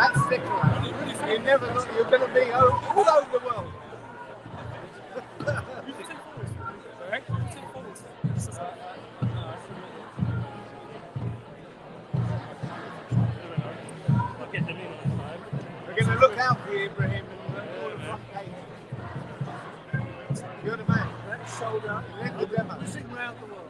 That's Stickler. You never know, you're going to be all over the world. We're going to look out for you, Ibrahim, and all the front page. You're the man. That's shoulder. Let the demo. Pushing around the world.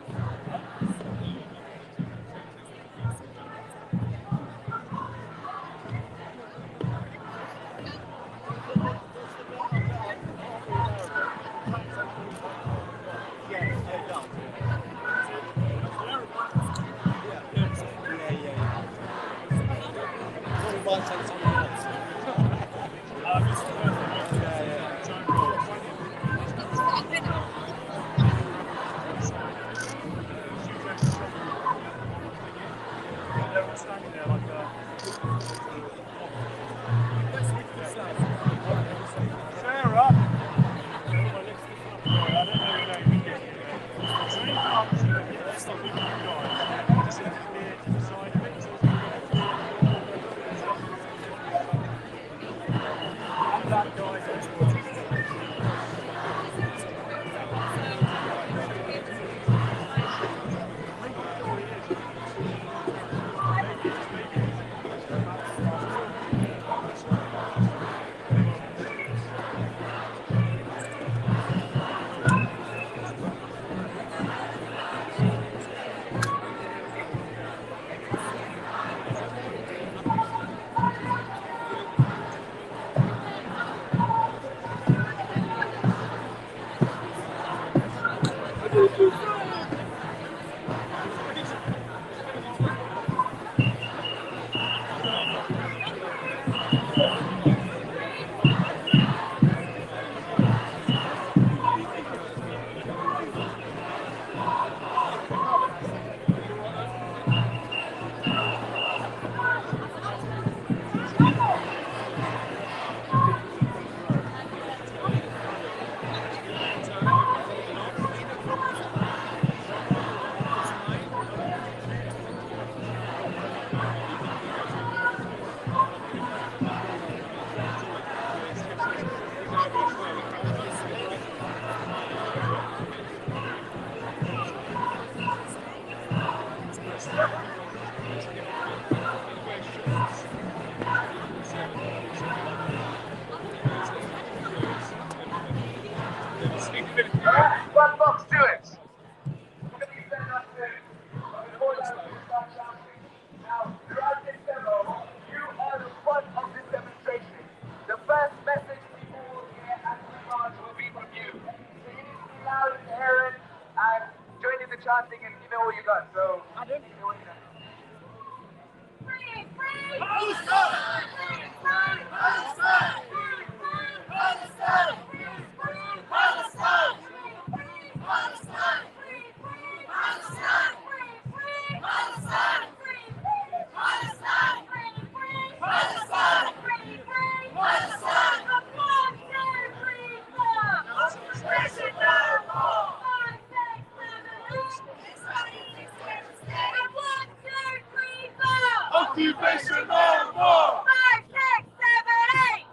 Occupation no more! 5, 6, 7,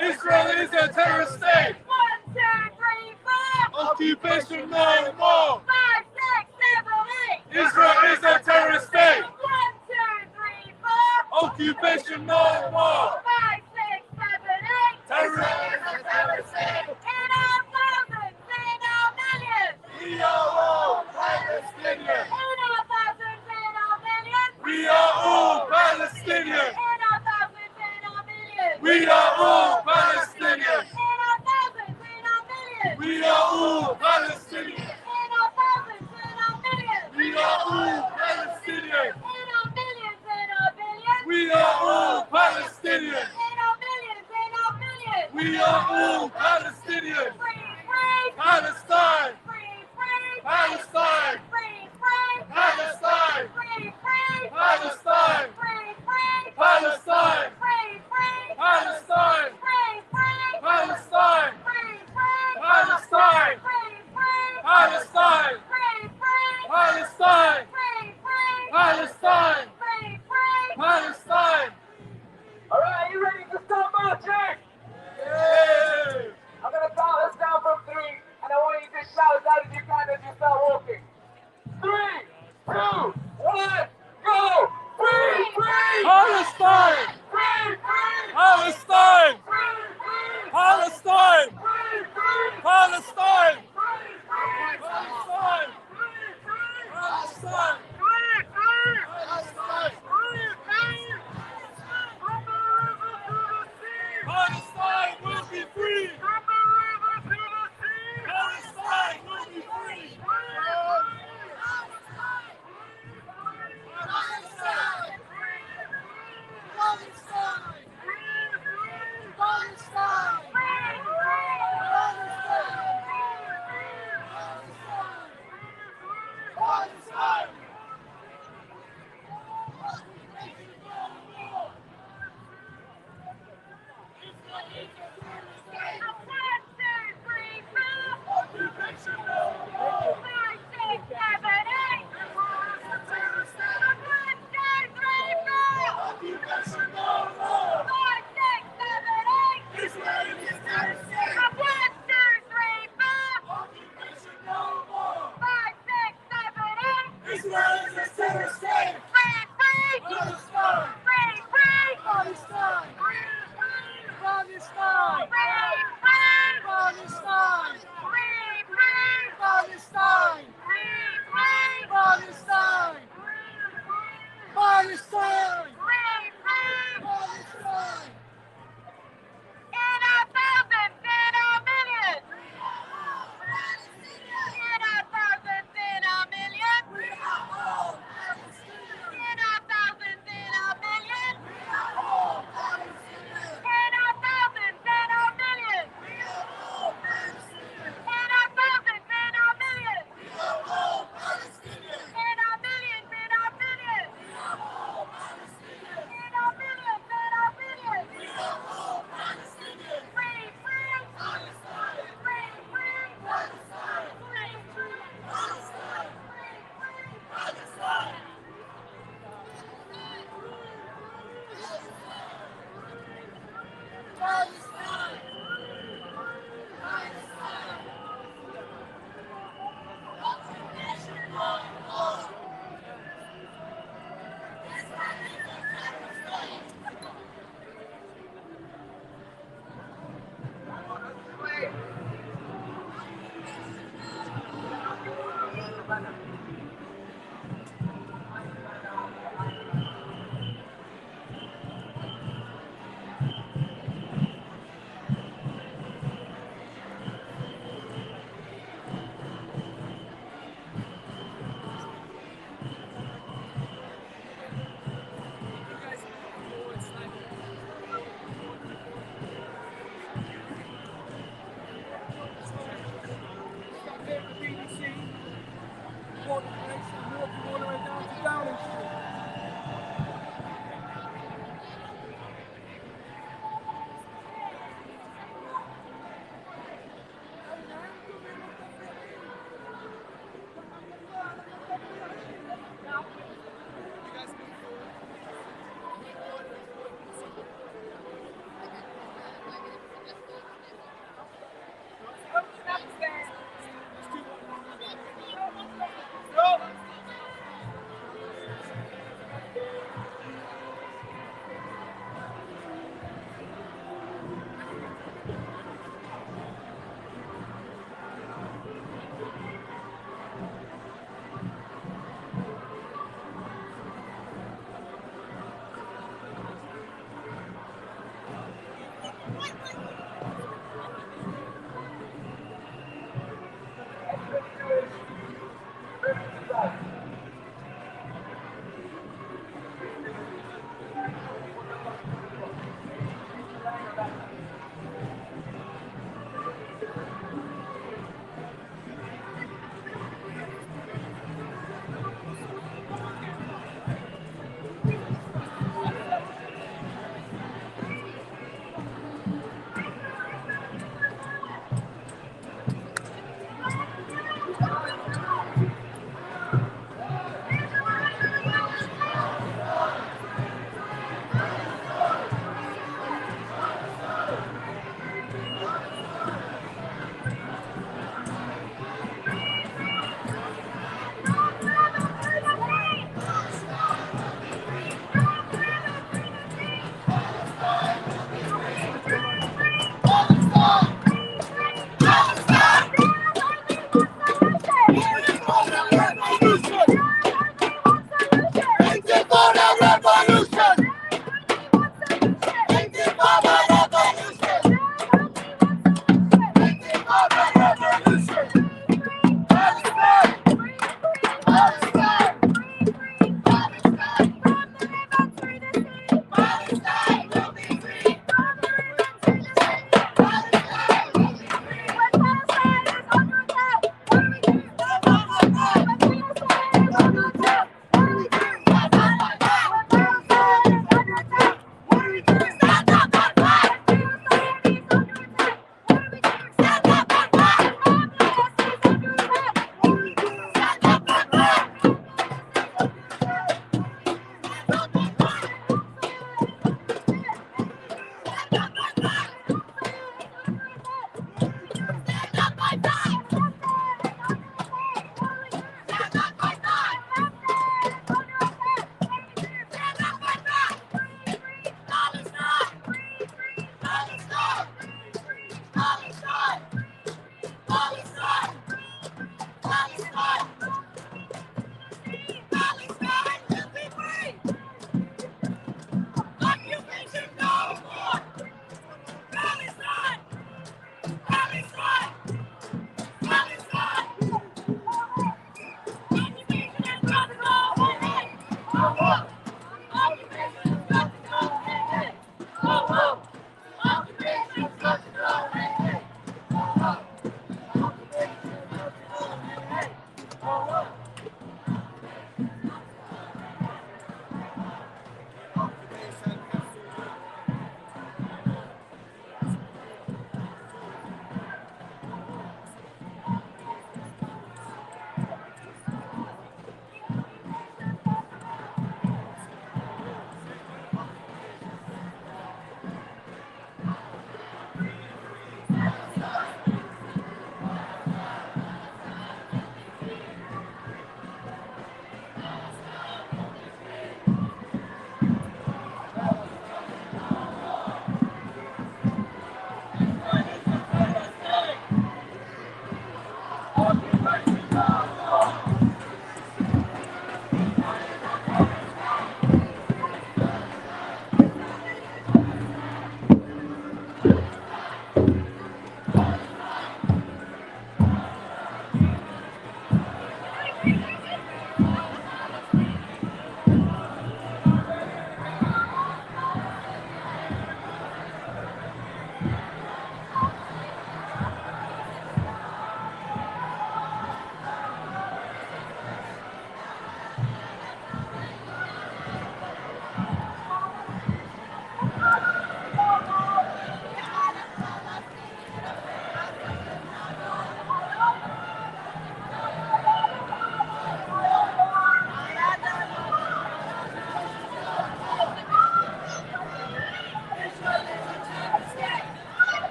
8! Israel is a terrorist state! 1, 2, 3, 4! Occupation no more! 5, 6, 7, 8! Israel is a terrorist state! 1, 2, 3, 4! Occupation no more! 5, 6, 7, 8! Terrorist! In our thousands, in our millions! We are all Palestinians! In our thousands, in our millions! We are all Palestinians! In our thousands, in our millions! We are all Palestinians! In our thousands, in our millions! We are all Palestinians! In our thousands, in our millions! We are all Palestinians! In our millions, in our billions! We are all Palestinians! In our millions, in our billions! We are all Palestinians! Free, free! Palestine! Free, free! Palestine! Free, free! Palestine! Free, free! Palestine! Free, free! Palestine! Free, free! Palestine! Free, free! Palestine! Free, free! Palestine! Free, free! Palestine! Free, free! Palestine! Free, free! Palestine! Free, free! Palestine! All right, are you ready for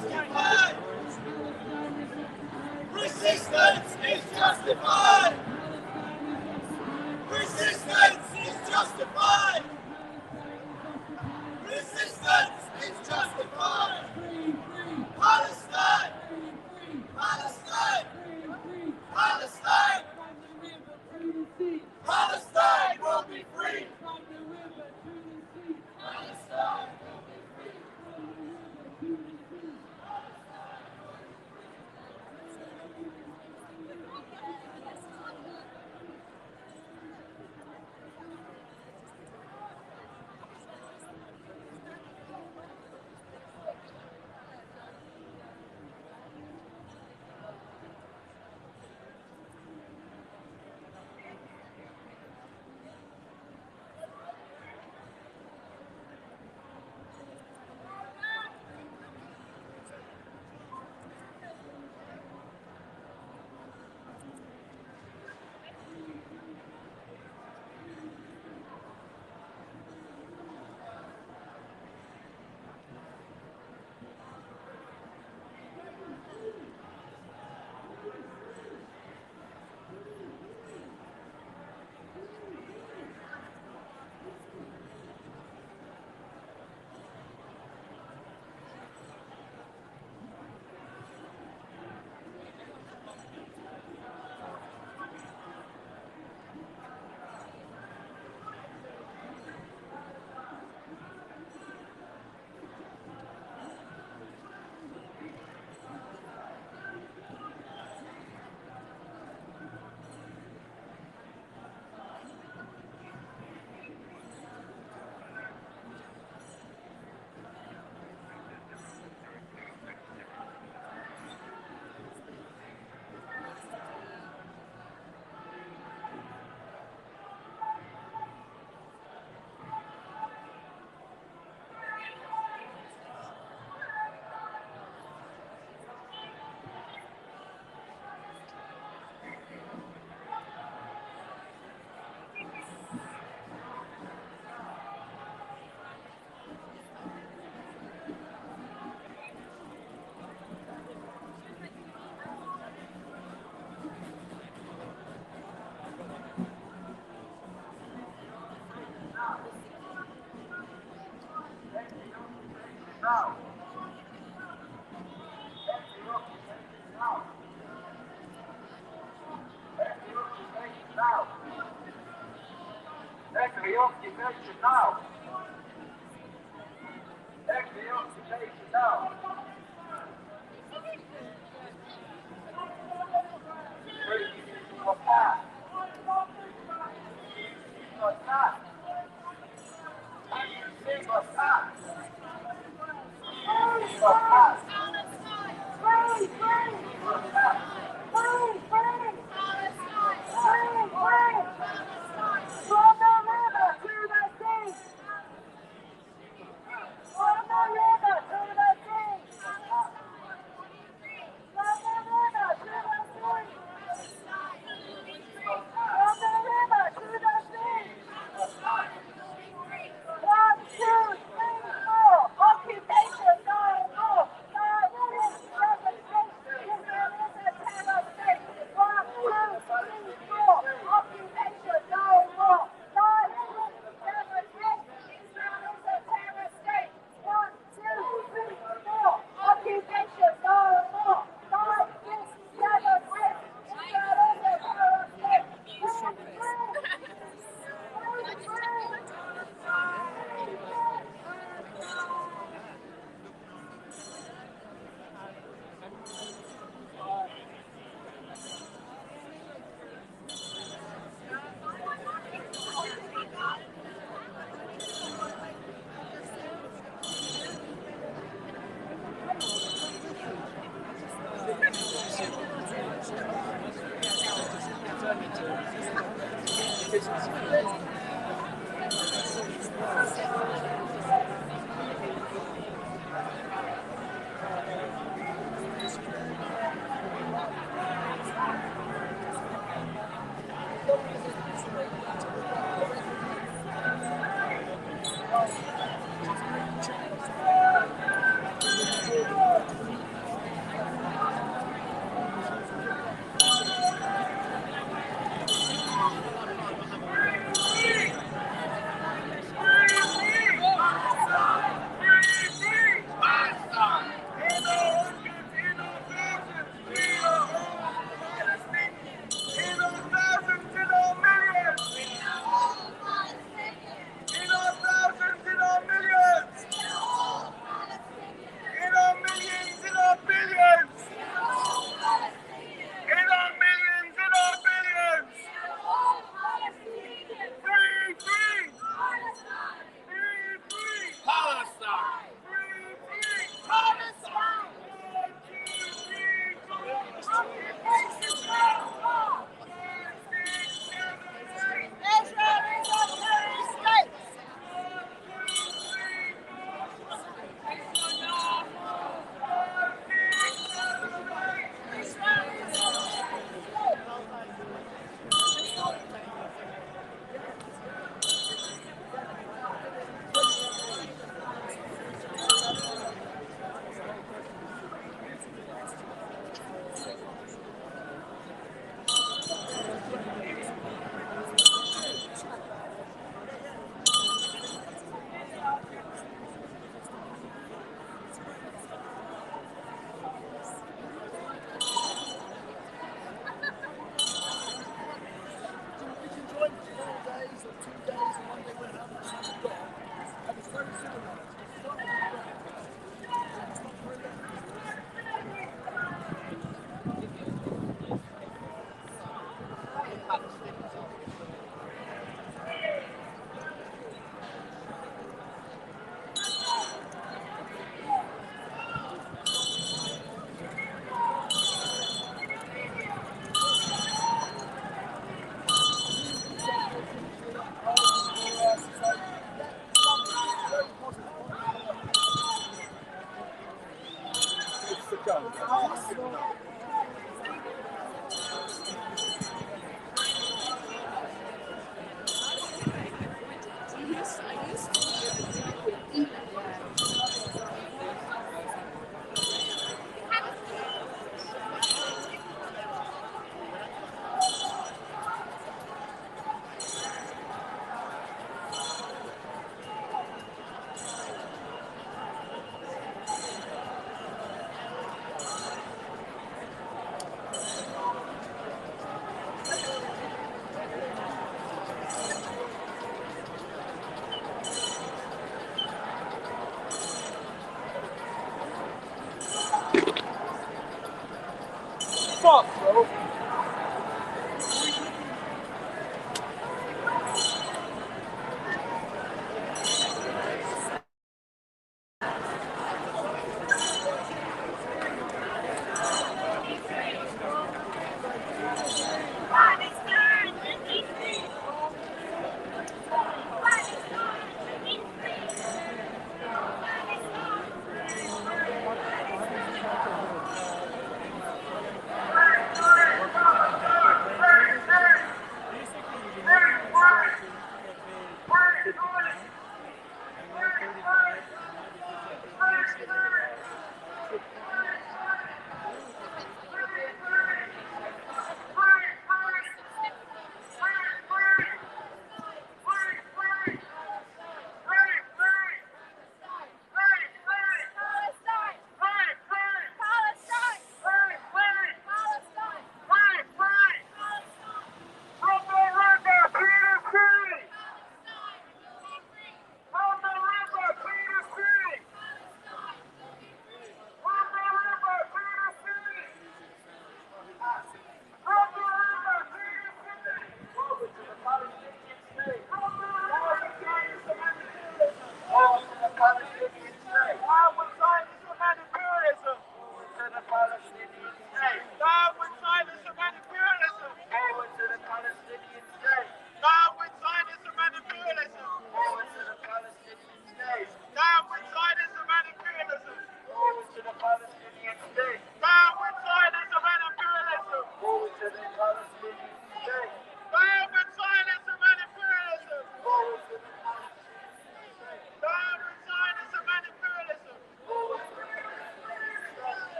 justified. Resistance is justified. Resistance is justified. Resistance is justified. Palestine! Palestine! Palestine! Palestine will be free! Palestine will be free! Fuck, bro.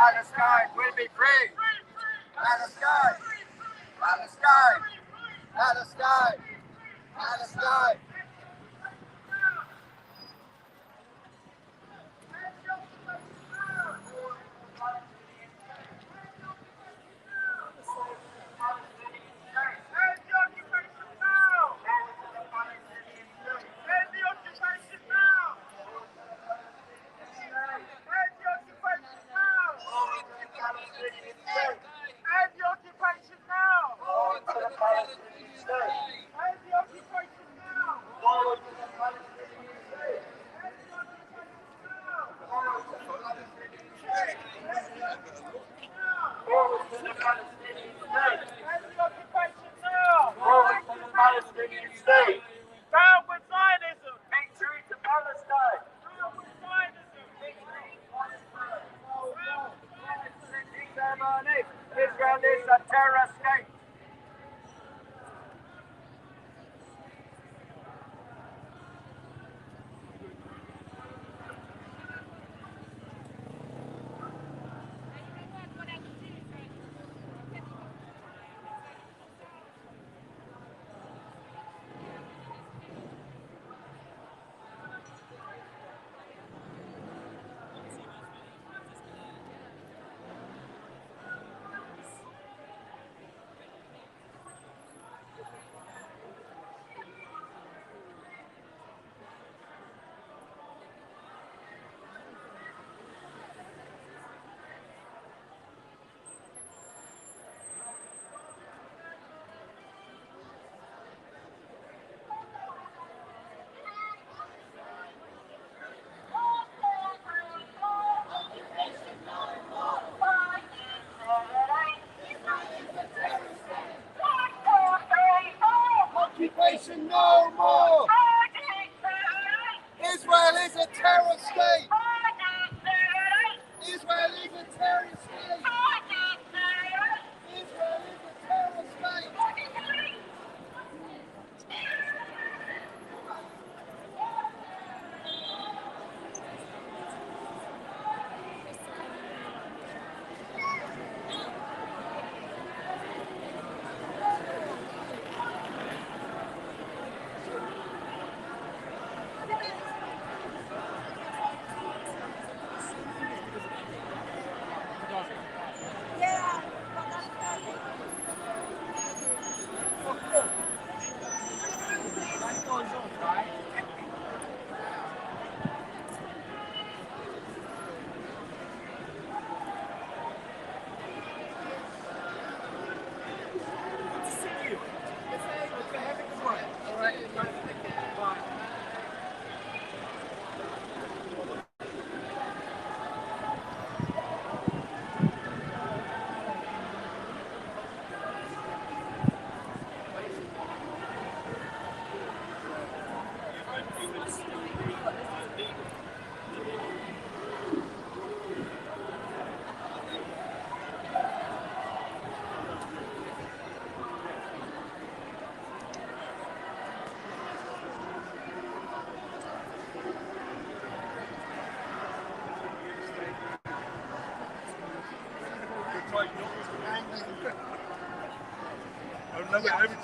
Palestine will be free. Palestine. Palestine. Palestine. Palestine. is a terror state. Israel is a terror state. Israel is a terror state. Yeah. That goes on, right?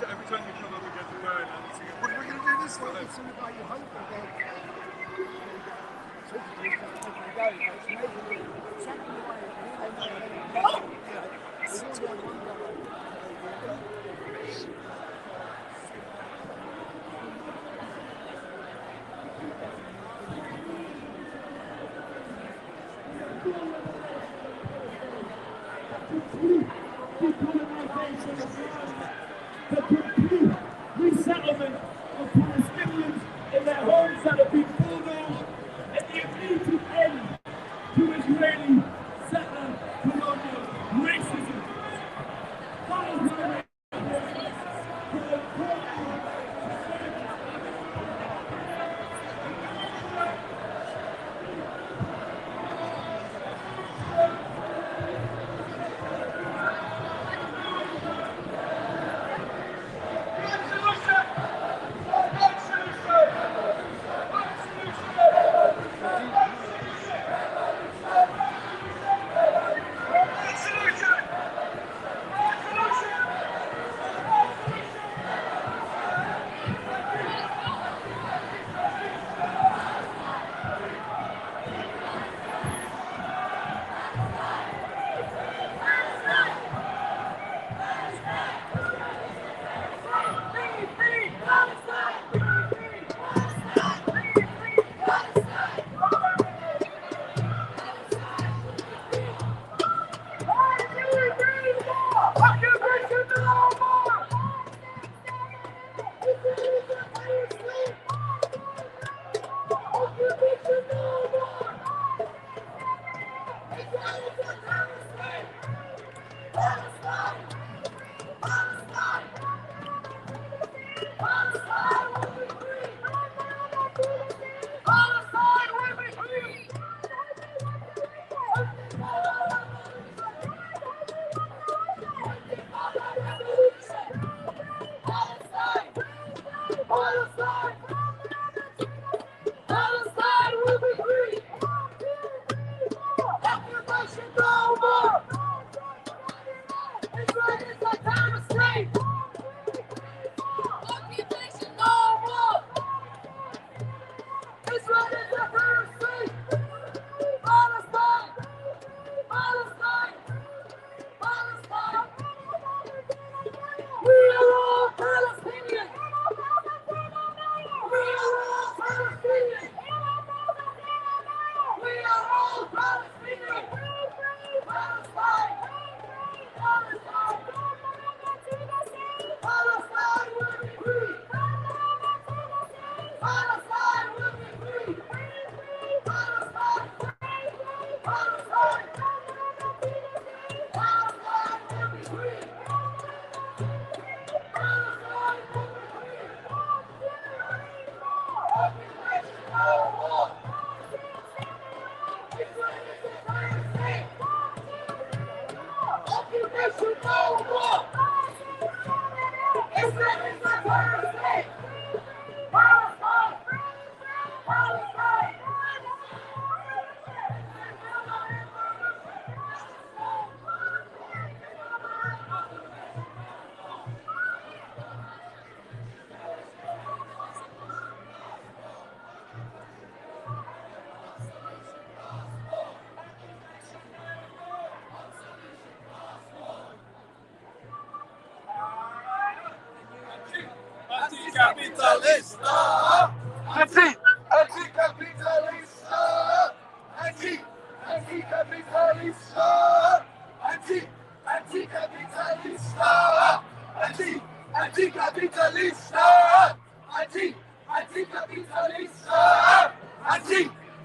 Every time we come up, we get to burn and sing. We're going to do this one. It's all about your hope again. So it's just every day, but it's amazing. Exactly the way it's all the one day. The complete resettlement of Palestinians in their homes that have been bulldozed, and the immediate end to Israeli settler colonial racism.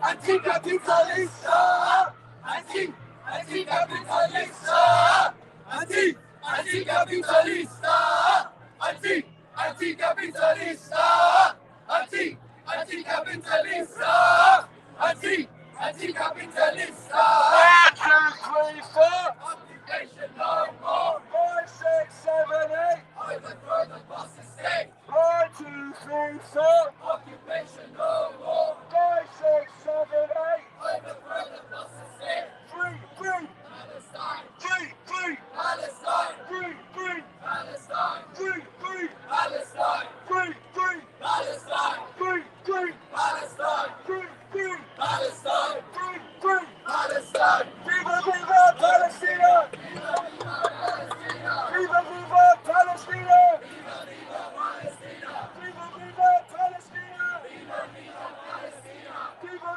Anticapitalista! Anticapitalista! Anticapitalista! Anticapitalista! Anticapitalista! Anticapitalista! Occupation no more! 5, 6, 7, 8. Overthrow the boss estate! 1, 2, 3, 4. Occupation no more! 5, 6, 7, 8. Overthrow the boss estate! 3, 3, Palestine! 3, 3, Palestine! 3, 3, Palestine! 3, 3, Palestine! 3, 3, Palestine! 3, 3, Palestine! 3, 3, Palestine! 3, 3. Palestine! Viva, viva Palestina! Viva, viva Palestina! Viva, viva Palestina! Viva,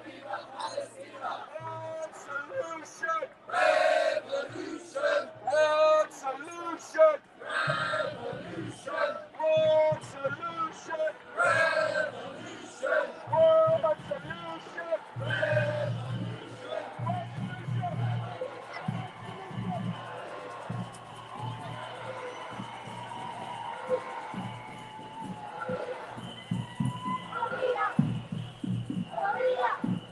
viva Palestina! One solution! Revolution! One solution! Revolution! One solution! Revolution! One solution! Hurry up!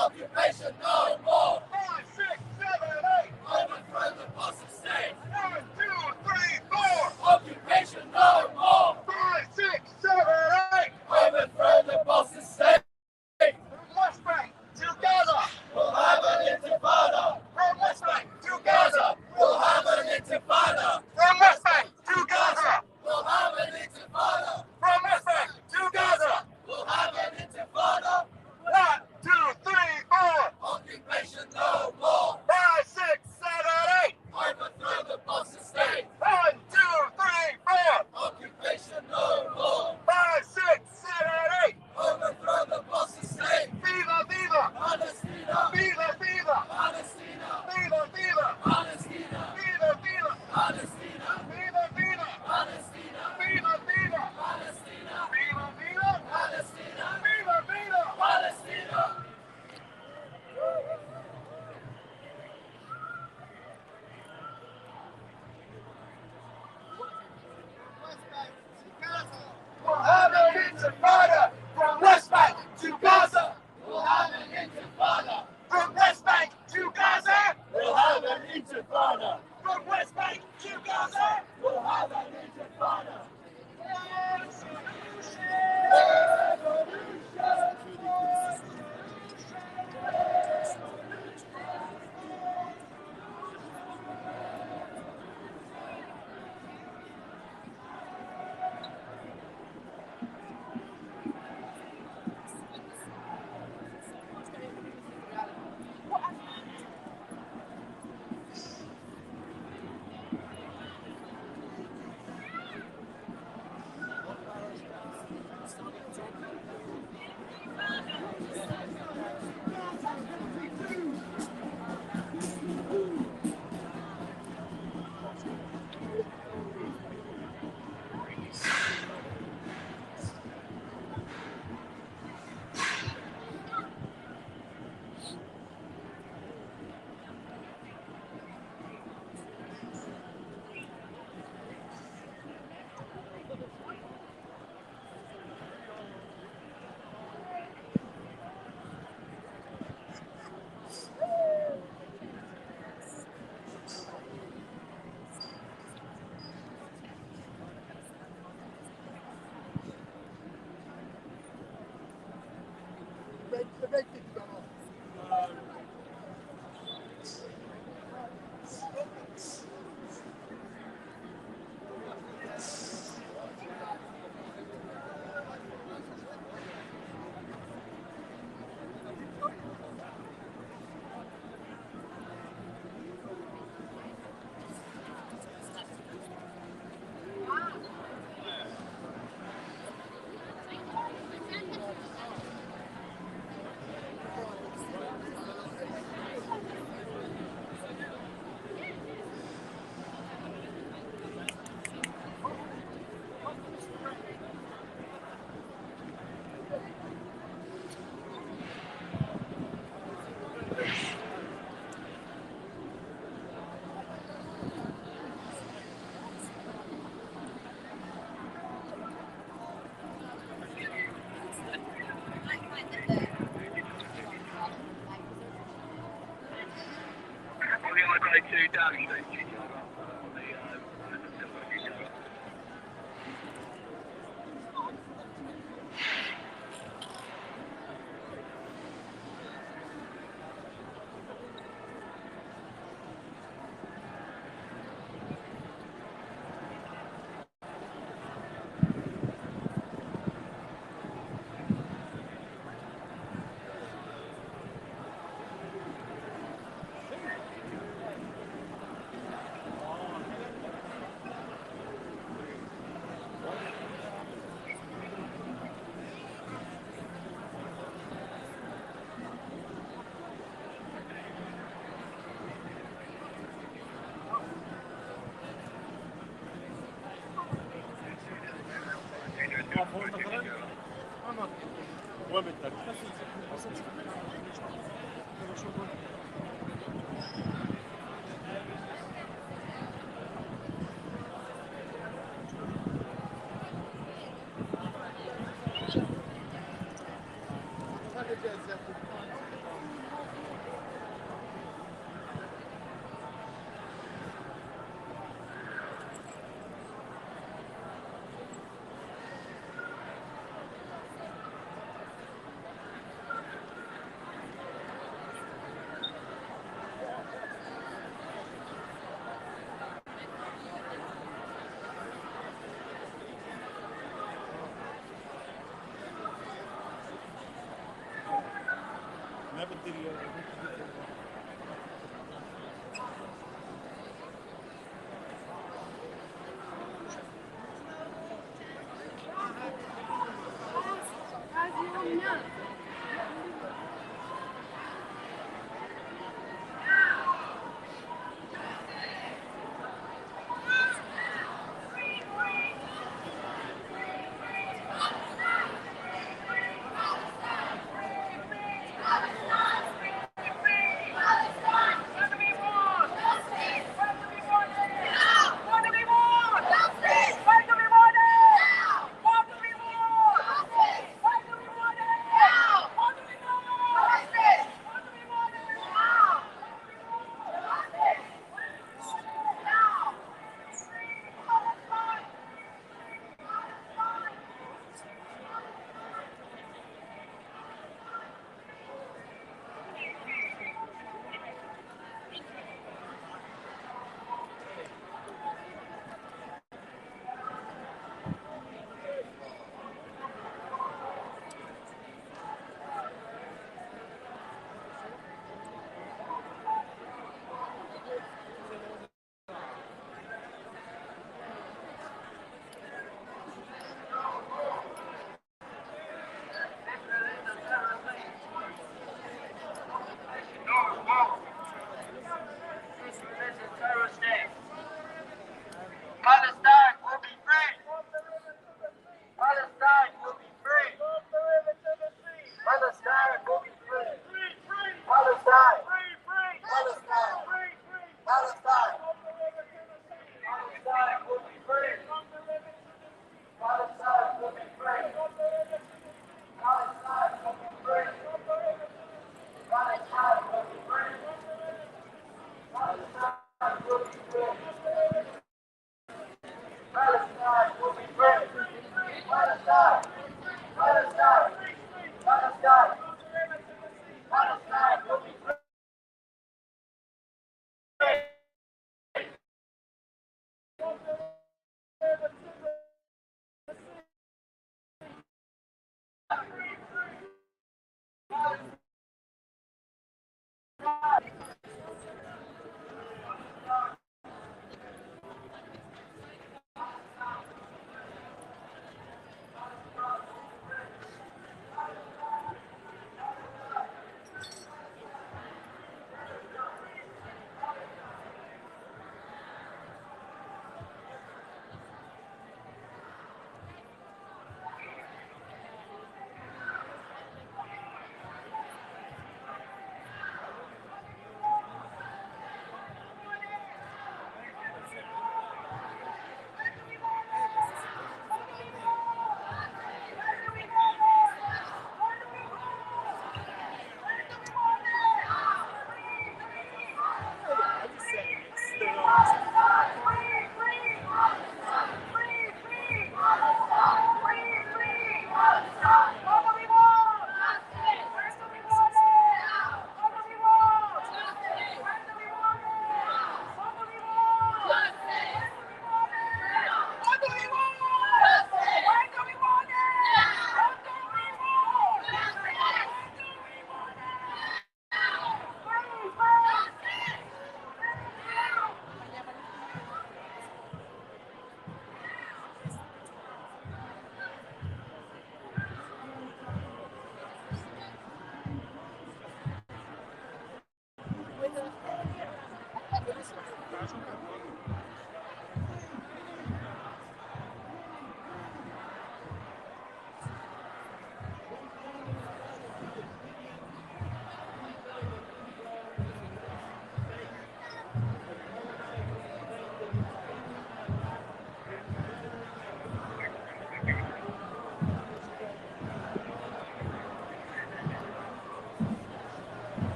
Occupation no more. 5,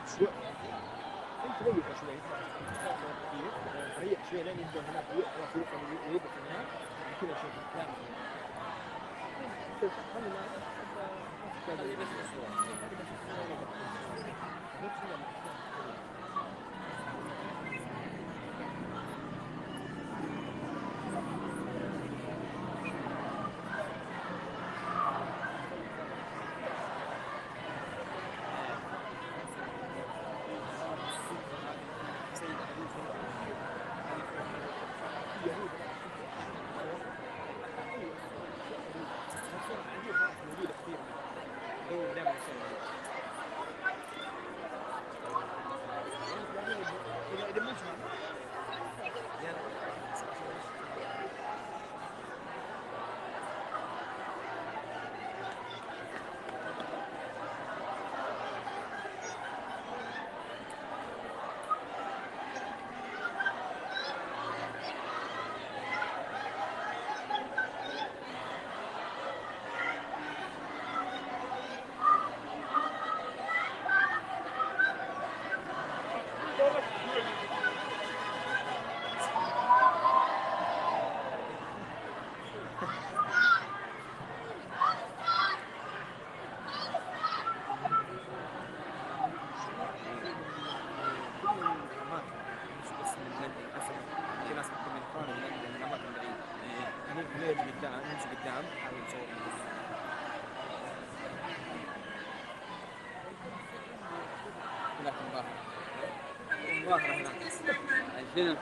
شوي انت ريح شوي ريح شوي لين يبدا هناك خلاص يوصل ويوقف هناك كذا شوف كامل مظاهرة هناك الفيلم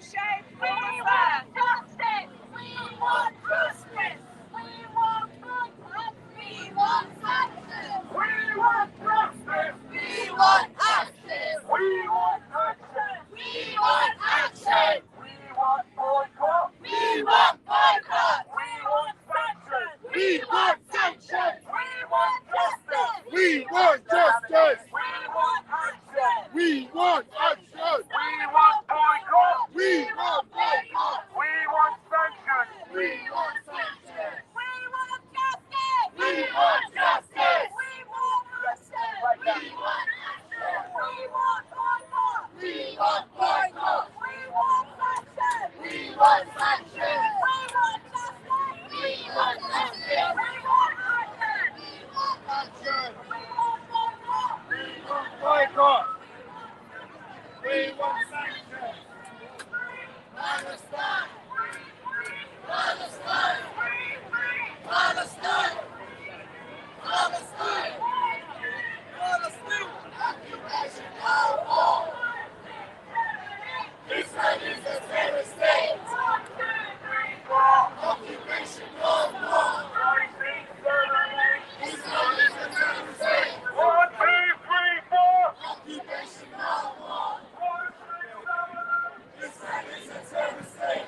shame Palestine. Justice. We want justice. We want justice. We want justice. We want justice. We want action. We want action. We want action. We want boycott. We want boycott. We want sanctions. We want sanctions. We want justice. We want justice. We want action. We want action. We want boycott. We want boycott. We want sanctions. We want sanctions. We want justice. We want justice. We want action. We want action. We want boycott. We want boycott. We want sanctions. We want sanctions. We want justice. We want justice. We want action. We want action. We want boycott. We want boycott. We want sanctions. Palestine. Palestine. Palestine. Palestine. Palestine. Occupation no more. Israel is a terrorist state. Occupation no more. Israel is a terrorist state. 1, 2, 3, 4. Occupation no more. Israel is a terrorist state.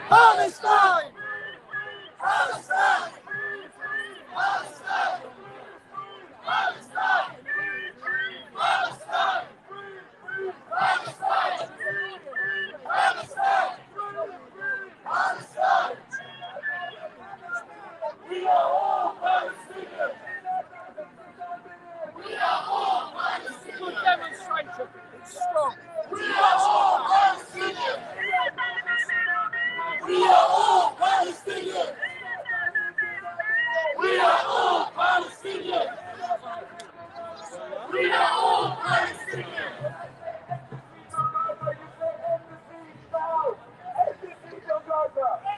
Palestine! We are all Palestinians. We are all Palestinians. Good demonstration. It's strong. We are all Palestinians. We are all Palestinians. We are all Palestinians. We are all Palestinians.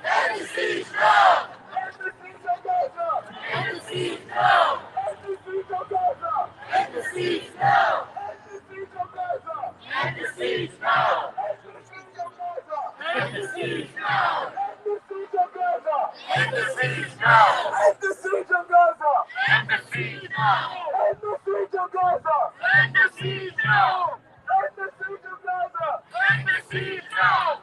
End the siege now. End the siege now. End the siege now. End the siege now. End the siege now. End the siege now. End the siege now. End the siege of Gaza. End the siege now. End the siege of Gaza. End the siege now. End the siege of Gaza. End the siege now.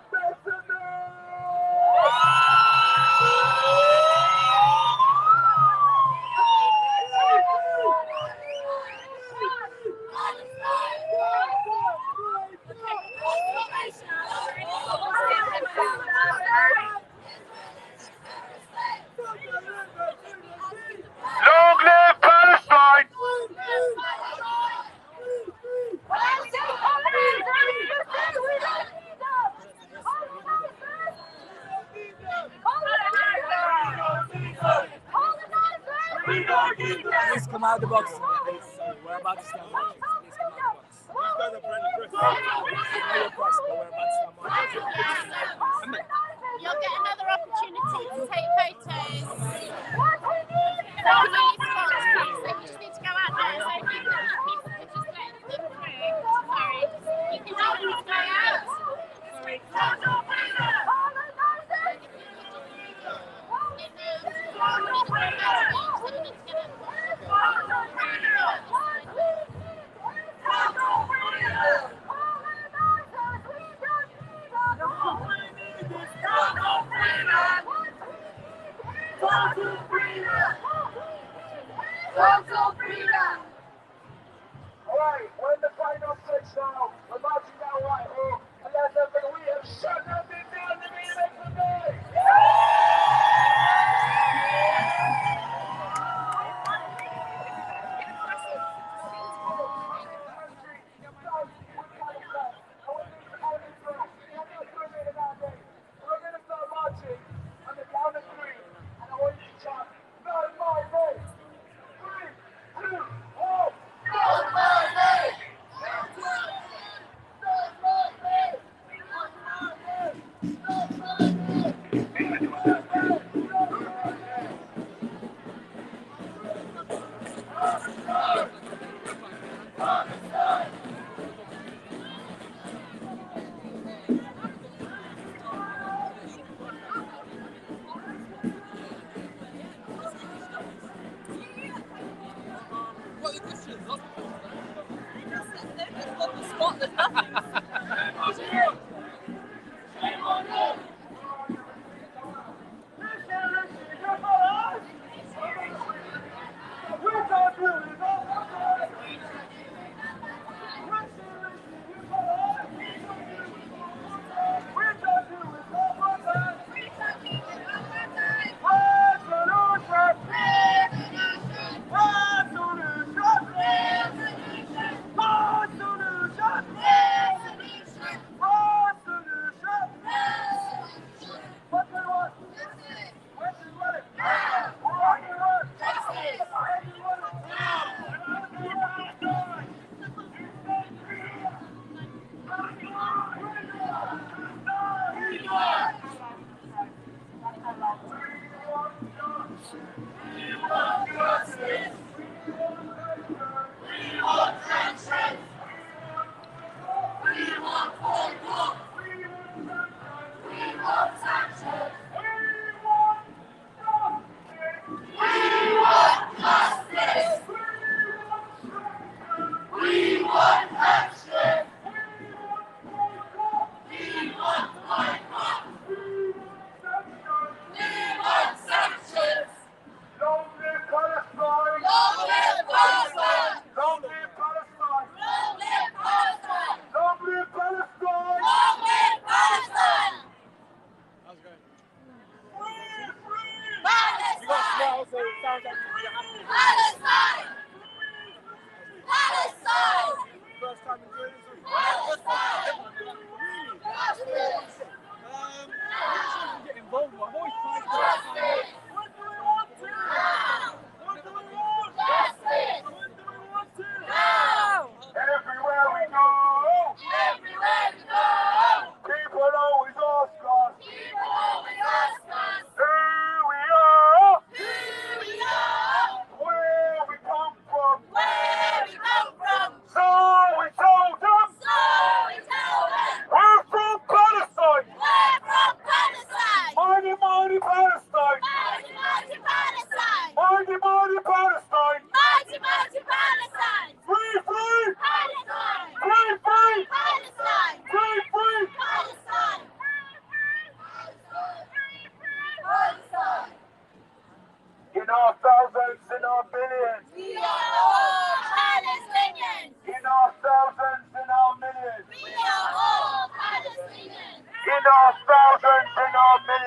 Long live Palestine! Please come out of the box. We're about to start marching. Please come out of the box. We're about to start marching. You'll get another opportunity to take photos. Community spots, please. So you just need to go out there. So if you can, people can just let them through. Sorry. You can just go out. Alright, we're in the final stage now. We're marching down right here. And that's everything. We have shut nothing down to be make the day. We're going to start marching on the count of three. And I want you to chant, "No more race." 3, 2, 1. No more race. Yeah!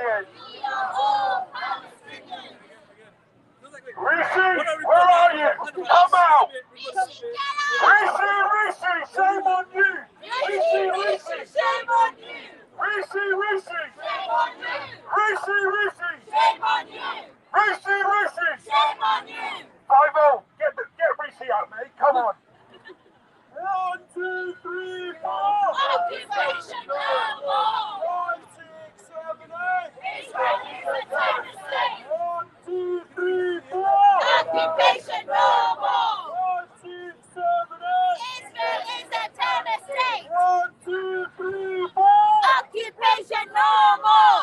Palestinians. We are all Palestinians. Rishi, where are you? Come out! Rishi, shame on you! Rishi, shame on you! Rishi! Shame on you! Rishi! Shame on you! Rishi! Shame on you! 5-0, get Rishi out, mate, come on. 1, 2, 3, 4! Occupation no more! 1, 6, 7, 8! Israel is a terrorist state! 1, 2, 3, 4! Occupation no more! 1, 6, 7, 8! Israel is a terrorist state! 1, 2, 3, 4! Occupation no more!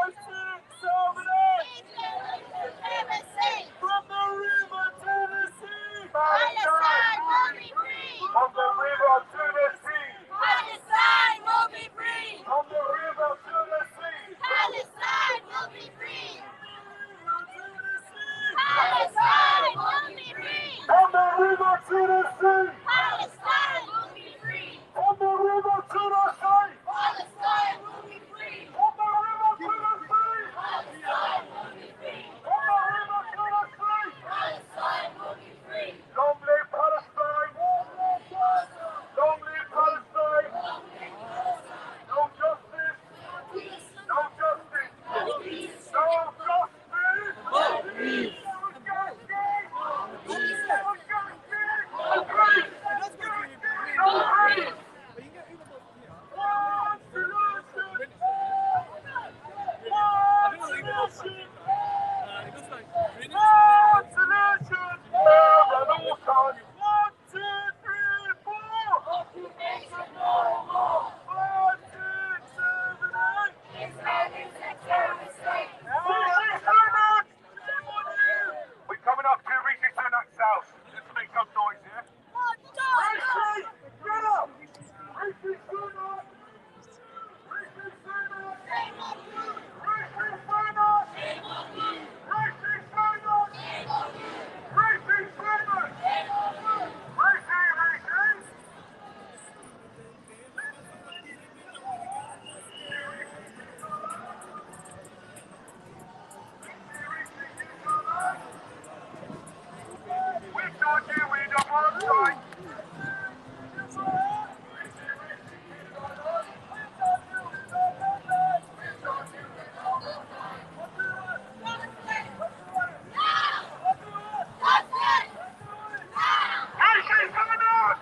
5, 6, 7, 8! Israel is a terrorist state! From the river to the sea! Palestine will be free! From the river to the sea! Palestine will be free! From the river to the sea! Palestine will be free! To the sea! Palestine will be free! From the river to the sea! Palestine will be free! From the river to the sea! Palestine will be free! From the river to the sea! Palestine will be free! From the river to the sea! Palestine will be free! Long live Palestine! Long live Palestine! No justice! No justice! No justice! No justice! No justice! We're coming up to Rishi Sunak's house. Let's make some noise, yeah? Rishi! Get up! Rishi Sunak! Rishi Sunak! Rishi Sunak! Rishi Sunak! Rishi Sunak! Rishi! We thought you were the one side. Rishi Sunak!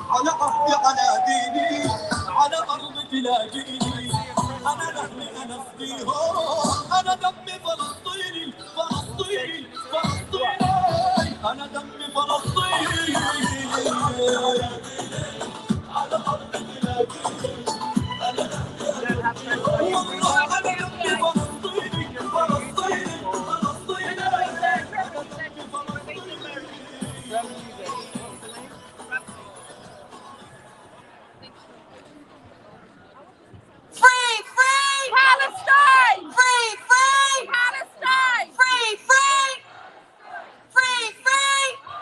على أرضي على ديني على أرض تلاقيني أنا لحمي أنا فديهم أنا دمي فلسطيني فلسطيني فلسطيني أنا دمي فلسطيني على أرض تلاقيني والله أنا دمي فلسطيني فلسطيني Free, free Palestine! Free, free Palestine! Free, free! Free, free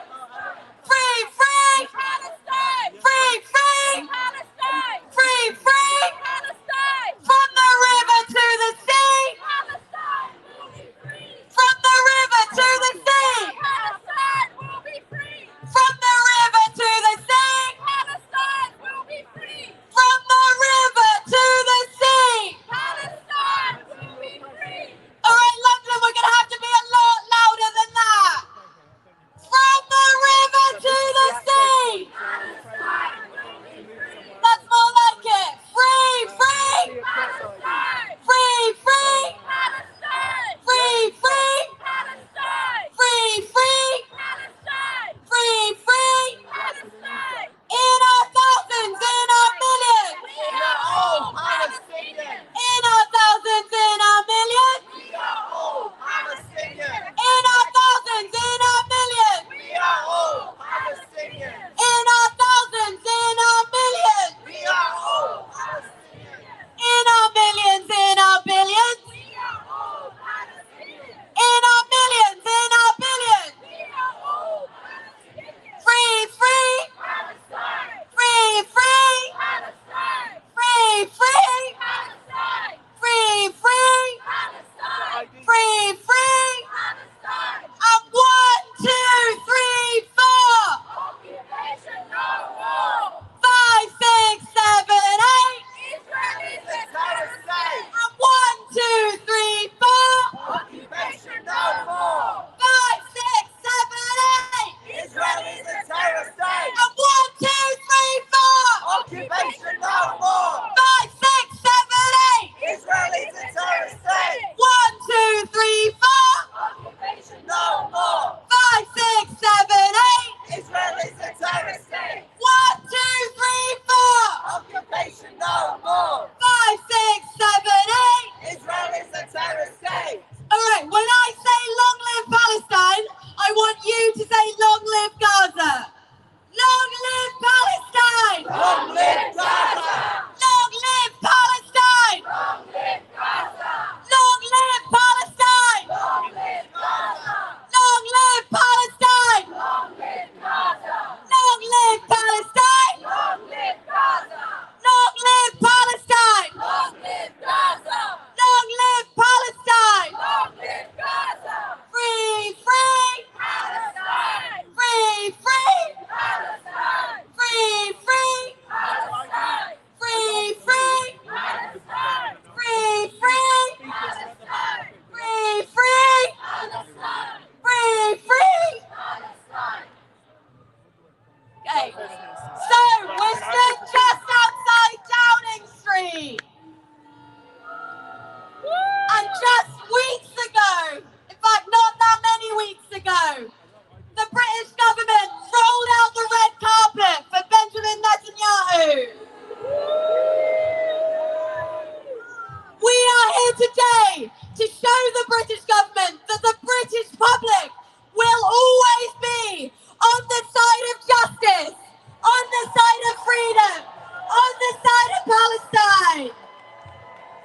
day to show the British government that the British public will always be on the side of justice, on the side of freedom, on the side of Palestine.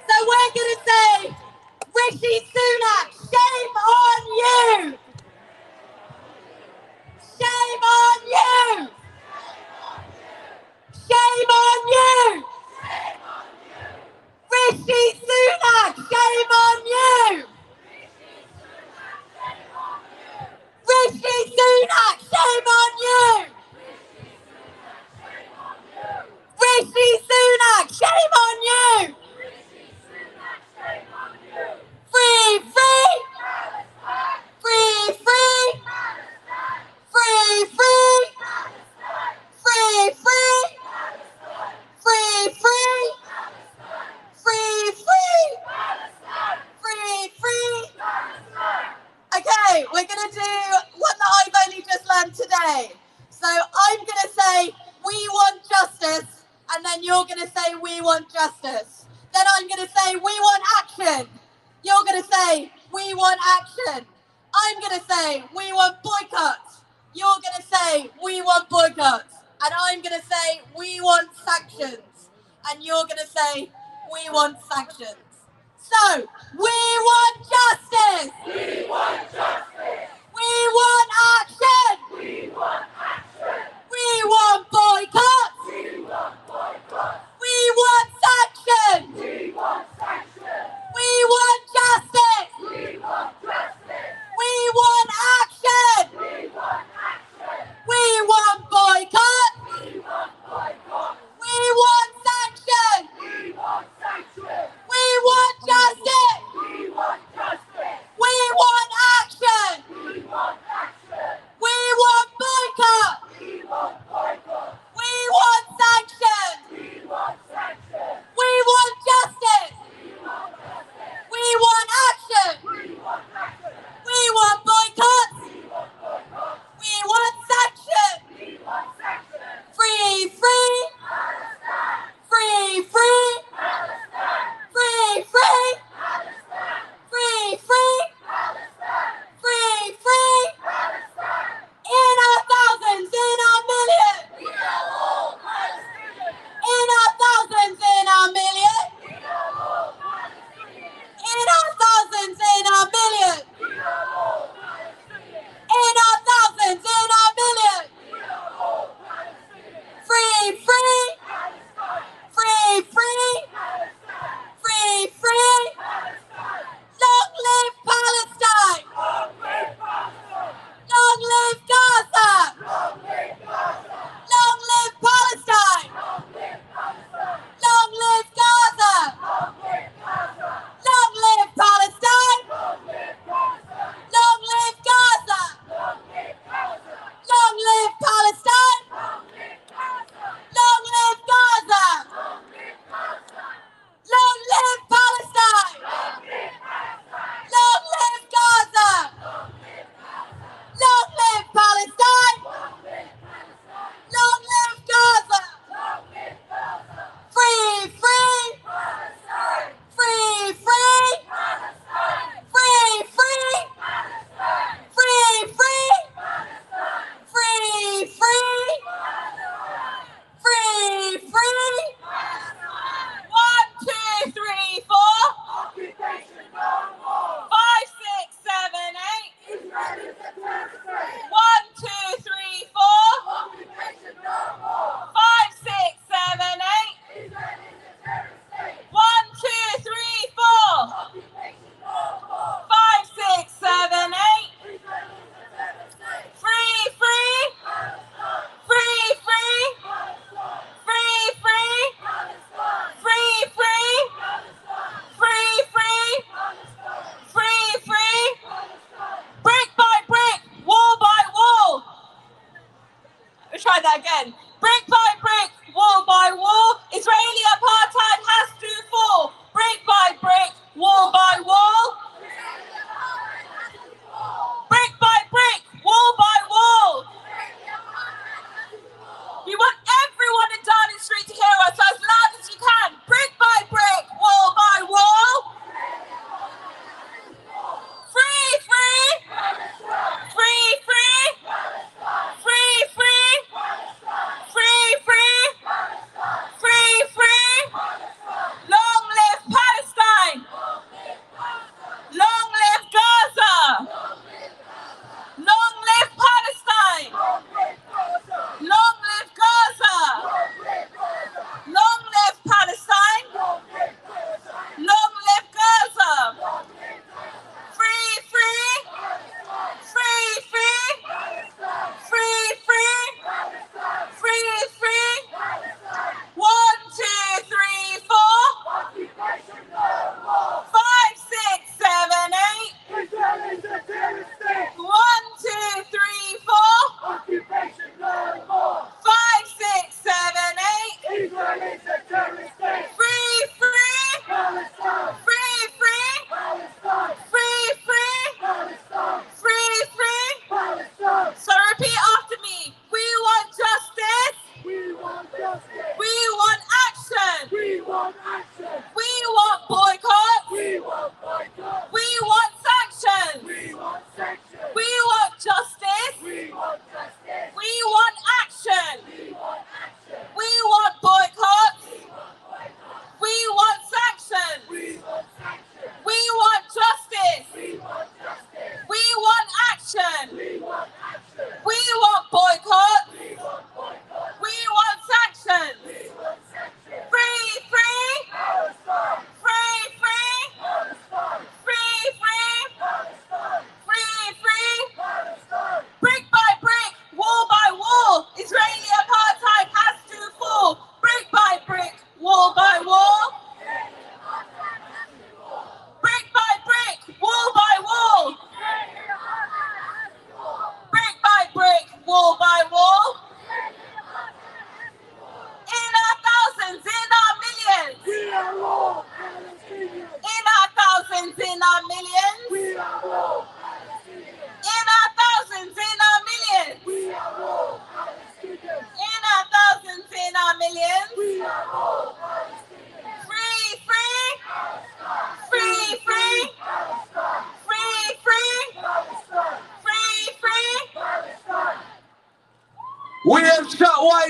So we're going to say, Rishi Sunak, shame on you! Shame on you! Shame on you! Rishi Sunak, shame on you! Rishi Sunak, shame on you! Rishi Sunak, shame on you! Free, free! Free, free! Free, free! Free, free! Free, free! Free, free! Free, free! Okay, we're going to do one that I've only just learned today. So I'm going to say, we want justice, and then you're going to say, we want justice. Then I'm going to say, we want action. You're going to say, we want action. I'm going to say, we want boycotts. You're going to say, we want boycotts. And I'm going to say, we want sanctions. And you're going to say, we want sanctions. So, we want justice. We want justice. We want action. We want action. We want boycotts. We want boycotts. We want sanctions. We want sanctions. We want justice. We want justice. We want action. We want action. We want boycott. We want boycott. We want sanctions. We want sanctions. We want justice. We want justice. We want action. We want action. We want boycott. We want boycott. We want sanctions. We want sanctions. We want justice. We want justice. We want action. We want action. We want boycott. We want boycott. We want sanctions. We want sanctions. Free, free. Palestine. Free, free. Palestine. Free, free. Palestine. Free, free. Palestine. Free, free. Palestine. In our thousands, in our millions. We are all Palestinians. In our thousands, in our millions. We are all Palestinians. In our thousands, in our millions. We are all Palestinians. In our thousands, in our millions. We are all Palestinians. Free, free. Palestine. Free, free. Palestine. Free, free. Palestine. Long live Palestine. Long live Palestine. Long live Gaza. Long live Gaza. Long live Palestine. Long live Palestine. Long live Gaza. Long live Gaza. Long live Palestine. Long live Palestine. Long live Gaza. Long live Gaza. Long live Palestine. Long live Palestine. Long live Gaza. Long live Palestine. Long live Palestine. Long live Palestine. Long live Gaza. Long live Palestine. Long live Palestine. Long live Gaza. Long live Gaza. Free, free. Palestine. Free, free. Palestine. Free, free. Palestine. Free, free. Palestine. Free, free. Palestine. Free, free. Palestine. 1, 2, 3, 4. Occupation no more. 5, 6, 7, 8. Israel is a terrorist state. 1, 2, 3, 4. Occupation no more. 5, 6, 7, 8. Israel is a terrorist state. 1, 2, 3, 4. Occupation no more. 5, 6, 7, 8. Israel is a terrorist state. Free, free. Palestine. Free, free. Palestine. Free, free. Palestine. Free, free. Palestine. Free, free. Palestine. Free, free. Palestine. Brick by brick, wall by wall. Let's try that again. Brick by brick, wall by wall. Israeli apartheid has to fall. Brick by brick, wall by wall. Brick by brick, wall by wall. We want everyone in Downing Street to hear us as loud as you can. Brick by brick, wall by wall.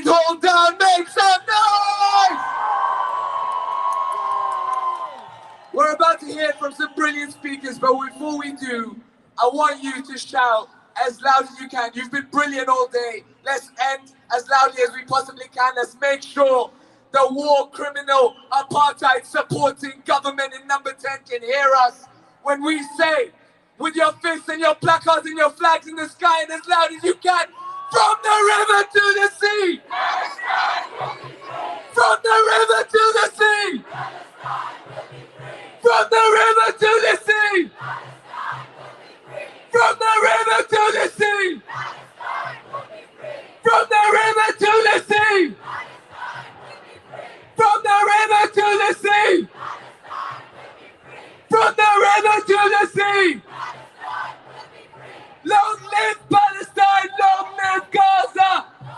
hold down, make some noise! We're about to hear from some brilliant speakers, but before we do, I want you to shout as loud as you can. You've been brilliant all day. Let's end as loudly as we possibly can. Let's make sure the war criminal apartheid supporting government in number 10 can hear us when we say, with your fists and your placards and your flags in the sky and as loud as you can, from the river to the sea! From the river to the sea! From the river to the sea! From the river to the sea! From the river to the sea! From the river to the sea! From the river to the sea! Long live Palestine! Long live Gaza!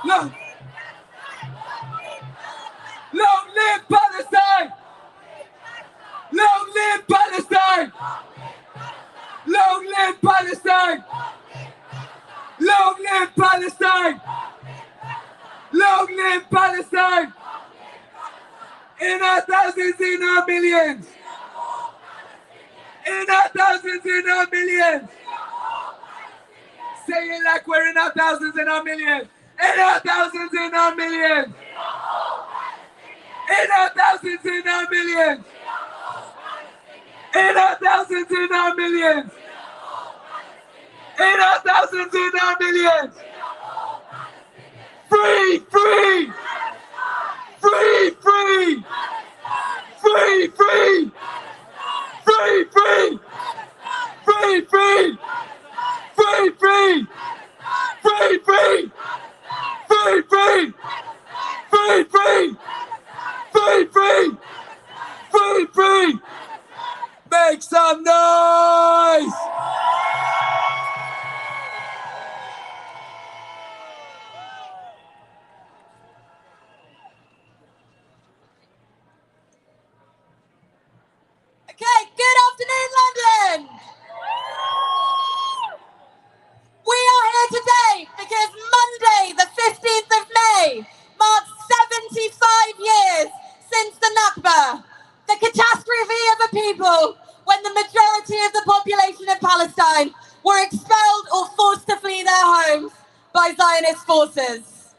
Long live Palestine! Long live Palestine! Long live Palestine! Long live Palestine! Long live Palestine! In our thousands, in our millions! In our thousands, in our millions! Say it like we're in our thousands, in our millions! In our thousands, in our millions! In our thousands, in our millions! In our thousands, in our millions! In our thousands, in our millions! Free, free! Free, free! Free, free! Free, free! Free, free! Free, free! Free, free! Free, free! Free, free! Free, free! Free, free! Make some noise! Okay, good afternoon, London. We are here today because Monday, the 15th of May, marks 75 years since the Nakba, the catastrophe of a people when the majority of the population of Palestine were expelled or forced to flee their homes by Zionist forces.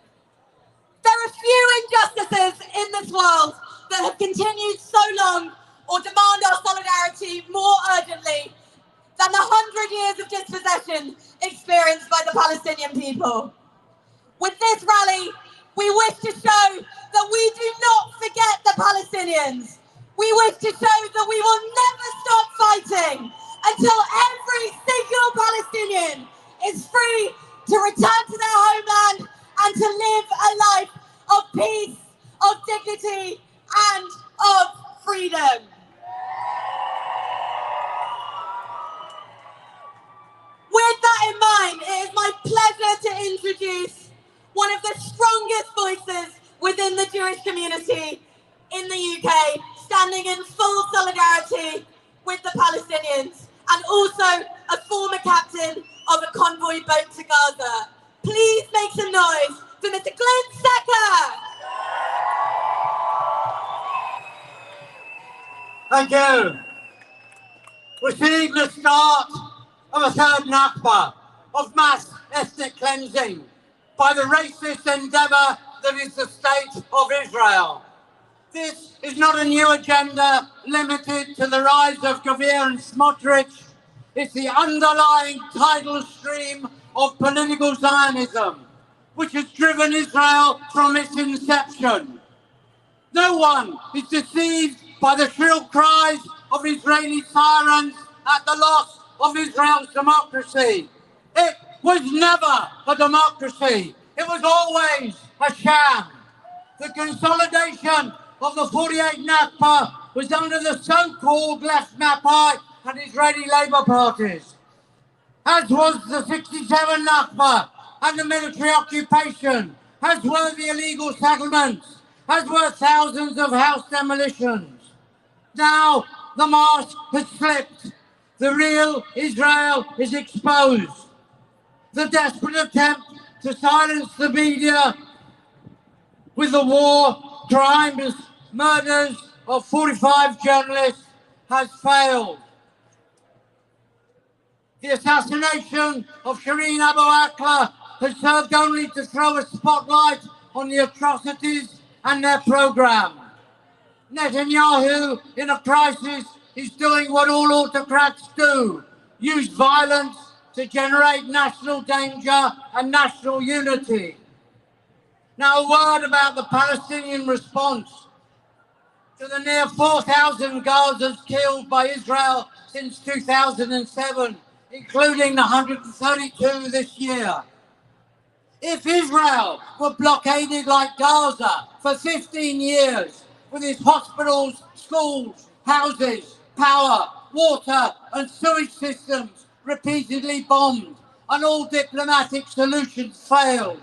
There are few injustices in this world that have continued so long or demand our solidarity more urgently than the 100 years of dispossession experienced by the Palestinian people. With this rally, we wish to show that we do not forget the Palestinians. We wish to show that we will never stop fighting until every single Palestinian is free to return to their homeland and to live a life of peace, of dignity, and of freedom. With that in mind, it is my pleasure to introduce one of the strongest voices within the Jewish community in the UK, standing in full solidarity with the Palestinians, and also a former captain of a convoy boat to Gaza. Please make some noise for Mr. Clint Secker. Thank you. We're seeing the start of a third Nakba, of mass ethnic cleansing by the racist endeavour that is the state of Israel. This is not a new agenda limited to the rise of Gavir and Smotrich. It's the underlying tidal stream of political Zionism, which has driven Israel from its inception. No one is deceived by the shrill cries of Israeli sirens at the loss of Israel's democracy. It was never a democracy. It was always a sham. The consolidation of the 48 Nakba was under the so-called left Mapai and Israeli Labour parties, as was the 67 Nakba and the military occupation, as were the illegal settlements, as were thousands of house demolitions. Now the mask has slipped. The real Israel is exposed. The desperate attempt to silence the media with the war, crimes, murders of 45 journalists has failed. The assassination of Shireen Abu Akleh has served only to throw a spotlight on the atrocities and their programme. Netanyahu, in a crisis, is doing what all autocrats do: use violence to generate national danger and national unity. Now, a word about the Palestinian response to the near 4,000 Gazans killed by Israel since 2007, including the 132 this year. If Israel were blockaded like Gaza for 15 years, with its hospitals, schools, houses, power, water and sewage systems repeatedly bombed, and all diplomatic solutions failed,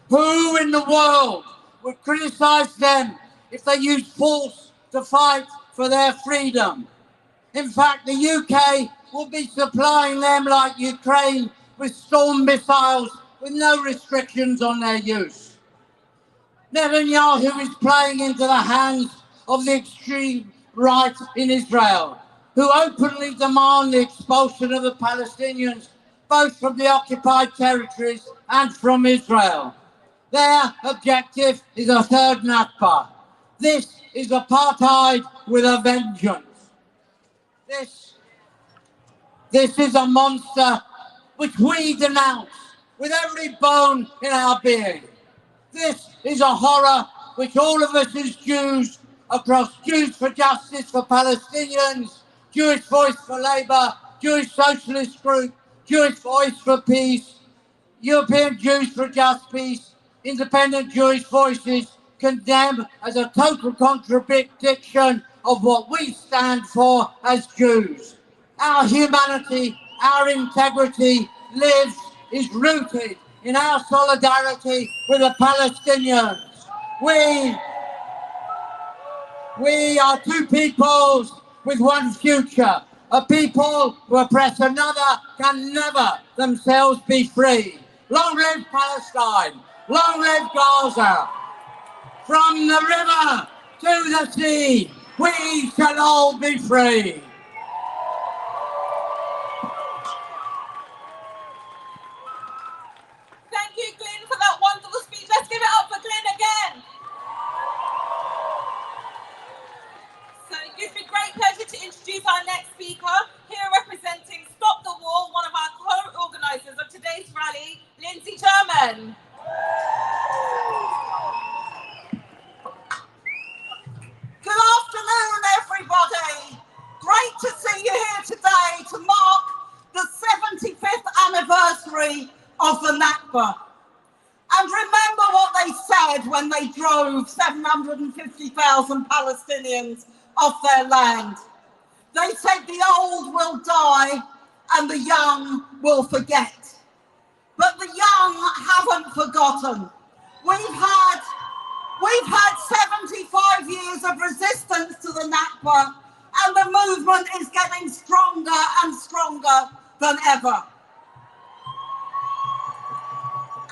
who in the world would criticise them if they used force to fight for their freedom? In fact, the UK will be supplying them, like Ukraine, with Storm missiles with no restrictions on their use. Netanyahu is playing into the hands of the extreme right in Israel, who openly demand the expulsion of the Palestinians, both from the occupied territories and from Israel. Their objective is a third Nakba. This is apartheid with a vengeance. This is a monster which we denounce with every bone in our being. This is a horror which all of us as Jews, across Jews for Justice for Palestinians, Jewish Voice for Labour, Jewish Socialist Group, Jewish Voice for Peace, European Jews for Just Peace, Independent Jewish Voices, condemn as a total contradiction of what we stand for as Jews. Our humanity, our integrity is rooted in our solidarity with the Palestinians. We are two peoples with one future. A people who oppress another can never themselves be free. Long live Palestine! Long live Gaza! From the river to the sea, we shall all be free. Thank you, Glyn, for that wonderful speech. Let's give it up for Glyn again. So it gives me great pleasure to introduce our next speaker, here representing Stop the War, one of our co-organisers of today's rally, Lindsay Sherman. Good afternoon, everybody. Great to see you here today to mark the 75th anniversary of the Nakba. And remember what they said when they drove 750,000 Palestinians off their land. They said the old will die and the young will forget. But the young haven't forgotten. We've had 75 years of resistance to the Nakba, and the movement is getting stronger and stronger than ever.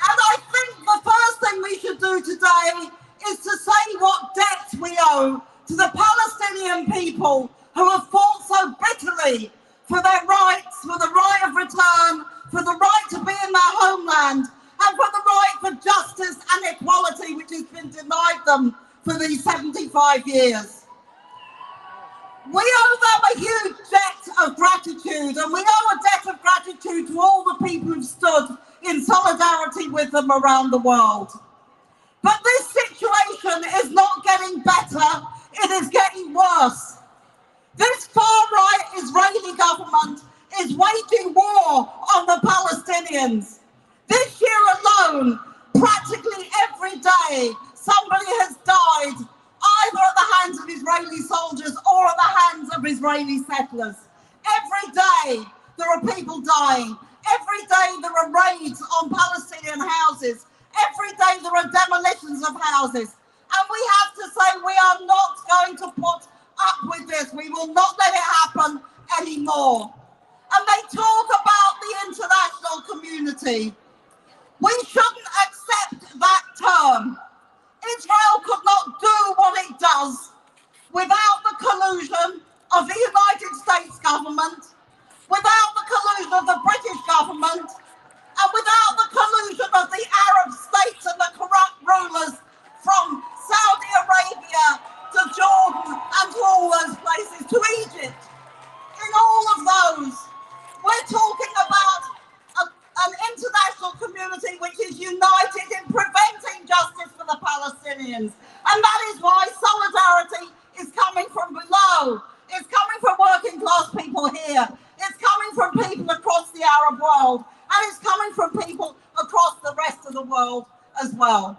And I think the first thing we should do today is to say what debt we owe to the Palestinian people who have fought so bitterly for their rights, for the right of return, for the right to be in their homeland, and for the right for justice and equality which has been denied them for these 75 years. We owe them a huge debt of gratitude, and we owe a debt of gratitude to all the people who've stood in solidarity with them around the world. But this situation is not getting better, it is getting worse. This far-right Israeli government is waging war on the Palestinians. This year alone, practically every day, somebody has died, either at the hands of Israeli soldiers or at the hands of Israeli settlers. Every day, there are people dying. Every day, there are raids on Palestinian houses. Every day, there are demolitions of houses. And we have to say we are not going to put up with this. We will not let it happen anymore. And they talk about the international community. We shouldn't accept that term. Israel could not do what it does without the collusion of the United States government, without the collusion of the British government, and without the collusion of the Arab states and the corrupt rulers from Saudi Arabia to Jordan and to all those places, to Egypt. In all of those, we're talking about an international community which is united in preventing justice for the Palestinians. And that is why solidarity is coming from below. It's coming from working class people here. It's coming from people across the Arab world. And it's coming from people across the rest of the world as well.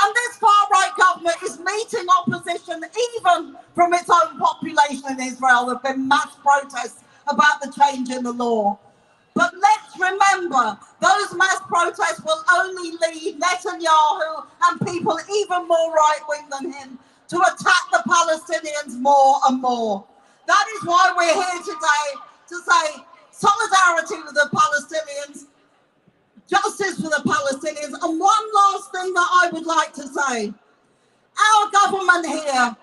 And this far-right government is meeting opposition even from its own population in Israel. There have been mass protests about the change in the law. But let's remember, those mass protests will only lead Netanyahu and people even more right-wing than him to attack the Palestinians more and more. That is why we're here today to say solidarity with the Palestinians, justice for the Palestinians. And one last thing that I would like to say. Our government here,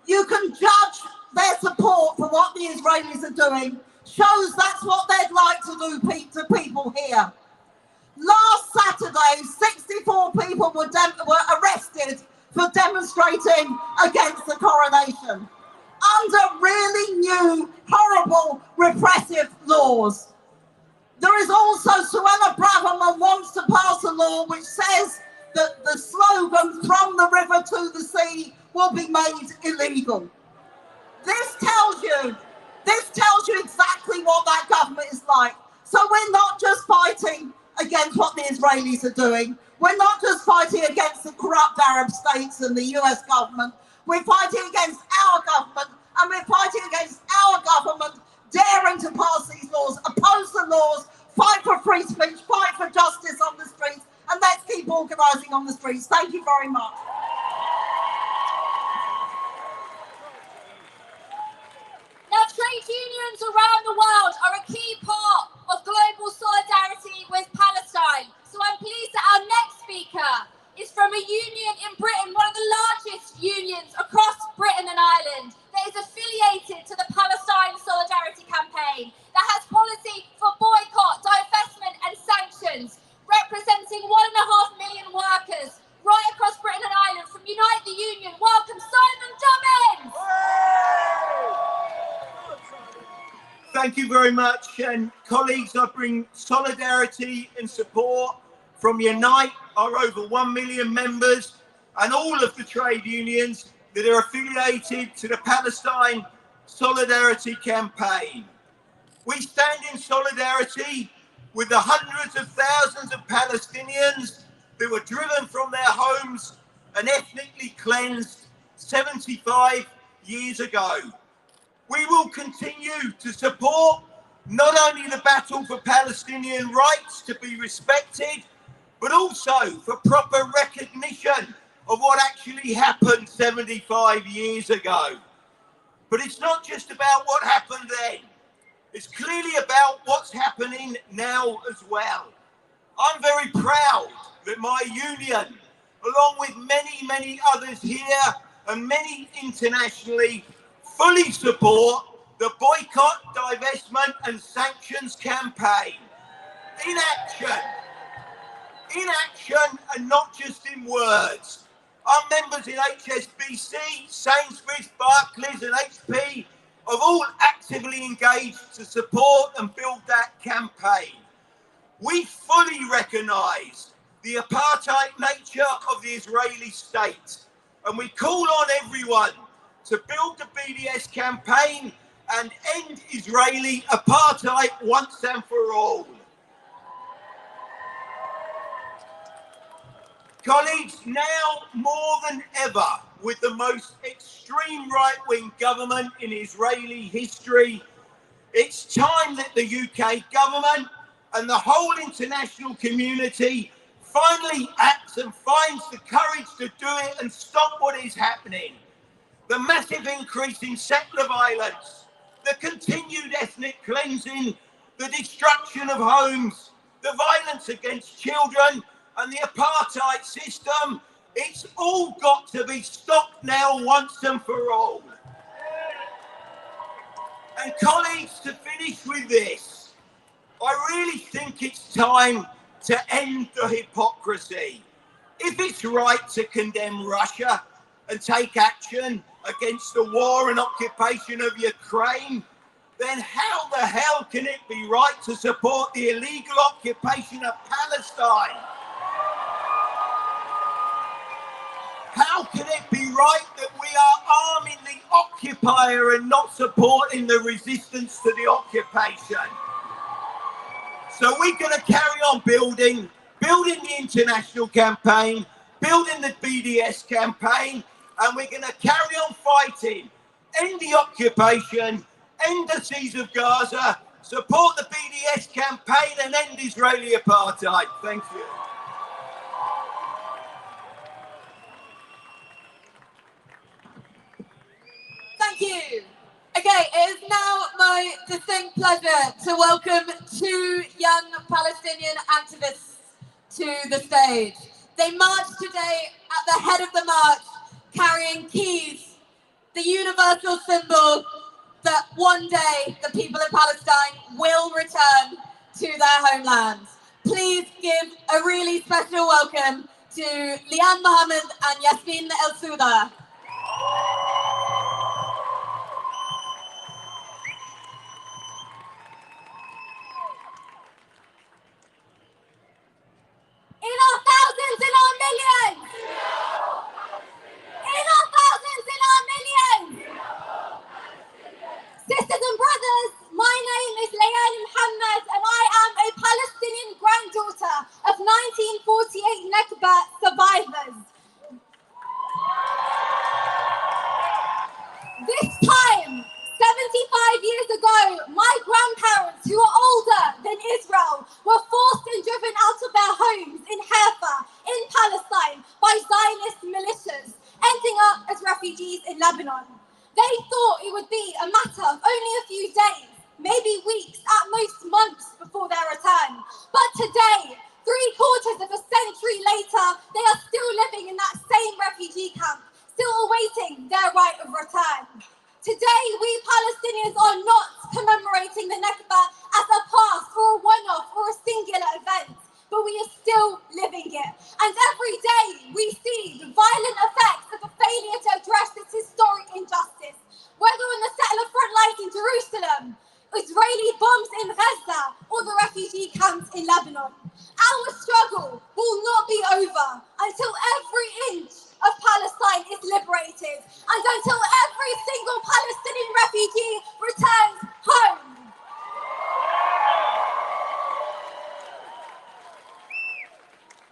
you can judge their support for what the Israelis are doing, shows that's what they'd like to do to people here. Last Saturday, 64 people were arrested for demonstrating against the coronation under really new, horrible, repressive laws. There is also, Suella Braverman wants to pass a law which says that the slogan "from the river to the sea" will be made illegal. This tells you exactly what that government is like. So we're not just fighting against what the Israelis are doing. We're not just fighting against the corrupt Arab states and the US government. We're fighting against our government, and we're fighting against our government daring to pass these laws, oppose the laws, fight for free speech, fight for justice on the streets, and let's keep organising on the streets. Thank you very much. Now, trade unions around the world are a key part of global solidarity with Palestine. So I'm pleased that our next speaker is from a union in Britain, one of the largest unions across Britain and Ireland, that is affiliated to the Palestine Solidarity Campaign, that has policy for boycott, divestment and sanctions, representing 1.5 million workers right across Britain and Ireland. From Unite the Union, welcome Simon Dubbins! Thank you very much, and colleagues, I bring solidarity and support from Unite, our over 1 million members, and all of the trade unions that are affiliated to the Palestine Solidarity Campaign. We stand in solidarity with the hundreds of thousands of Palestinians who were driven from their homes and ethnically cleansed 75 years ago. We will continue to support not only the battle for Palestinian rights to be respected, but also for proper recognition of what actually happened 75 years ago. But it's not just about what happened then. It's clearly about what's happening now as well. I'm very proud that my union, along with many, many others here and many internationally, fully support the boycott, divestment and sanctions campaign. In action and not just in words. Our members in HSBC, Sainsbury's, Barclays and HP have all actively engaged to support and build that campaign. We fully recognise the apartheid nature of the Israeli state, and we call on everyone to build the BDS campaign and end Israeli apartheid once and for all. Colleagues, now more than ever, with the most extreme right-wing government in Israeli history, it's time that the UK government and the whole international community finally acts and finds the courage to do it and stop what is happening. The massive increase in settler violence, the continued ethnic cleansing, the destruction of homes, the violence against children, and the apartheid system It's all got to be stopped now once and for all. And colleagues, to finish with this, I really think it's time to end the hypocrisy. If it's right to condemn Russia and take action against the war and occupation of Ukraine, then how the hell can it be right to support the illegal occupation of Palestine? How can it be right that we are arming the occupier and not supporting the resistance to the occupation? So we're going to carry on building the international campaign, building the BDS campaign, and we're going to carry on fighting. End the occupation, end the siege of Gaza, support the BDS campaign, and end Israeli apartheid. Thank you. Thank you. Okay, it is now my distinct pleasure to welcome two young Palestinian activists to the stage. They marched today at the head of the march, carrying keys, the universal symbol that one day the people of Palestine will return to their homelands. Please give a really special welcome to Lian Mohammed and Yasmin El Souda. In our thousands, in our millions. In our thousands, in our millions. Sisters and brothers, my name is Lian Mohammed and I am a Palestinian granddaughter of 1948 Nakba survivors. This time, 75 years ago, my grandparents, who are older than Israel, were forced and driven out of their homes in Haifa, in Palestine, by Zionist militias, ending up as refugees in Lebanon. They thought it would be a matter of only a few days, maybe weeks, at most months before their return. But today, 3/4 of a century later, they are still living in that same refugee camp, still awaiting their right of return. Today, we Palestinians are not commemorating the Nakba as a past or a one-off or a singular event, but we are still living it. And every day we see the violent effects of a failure to address this historic injustice, whether on the settler front lines in Jerusalem, Israeli bombs in Gaza, or the refugee camps in Lebanon. Our struggle will not be over until every inch of Palestine is liberated and until every single Palestinian refugee returns home.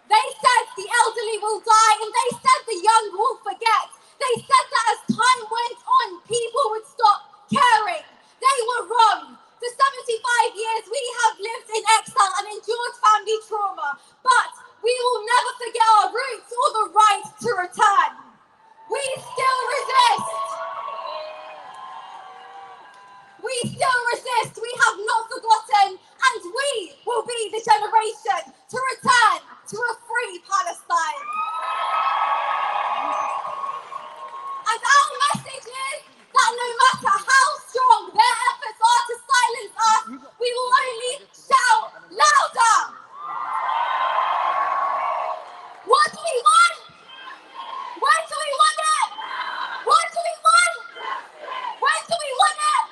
They said the elderly will die and they said the young will forget. They said that as time went on, people would stop caring. They were wrong. For 75 years, we have lived in exile and endured family trauma, but we will never forget our roots or the right to return. We still resist. We still resist. We have not forgotten, and we will be the generation to return to a free Palestine. And our message is that no matter how strong their efforts are to silence us, we will only shout louder. What do we want? When do we want it? What do we want? When do we want it?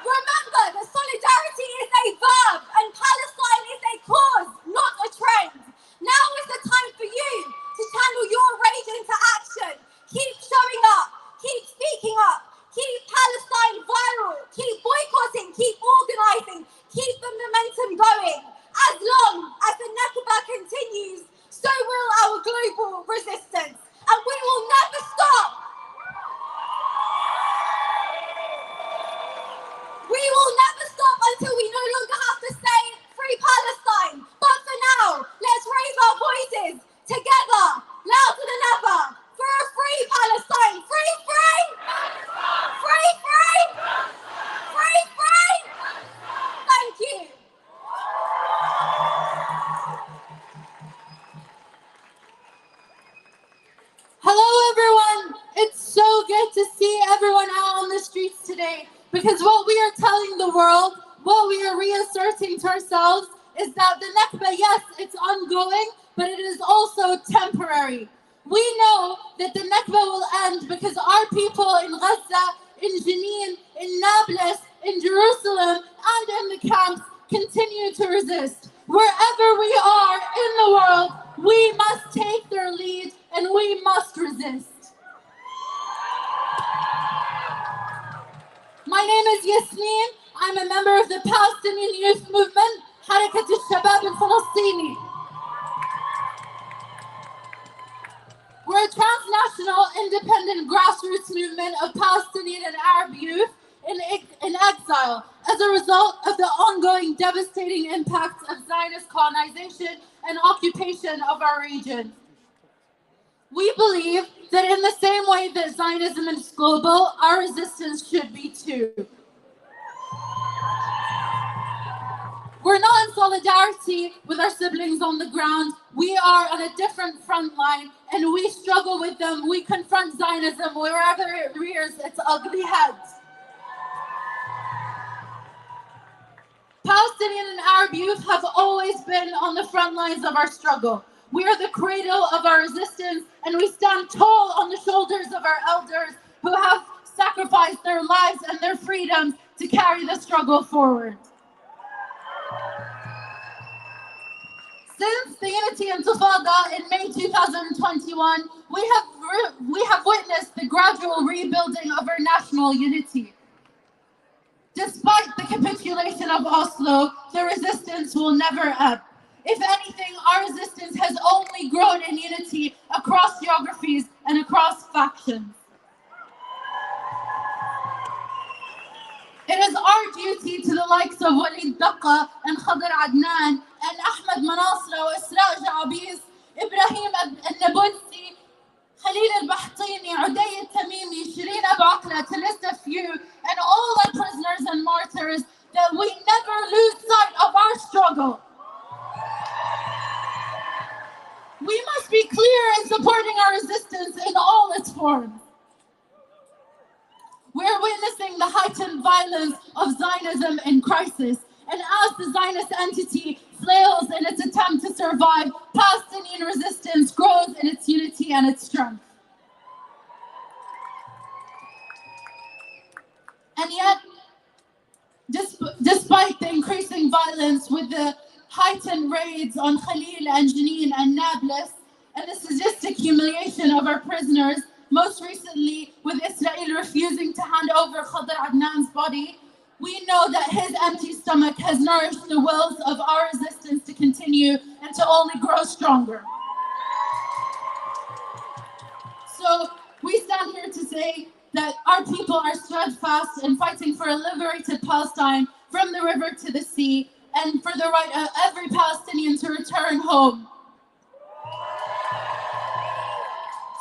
Remember that solidarity is a verb and Palestine is a cause, not a trend. Now is the time for you to channel your rage into action. Keep showing up, keep speaking up, keep Palestine viral, keep boycotting, keep organizing, keep the momentum going. As long as the Nakba continues, so will our global resistance. And we will never stop. We will never stop until we no longer have to say free Palestine. But for now, let's raise our voices together, louder than ever, for a free Palestine. Free, free! Free, free! Free, free! Thank you. Because what we are telling the world, what we are reasserting to ourselves is that the Nakba, yes, it's ongoing, but it is also temporary. We know that the Nakba will end because our people in Gaza, in Jenin, in Nablus, in Jerusalem, and in the camps continue to resist. Wherever we are in the world, we must take their lead and we must resist. My name is Yasmin. I'm a member of the Palestinian Youth Movement, حركة الشباب الفلسطيني. We're a transnational, independent grassroots movement of Palestinian and Arab youth in exile as a result of the ongoing devastating impacts of Zionist colonization and occupation of our region. We believe that in the same way that Zionism is global, our resistance should be too. We're not in solidarity with our siblings on the ground. We are on a different front line and we struggle with them. We confront Zionism wherever it rears its ugly head. Palestinian and Arab youth have always been on the front lines of our struggle. We are the cradle of our resistance and we stand tall on the shoulders of our elders who have sacrificed their lives and their freedoms to carry the struggle forward. Since the Unity Intifada in May 2021, we have witnessed the gradual rebuilding of our national unity. Despite the capitulation of Oslo, the resistance will never ebb. If anything, our resistance has only grown in unity across geographies and across factions. It is our duty to the likes of Walid Daqqa and Khadr Adnan and Ahmed Manasra, Isra Ja'abiz, Ibrahim al-Nabulsi, Khalil al-Bahtini, Uday al-Tamimi, Shireen Abu Aqla, to list a few, and all our prisoners and martyrs, that we never lose sight of our struggle. We must be clear in supporting our resistance in all its forms. We're witnessing the heightened violence of Zionism in crisis, and as the Zionist entity flails in its attempt to survive, Palestinian resistance grows in its unity and its strength. And yet, despite the increasing violence with the heightened raids on Khalil and Jenin and Nablus, and the sadistic humiliation of our prisoners, most recently with Israel refusing to hand over Khadr Adnan's body, we know that his empty stomach has nourished the wills of our resistance to continue and to only grow stronger. So we stand here to say that our people are steadfast in fighting for a liberated Palestine from the river to the sea, and for the right of every Palestinian to return home.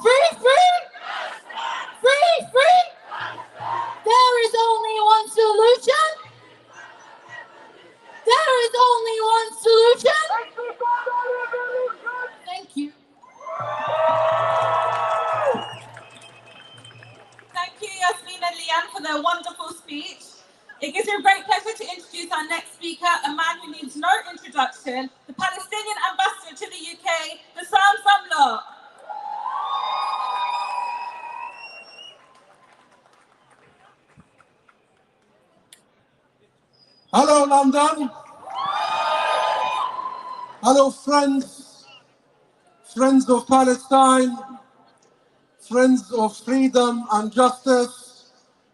Free, free! Free, free! There is only one solution. There is only one solution. Thank you. Thank you, Yasmin and Leanne, for their wonderful speech. It gives me a great pleasure to introduce our next speaker, a man who needs no introduction, the Palestinian ambassador to the UK, Bassam Samlok. Hello, London. Hello, friends of Palestine, friends of freedom and justice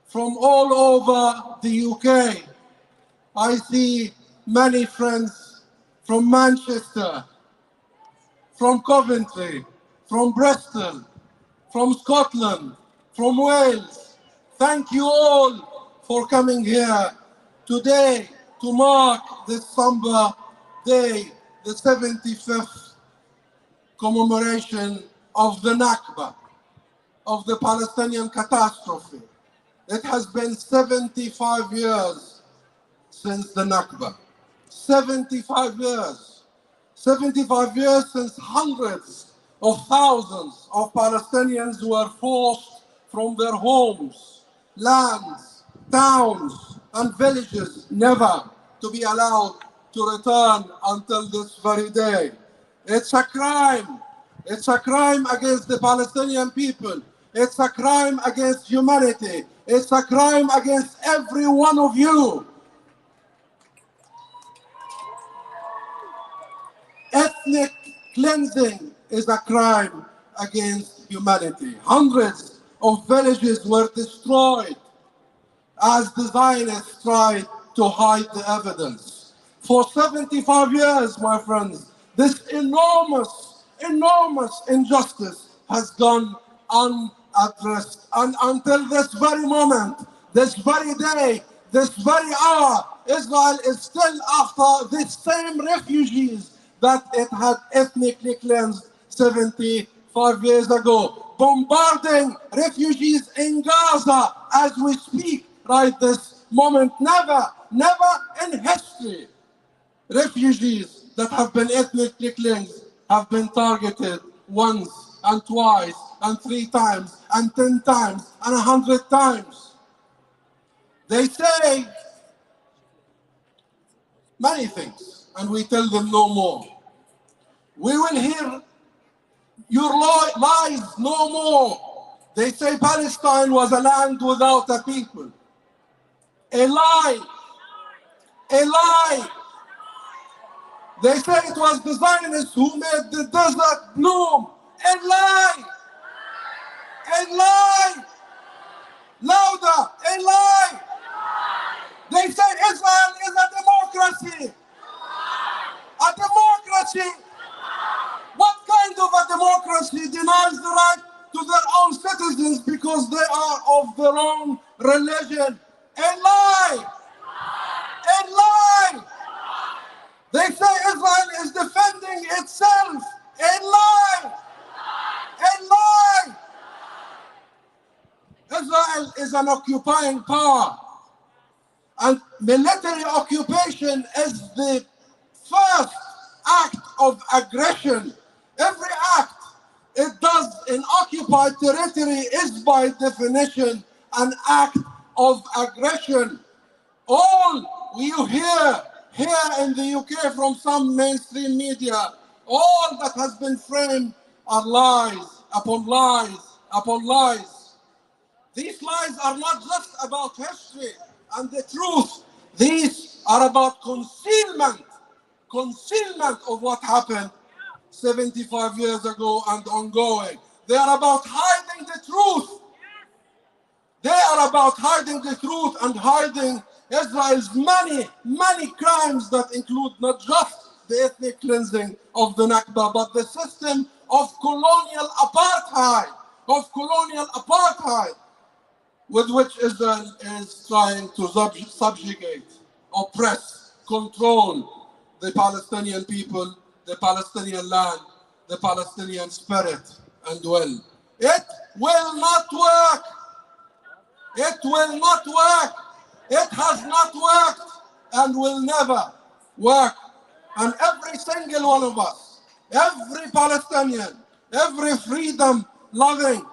from all over the UK. I see many friends from Manchester, from Coventry, from Bristol, from Scotland, from Wales. Thank you all for coming here today to mark this somber day, the 75th commemoration of the Nakba, of the Palestinian catastrophe. It has been 75 years since the Nakba. 75 years. 75 years since hundreds of thousands of Palestinians were forced from their homes, lands, towns and villages never to be allowed to return until this very day. It's a crime. It's a crime against the Palestinian people. It's a crime against humanity. It's a crime against every one of you. Ethnic cleansing is a crime against humanity. Hundreds of villages were destroyed as the Zionists tried to hide the evidence. For 75 years, my friends, this enormous injustice has gone unaddressed. And until this very moment, this very day, this very hour, Israel is still after the same refugees that it had ethnically cleansed 75 years ago, bombarding refugees in Gaza as we speak right this moment. Never in history, refugees that have been ethnically cleansed have been targeted once and twice and 3 times and 10 times and 100 times. They say many things, and we tell them no more. We will hear your lies no more. They say Palestine was a land without a people. A lie. A lie. They say it was the Zionists who made the desert bloom. A lie. A lie. Louder. A lie. They say Israel is a democracy. A democracy. What kind of a democracy denies the right to their own citizens because they are of their own religion? A lie! A lie! They say Israel is defending itself. A lie! A lie! Israel is an occupying power, and military occupation is the first act of aggression. Every act it does in occupied territory is by definition an act of aggression. All you hear here in the UK from some mainstream media, all that has been framed are lies upon lies upon lies. These lies are not just about history and the truth. These are about concealment of what happened 75 years ago and ongoing. They are about hiding the truth. They are about hiding the truth and hiding Israel's many crimes that include not just the ethnic cleansing of the Nakba, but the system of colonial apartheid, with which Israel is trying to subjugate, oppress, control the Palestinian people, the Palestinian land, the Palestinian spirit and will. It will not work. It will not work. It has not worked and will never work. And every single one of us, every Palestinian, every freedom-loving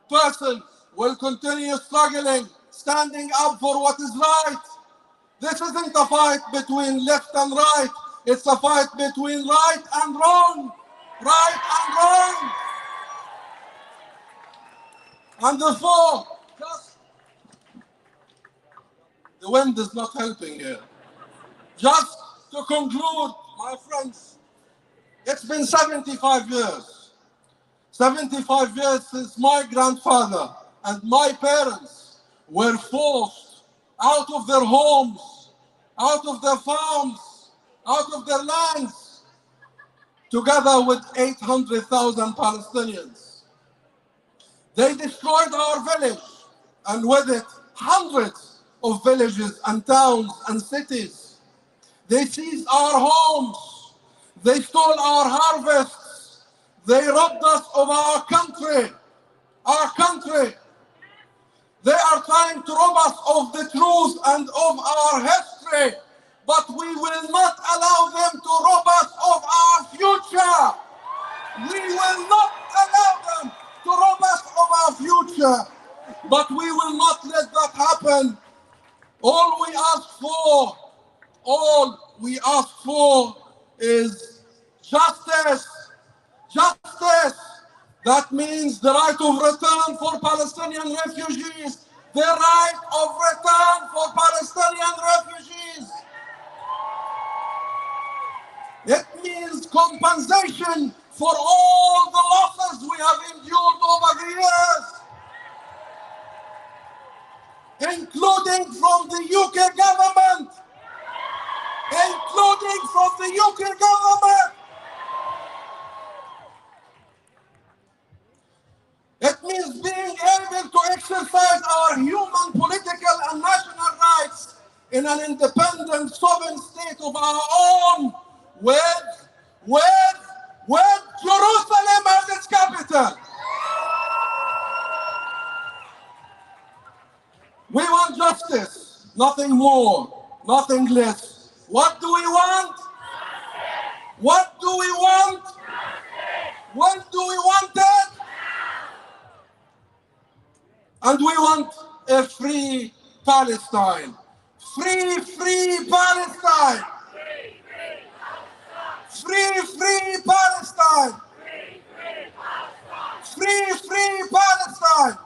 person will continue struggling, standing up for what is right. This isn't a fight between left and right. It's a fight between right and wrong. Right and wrong. And therefore, the wind is not helping here. Just to conclude, my friends, it's been 75 years. 75 years since my grandfather and my parents were forced out of their homes, out of their farms, out of their lands, together with 800,000 Palestinians. They destroyed our village, and with it, hundreds of villages and towns and cities. They seized our homes. They stole our harvests. They robbed us of our country. Our country. They are trying to rob us of the truth and of our history. But we will not allow them to rob us of our future. We will not allow them to rob us of our future. But we will not let that happen ask for is justice. Justice. That means the right of return for Palestinian refugees. The right of return for Palestinian refugees. It means compensation for all the losses we have endured over the years, including from the UK government. Including from the UK government. It means being able to exercise our human, political, and national rights in an independent, sovereign state of our own, with Jerusalem as its capital. We want justice, nothing more, nothing less. What do we want? What do we want? When do we want it? And we want a free Palestine. Free Palestine. Free Palestine. Free Palestine.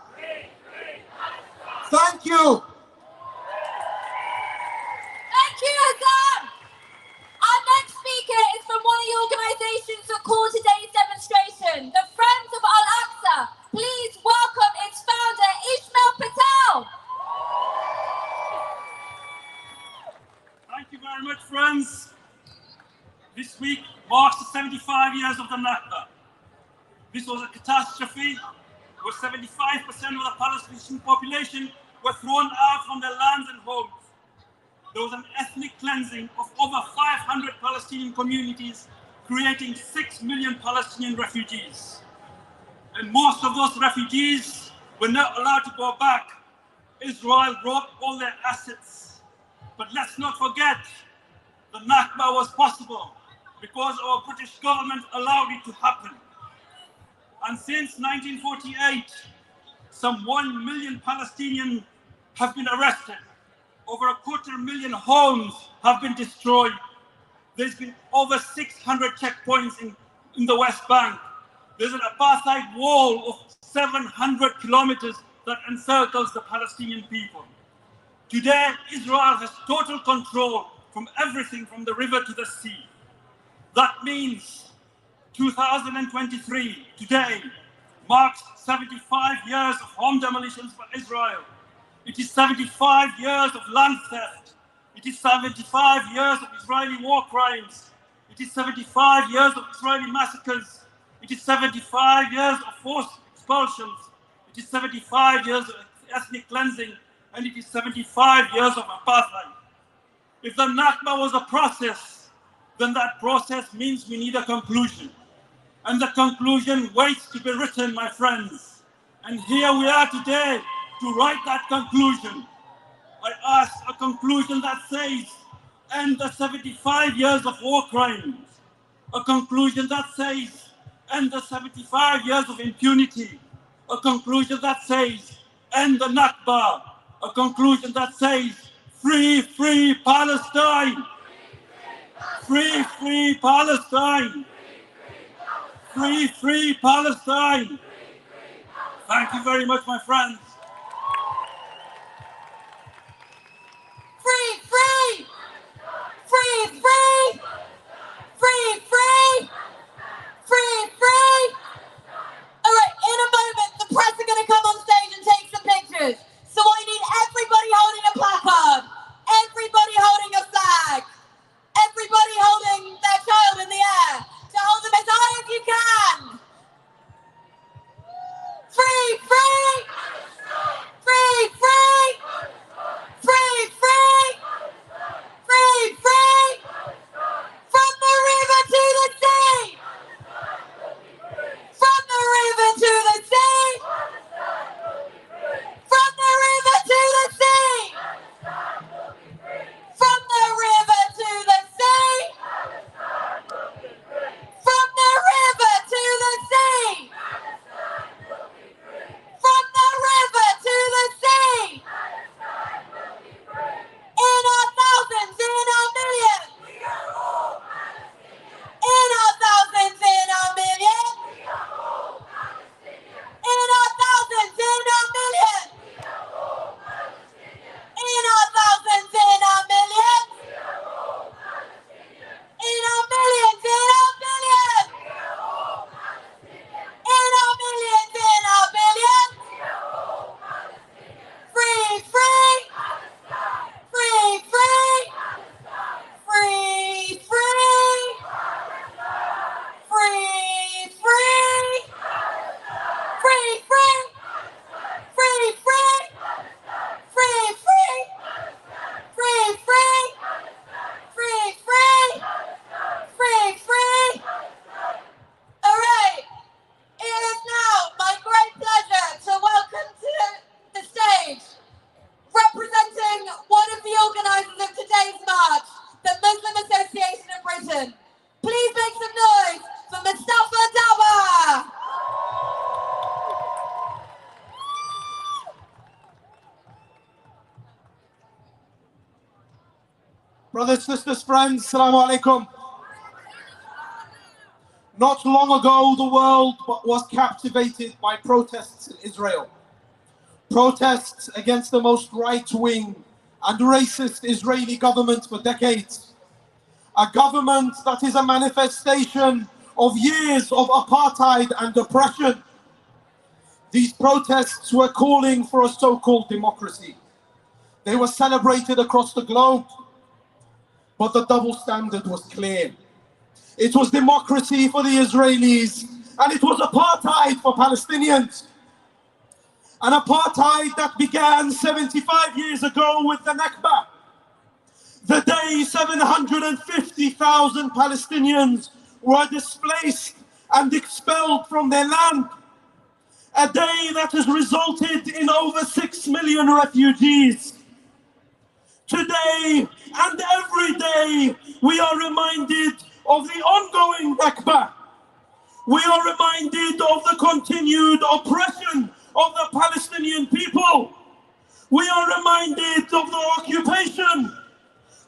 Thank you. Thank you, Hassan. Our next speaker is from one of the organisations that called today's demonstration, the Friends of Al-Aqsa. Please welcome its founder, Ismail Patel. Thank you very much, friends. This week marks the 75 years of the Nakba. This was a catastrophe where 75% of the Palestinian population were thrown out from their lands and homes. There was an ethnic cleansing of over 500 Palestinian communities, creating 6 million Palestinian refugees. And most of those refugees were not allowed to go back. Israel robbed all their assets. But let's not forget, the Nakba was possible because our British government allowed it to happen. And since 1948, some 1 million Palestinians have been arrested. Over 250,000 homes have been destroyed. There's been over 600 checkpoints in the West Bank. There's an apartheid wall of 700 kilometers that encircles the Palestinian people. Today, Israel has total control from everything from the river to the sea. That means 2023, today, marks 75 years of home demolitions for Israel. It is 75 years of land theft. It is 75 years of Israeli war crimes. It is 75 years of Israeli massacres. It is 75 years of forced expulsions. It is 75 years of ethnic cleansing. And it is 75 years of apartheid. If the Nakba was a process, then that process means we need a conclusion. And the conclusion waits to be written, my friends. And here we are today to write that conclusion. I ask a conclusion that says, end the 75 years of war crimes. A conclusion that says, end the 75 years of impunity. A conclusion that says, end the Nakba. A conclusion that says, free Palestine. Free Palestine. Free Palestine. Thank you very much, my friends. Free. All right, in a moment, the press are going to come on stage and take some pictures. So I need everybody holding a placard, everybody holding a flag, everybody holding their child in the air, to hold them as high as you can. Free Brothers, sisters, friends, Assalamu alaikum. Not long ago, the world was captivated by protests in Israel. Protests against the most right-wing and racist Israeli government for decades. A government that is a manifestation of years of apartheid and oppression. These protests were calling for a so-called democracy. They were celebrated across the globe, but the double standard was clear. It was democracy for the Israelis, and it was apartheid for Palestinians. An apartheid that began 75 years ago with the Nakba, the day 750,000 Palestinians were displaced and expelled from their land. A day that has resulted in over 6 million refugees. Today and every day, we are reminded of the ongoing Nakba. We are reminded of the continued oppression of the Palestinian people. We are reminded of the occupation.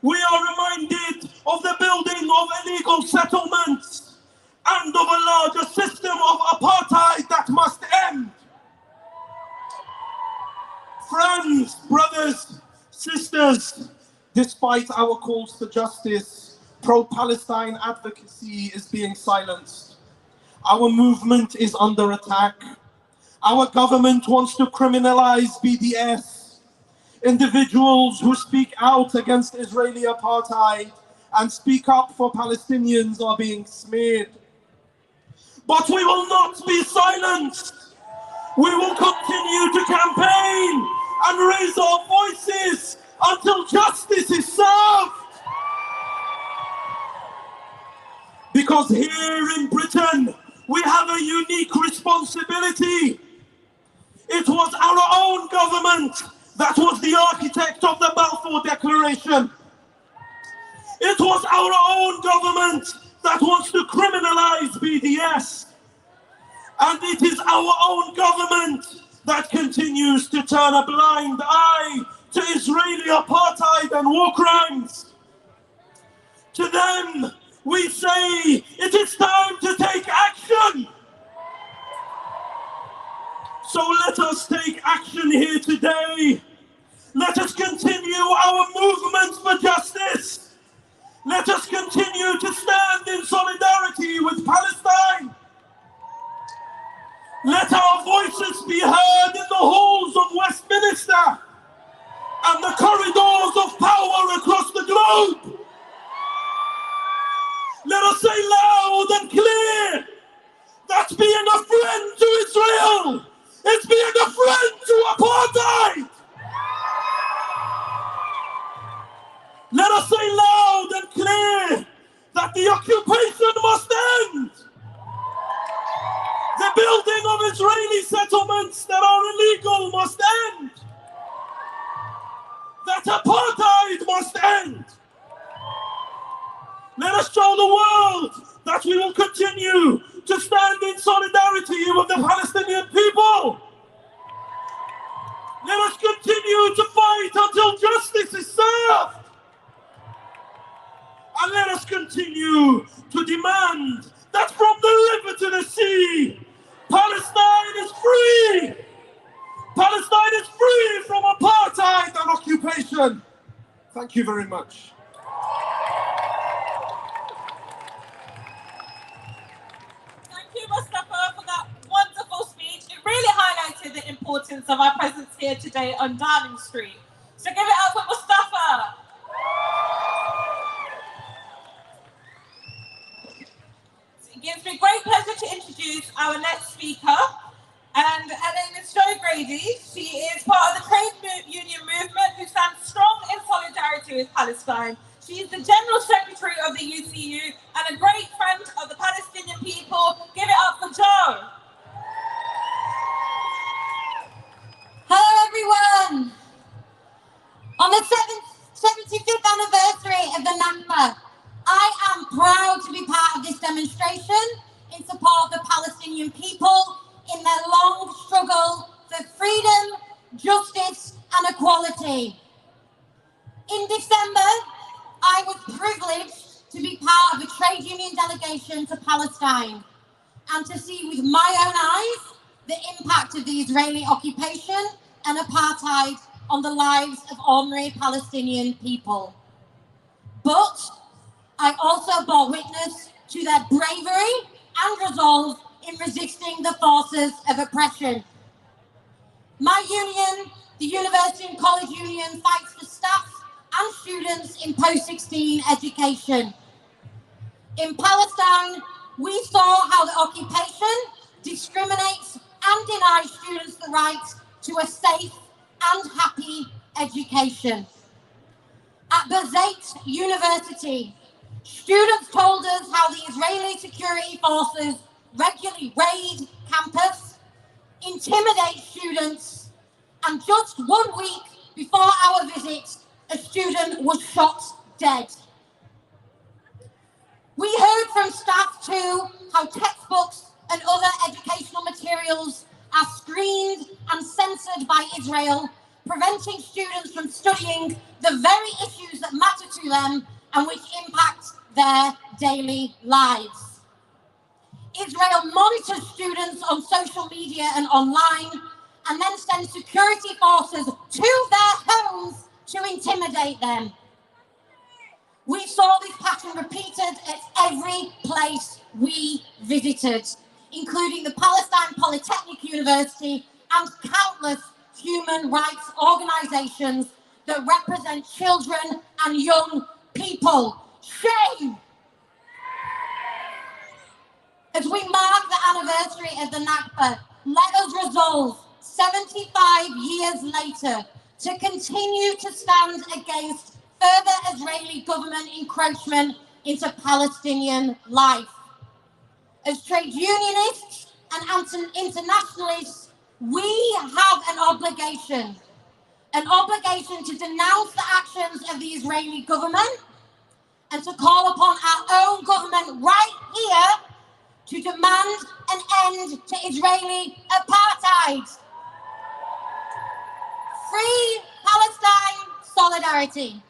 We are reminded of the building of illegal settlements and of a larger system of apartheid that must end. Friends, brothers, sisters, despite our calls for justice, pro-Palestine advocacy is being silenced. Our movement is under attack. Our government wants to criminalize BDS. Individuals who speak out against Israeli apartheid and speak up for Palestinians are being smeared. But we will not be silenced. We will continue to campaign and raise our voices until justice is served. Because here in Britain, we have a unique responsibility. It was our own government that was the architect of the Balfour Declaration. It was our own government that wants to criminalize BDS. And it is our own government that continues to turn a blind eye to Israeli apartheid and war crimes. To them, we say it is time to take action. So let us take action here today. Let us continue our movement for justice. Let us continue to stand in solidarity with Palestine. Let our voices be heard in the halls of Westminster and the corridors of power across the globe. Let us say loud and clear that being a friend to Israel is being a friend to apartheid. Let us say loud and clear that the occupation must end. The building of Israeli settlements that are illegal must end. That apartheid must end. Let us show the world that we will continue to stand in solidarity with the Palestinian people. Let us continue to fight until justice is served. And let us continue to demand that from the river to the sea, Palestine is free. Palestine is free from apartheid and occupation. Thank you very much. Thank you, Mustafa, for that wonderful speech. It really highlighted the importance of our presence here today on Downing Street. So give it up for Mustafa. It gives me great pleasure to introduce our next speaker. And her name is Jo Grady. She is part of the trade union movement who stands strong in solidarity with Palestine. She is the General Secretary of the UCU and a great friend of the Palestinian people. Give it up for Jo. Hello everyone. On the 75th anniversary of the Nakba, I am proud to be part of this demonstration in support of the Palestinian people in their long struggle for freedom, justice and equality. In December, I I was privileged to be part of a trade union delegation to Palestine and to see with my own eyes the impact of the Israeli occupation and apartheid on the lives of ordinary Palestinian people. But I also bore witness to their bravery and resolve in resisting the forces of oppression. My union, the University and College Union, fights for staff and students in post-16 education. In Palestine, we saw how the occupation discriminates and denies students the right to a safe and happy education. At Bezait University, students told us how the Israeli security forces regularly raid campus, intimidate students, and just 1 week before our visit, a student was shot dead. We heard from staff too how textbooks and other educational materials are screened and censored by Israel, preventing students from studying the very issues that matter to them and which impact their daily lives. Israel monitors students on social media and online and then sends security forces to their homes to intimidate them. We saw this pattern repeated at every place we visited, including the Palestine Polytechnic University and countless human rights organisations that represent children and young people. Shame! As we mark the anniversary of the Nakba, let us resolve 75 years later to continue to stand against further Israeli government encroachment into Palestinian life. As trade unionists and internationalists, we have an obligation to denounce the actions of the Israeli government and to call upon our own government right here to demand an end to Israeli apartheid. Free Palestine solidarity.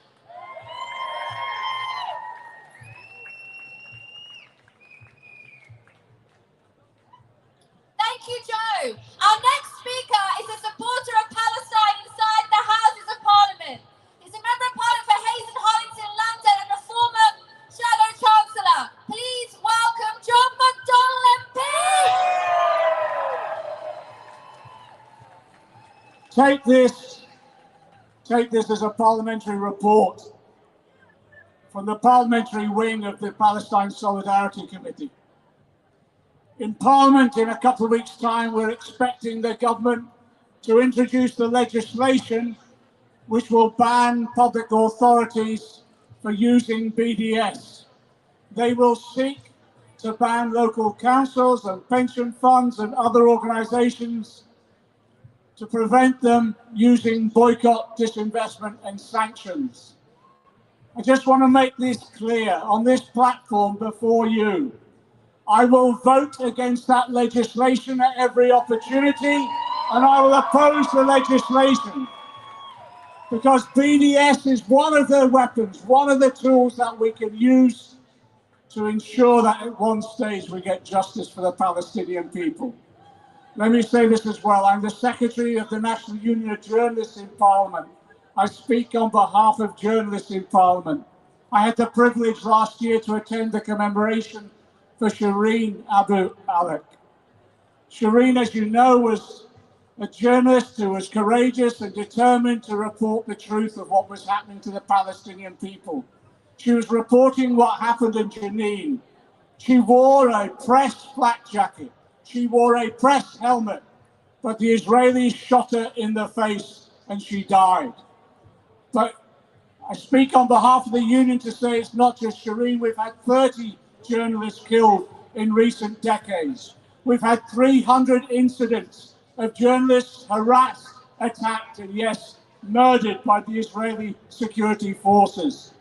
Thank you, Joe. Our next speaker is a supporter of Palestine inside the Houses of Parliament. He's a member of Parliament for Hayes and Hollington, London, and a former Shadow Chancellor. Please welcome John McDonnell MP. Take this as a parliamentary report from the parliamentary wing of the Palestine Solidarity Committee. In Parliament, in a couple of weeks' time, we're expecting the government to introduce the legislation which will ban public authorities for using BDS. They will seek to ban local councils and pension funds and other organisations to prevent them using boycott, disinvestment and sanctions. I just want to make this clear on this platform before you. I will vote against that legislation at every opportunity, and I will oppose the legislation because BDS is one of the weapons, one of the tools that we can use to ensure that at one stage we get justice for the Palestinian people. Let me say this as well. I'm the Secretary of the National Union of Journalists in Parliament. I speak on behalf of journalists in Parliament. I had the privilege last year to attend the commemoration for Shireen Abu Akleh. Shireen, as you know, was a journalist who was courageous and determined to report the truth of what was happening to the Palestinian people. She was reporting what happened in Jenin. She wore a pressed flak jacket. She wore a pressed helmet, but the Israelis shot her in the face and she died. But I speak on behalf of the union to say it's not just Shireen. We've had 30 journalists killed in recent decades. We've had 300 incidents of journalists harassed, attacked, and yes, murdered by the Israeli security forces.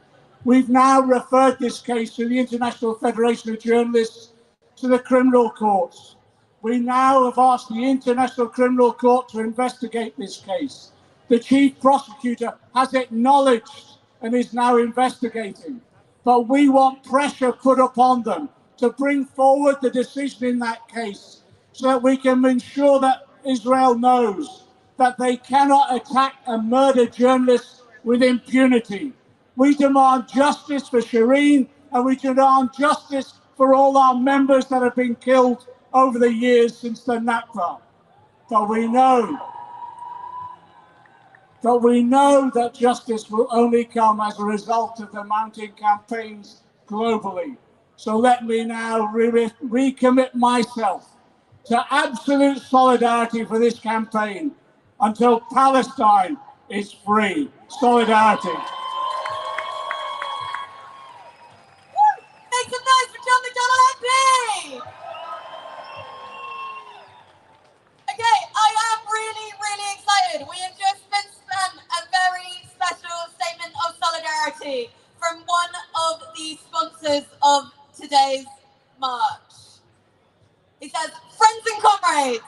We've now referred this case to the International Federation of Journalists, to the criminal courts. We now have asked the International Criminal Court to investigate this case. The chief prosecutor has acknowledged and is now investigating. But we want pressure put upon them to bring forward the decision in that case so that we can ensure that Israel knows that they cannot attack and murder journalists with impunity. We demand justice for Shireen, and we demand justice for all our members that have been killed over the years since the Nakba. But we know that justice will only come as a result of the mounting campaigns globally. So let me now recommit myself to absolute solidarity for this campaign until Palestine is free. Solidarity. Make some noise for John McDonnell MP! Okay, I am really excited. We have just been sent a very special statement of solidarity from one of the sponsors of today's march. It says, friends and comrades,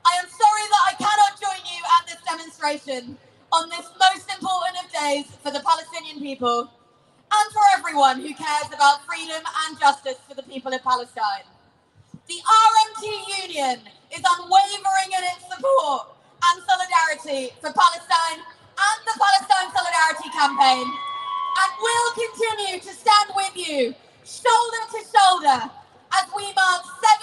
I am sorry that I cannot join you at this demonstration on this most important of days for the Palestinian people and for everyone who cares about freedom and justice for the people of Palestine. The RMT Union is unwavering in its support and solidarity for Palestine and the Palestine Solidarity Campaign, and will continue to stand with you, shoulder to shoulder, as we mark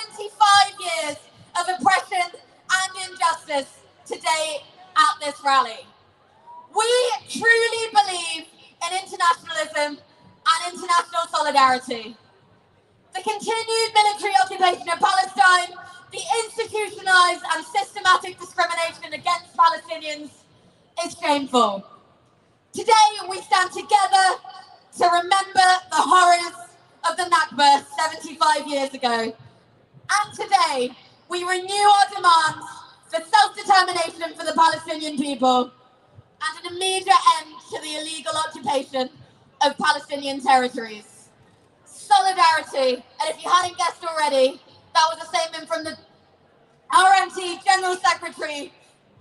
75 years of oppression and injustice today at this rally. We truly believe in internationalism and international solidarity. The continued military occupation of Palestine, the institutionalized and systematic discrimination against Palestinians is shameful. Today we stand together to remember the horrors of the Nakba 75 years ago. And today we renew our demands for self-determination for the Palestinian people and an immediate end to the illegal occupation of Palestinian territories. Solidarity, and if you hadn't guessed already, that was a statement from the RMT General Secretary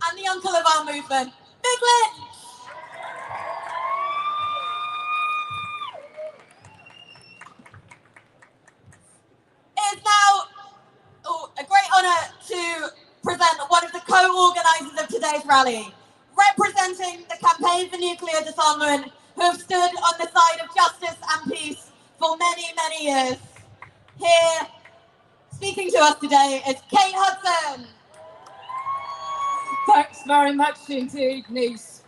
and the uncle of our movement, Big Lynch. It is now a great honour to present one of the co-organisers of today's rally, representing the Campaign for Nuclear Disarmament, who have stood on the side of justice and peace for many years. Here, speaking to us today, is Kate Hudson. Thanks very much indeed, niece.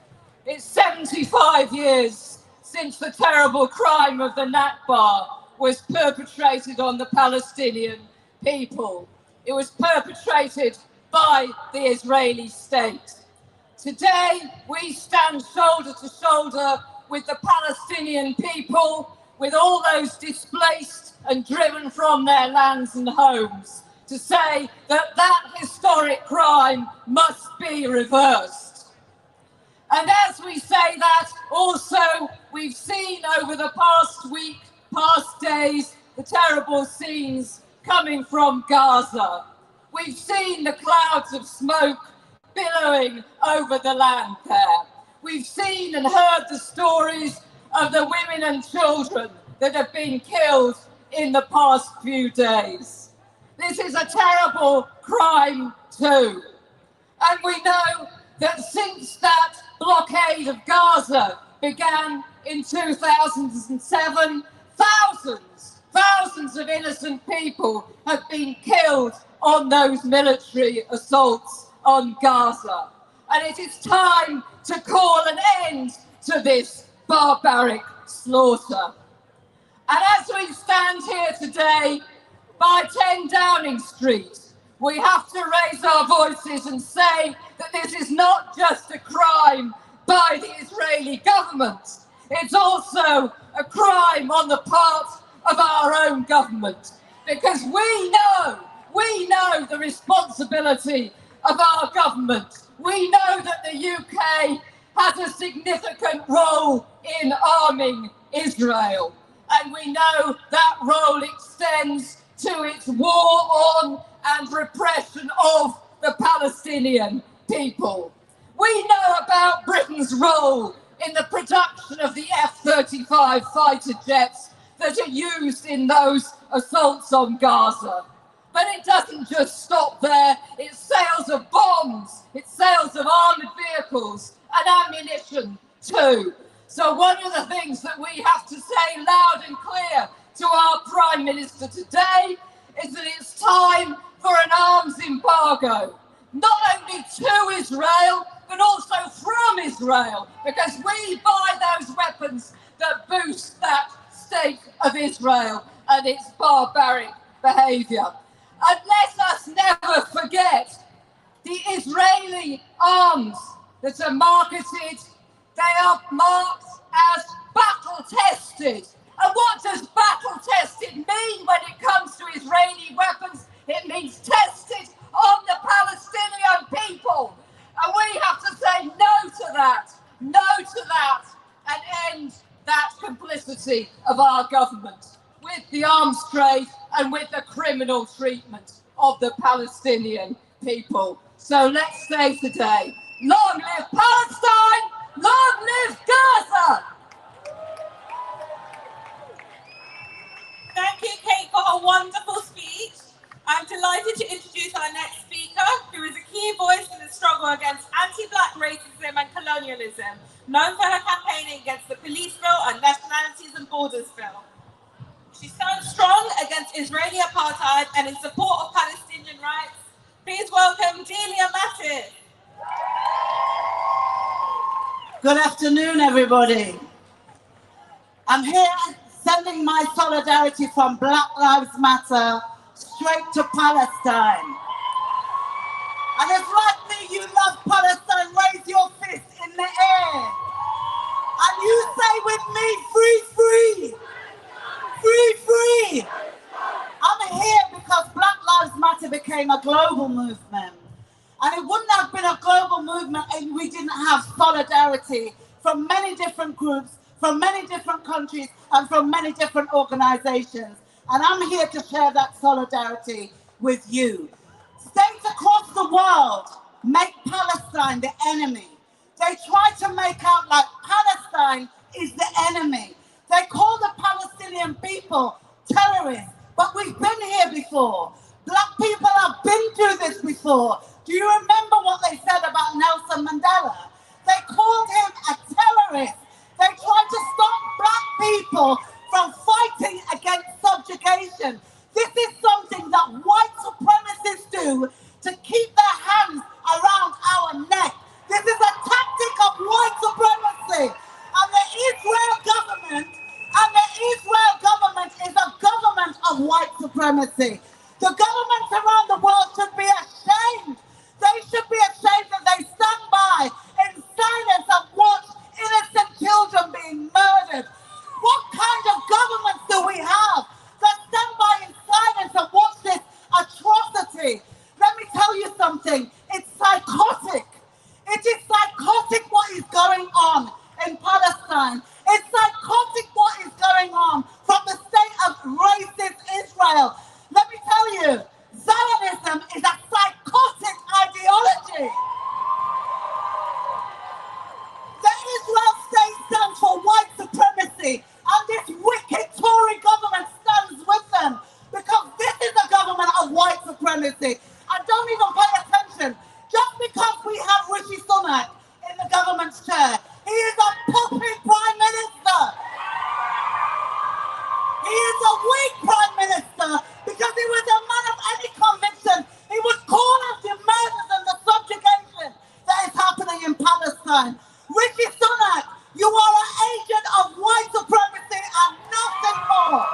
It's 75 years since the terrible crime of the Nakba was perpetrated on the Palestinian people. It was perpetrated by the Israeli state. Today, we stand shoulder to shoulder with the Palestinian people, with all those displaced and driven from their lands and homes, to say that that historic crime must be reversed. And as we say that, also, we've seen over the past week, past days, the terrible scenes coming from Gaza. We've seen the clouds of smoke billowing over the land there. We've seen and heard the stories of the women and children that have been killed in the past few days. This is a terrible crime too. And we know that since that blockade of Gaza began in 2007, thousands of innocent people have been killed on those military assaults on Gaza. And it is time to call an end to this barbaric slaughter. And as we stand here today by 10 Downing Street, we have to raise our voices and say that this is not just a crime by the Israeli government, it's also a crime on the part of our own government, because we know the responsibility of our government. We know that the UK has a significant role in arming Israel, and we know that role extends to its war on and repression of the Palestinian people. We know about Britain's role in the production of the F-35 fighter jets that are used in those assaults on Gaza. But it doesn't just stop there. It's sales of bombs, it's sales of armoured vehicles and ammunition too. So one of the things that we have to say loud and clear to our Prime Minister today is that it's time for an arms embargo, not only to Israel, but also from Israel, because we buy those weapons that boost that state of Israel and its barbaric behaviour. And let us never forget the Israeli arms that are marketed. They are marked as battle-tested. And what does battle-tested mean when it comes to Israeli weapons? It means tested on the Palestinian people. And we have to say no to that, and end that complicity of our government with the arms trade and with the criminal treatment of the Palestinian people. So let's say today, long live Palestine, long live Gaza! Thank you, Kate, for a wonderful speech. I'm delighted to introduce our next speaker, who is a key voice in the struggle against anti-Black racism and colonialism, known for her campaigning against the Police Bill and Nationalities and Borders Bill. She stands strong against Israeli apartheid and in support of Palestinian rights. Please welcome Delia Mattis. Good afternoon, everybody. I'm here sending my solidarity from Black Lives Matter straight to Palestine. And if like me, you love Palestine, raise your fist in the air. And you say with me, free, free. Free, free. I'm here because Black Lives Matter became a global movement. And it wouldn't have been a global movement if we didn't have solidarity from many different groups, from many different countries, and from many different organizations. And I'm here to share that solidarity with you. States across the world make Palestine the enemy. They try to make out like Palestine is the enemy. They call the Palestinian people terrorists, but we've been here before. Black people have been through this before. Do you remember what they said about Nelson Mandela? They called him a terrorist. They tried to stop Black people from fighting against subjugation. This is something that white supremacists do to keep their hands around our neck. This is a tactic of white supremacy. And the Israel government is a government of white supremacy. The governments around the world should be ashamed. They should be ashamed that they stand by in silence and watch innocent children being murdered. What kind of governments do we have that stand by in silence and watch this atrocity? Let me tell you something. It's psychotic. It is psychotic what is going on in Palestine. It's psychotic what is going on from the state of racist Israel. Let me tell you, Zionism is a psychotic ideology. The Israel state stands for white supremacy, and this wicked Tory government stands with them because this is a government of white supremacy. And don't even pay attention. Just because we have Rishi Sunak in the government's chair, he is a puppet prime minister. He is a weak prime minister because he was a man of any conviction. He would call out the murders and the subjugation that is happening in Palestine. Rishi Sunak, you are an agent of white supremacy and nothing more.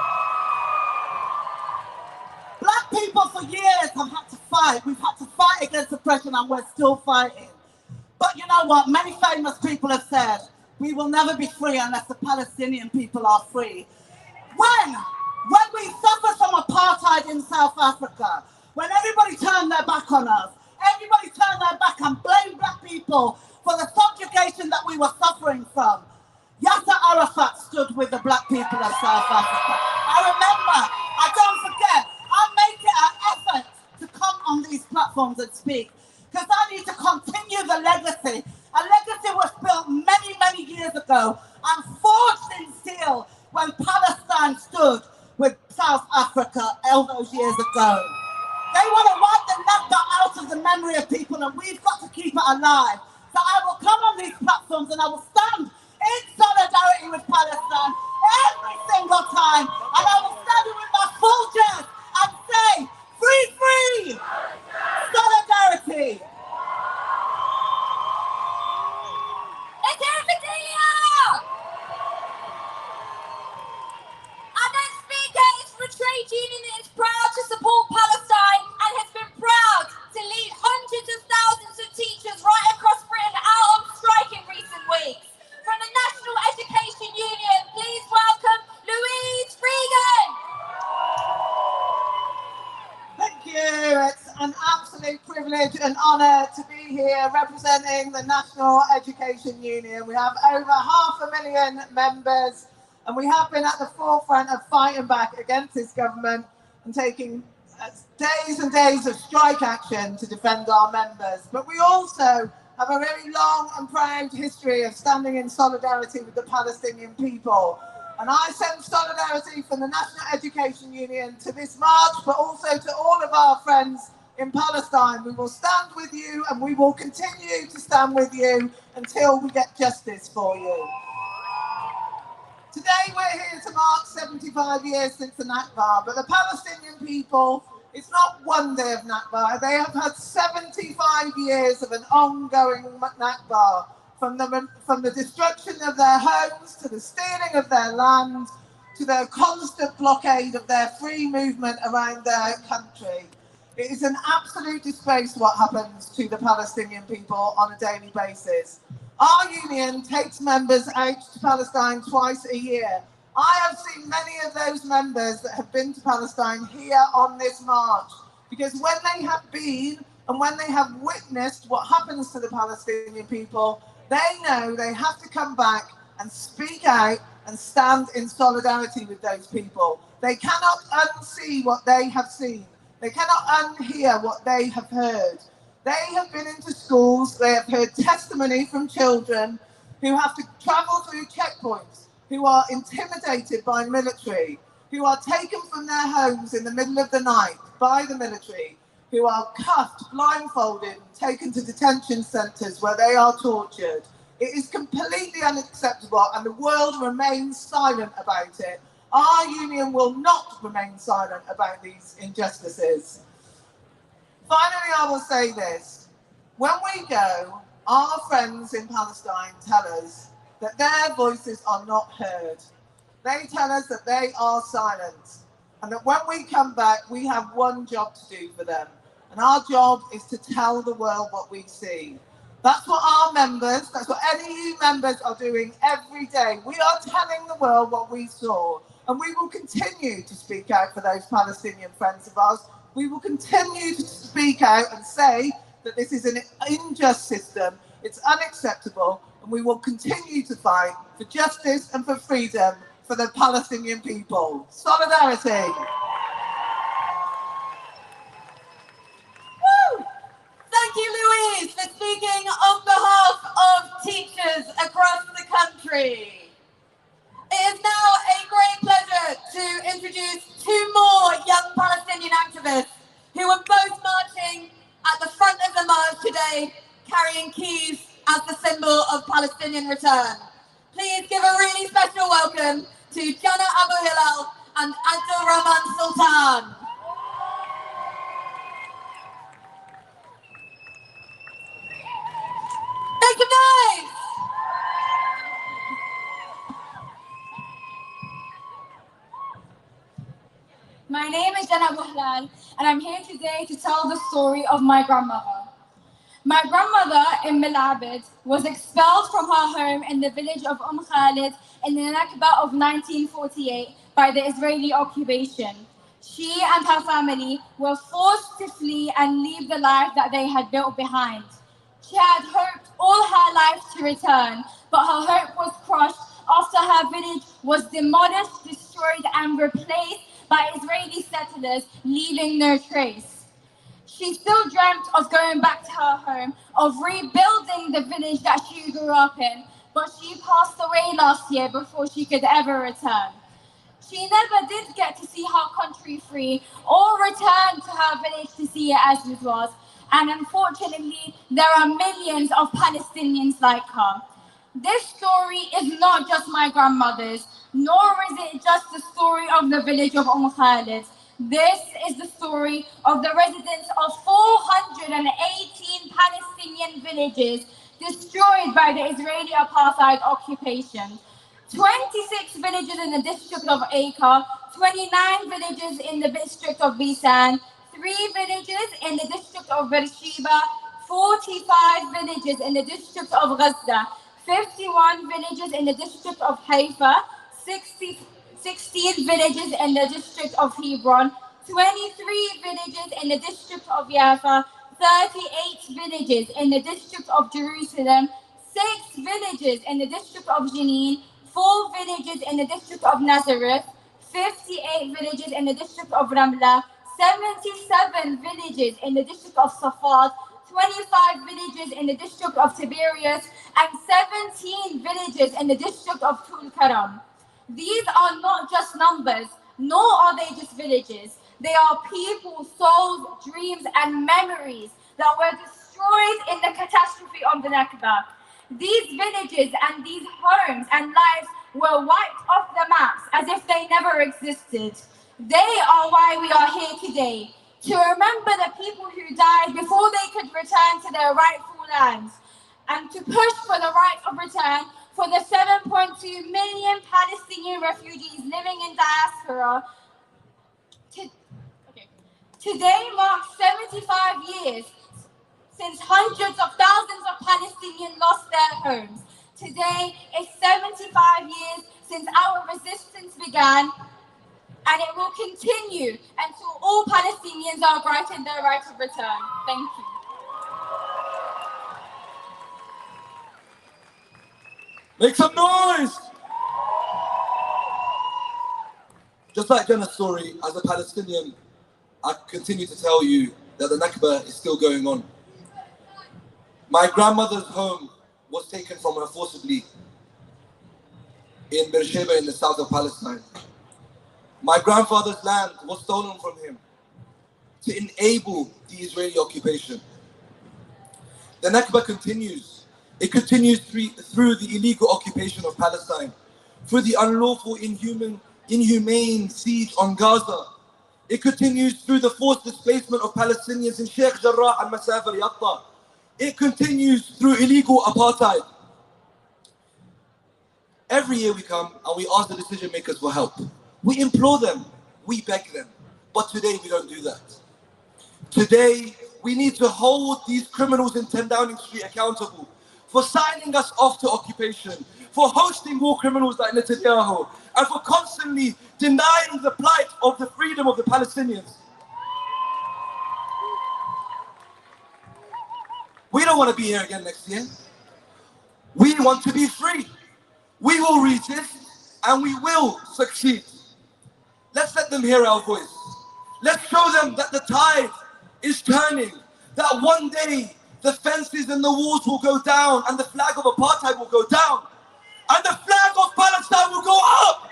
Black people for years have had to fight. We've had to fight against oppression and we're still fighting. But you know what? Many famous people have said, we will never be free unless the Palestinian people are free. When we suffered from apartheid in South Africa, when everybody turned their back on us, everybody turned their back and blamed Black people for the subjugation that we were suffering from, Yasser Arafat stood with the Black people of South Africa. I remember, I don't forget, I make it an effort to come on these platforms and speak because I need to continue the legacy. A legacy was built many, many years ago ago and forged in steel when Palestine stood with South Africa all those years ago. They want to wipe the Nakba out of the memory of people, and we've got to keep it alive. So I will come on these platforms and I will stand in solidarity with Palestine every single time, and I will stand with my full chest and say, free, free, solidarity. It's Argentina! Our next speaker is from a trade union that is proud to support Palestine and has been proud to lead hundreds of thousands of teachers right across Britain out on strike in recent weeks. From the National Education Union, please welcome Louise Regan. Thank you. It's an absolute privilege and honour to be here representing the National Education Union. We have over 500,000 members, and we have been at the forefront of fighting back against this government and taking days and days of strike action to defend our members. But we also have a very long and proud history of standing in solidarity with the Palestinian people. And I send solidarity from the National Education Union to this march, but also to all of our friends in Palestine. We will stand with you, and we will continue to stand with you until we get justice for you. Today we're here to mark 75 years since the Nakba, but the Palestinian people, it's not one day of Nakba. They have had 75 years of an ongoing Nakba, from the destruction of their homes, to the stealing of their land, to the constant blockade of their free movement around their country. It is an absolute disgrace what happens to the Palestinian people on a daily basis. Our union takes members out to Palestine twice a year. I have seen many of those members that have been to Palestine here on this march, because when they have been and when they have witnessed what happens to the Palestinian people, they know they have to come back and speak out and stand in solidarity with those people. They cannot unsee what they have seen. They cannot unhear what they have heard. They have been into schools, they have heard testimony from children who have to travel through checkpoints, who are intimidated by military, who are taken from their homes in the middle of the night by the military, who are cuffed, blindfolded, and taken to detention centres where they are tortured. It is completely unacceptable, and the world remains silent about it. Our union will not remain silent about these injustices. Finally, I will say this. When we go, our friends in Palestine tell us that their voices are not heard. They tell us that they are silent, and that when we come back, we have one job to do for them. And our job is to tell the world what we see. That's what our members, that's what NEU members are doing every day. We are telling the world what we saw. And we will continue to speak out for those Palestinian friends of ours. We will continue to speak out and say that this is an unjust system, it's unacceptable, and we will continue to fight for justice and for freedom for the Palestinian people. Solidarity. Thank you, Louise, for speaking on behalf of teachers across the country. It is now a great pleasure to introduce two more young Palestinian activists who are both marching at the front of the march today, carrying keys as the symbol of Palestinian return. Please give a really special welcome to Jana Abu Hilal and Abdul Rahman Sultan. Make some noise! My name is Jana Abu Hilal, and I'm here today to tell the story of my grandmother. My grandmother in Milabid was expelled from her home in the village of Khalid in the Nakba of 1948 by the Israeli occupation. She and her family were forced to flee and leave the life that they had built behind. She had hoped all her life to return, but her hope was crushed after her village was demolished, destroyed, and replaced by Israeli settlers, leaving no trace. She still dreamt of going back to her home, of rebuilding the village that she grew up in, but she passed away last year before she could ever return. She never did get to see her country free or return to her village to see it as it was. And unfortunately, there are millions of Palestinians like her. This story is not just my grandmother's, nor is it just the story of the village of Khalid. This is the story of the residents of 418 Palestinian villages destroyed by the Israeli apartheid occupation. 26 villages in the district of Acre, 29 villages in the district of Bisan, 3 villages in the district of Beersheba, 45 villages in the district of Gaza, 51 villages in the district of Haifa, 16 villages in the district of Hebron, 23 villages in the district of Jaffa, 38 villages in the district of Jerusalem, 6 villages in the district of Jenin, 4 villages in the district of Nazareth, 58 villages in the district of Ramla, 77 villages in the district of Safad, 25 villages in the district of Tiberias, and 17 villages in the district of Tul Karam. These are not just numbers, nor are they just villages. They are people, souls, dreams, and memories that were destroyed in the catastrophe of the Nakba. These villages and these homes and lives were wiped off the maps as if they never existed. They are why we are here today, to remember the people who died before they could return to their rightful lands, and to push for the right of return for the 7.2 million Palestinian refugees living in diaspora. Today marks 75 years since hundreds of thousands of Palestinians lost their homes. Today is 75 years since our resistance began, and it will continue until all Palestinians are granted their right of return. Thank you. Make some noise! Just like Jenna's story, as a Palestinian, I continue to tell you that the Nakba is still going on. My grandmother's home was taken from her forcibly in Beersheba in the south of Palestine. My grandfather's land was stolen from him to enable the Israeli occupation. The Nakba continues. It continues through the illegal occupation of Palestine, through the unlawful, inhumane siege on Gaza. It continues through the forced displacement of Palestinians in Sheikh Jarrah and Masafir Yatta. It continues through illegal apartheid. Every year we come and we ask the decision makers for help. We implore them, we beg them. But today we don't do that. Today we need to hold these criminals in 10 Downing Street accountable for signing us off to occupation, for hosting war criminals like Netanyahu, and for constantly denying the plight of the freedom of the Palestinians. We don't want to be here again next year. We want to be free. We will resist and we will succeed. Let's let them hear our voice. Let's show them that the tide is turning, that one day the fences and the walls will go down and the flag of apartheid will go down and the flag of Palestine will go up.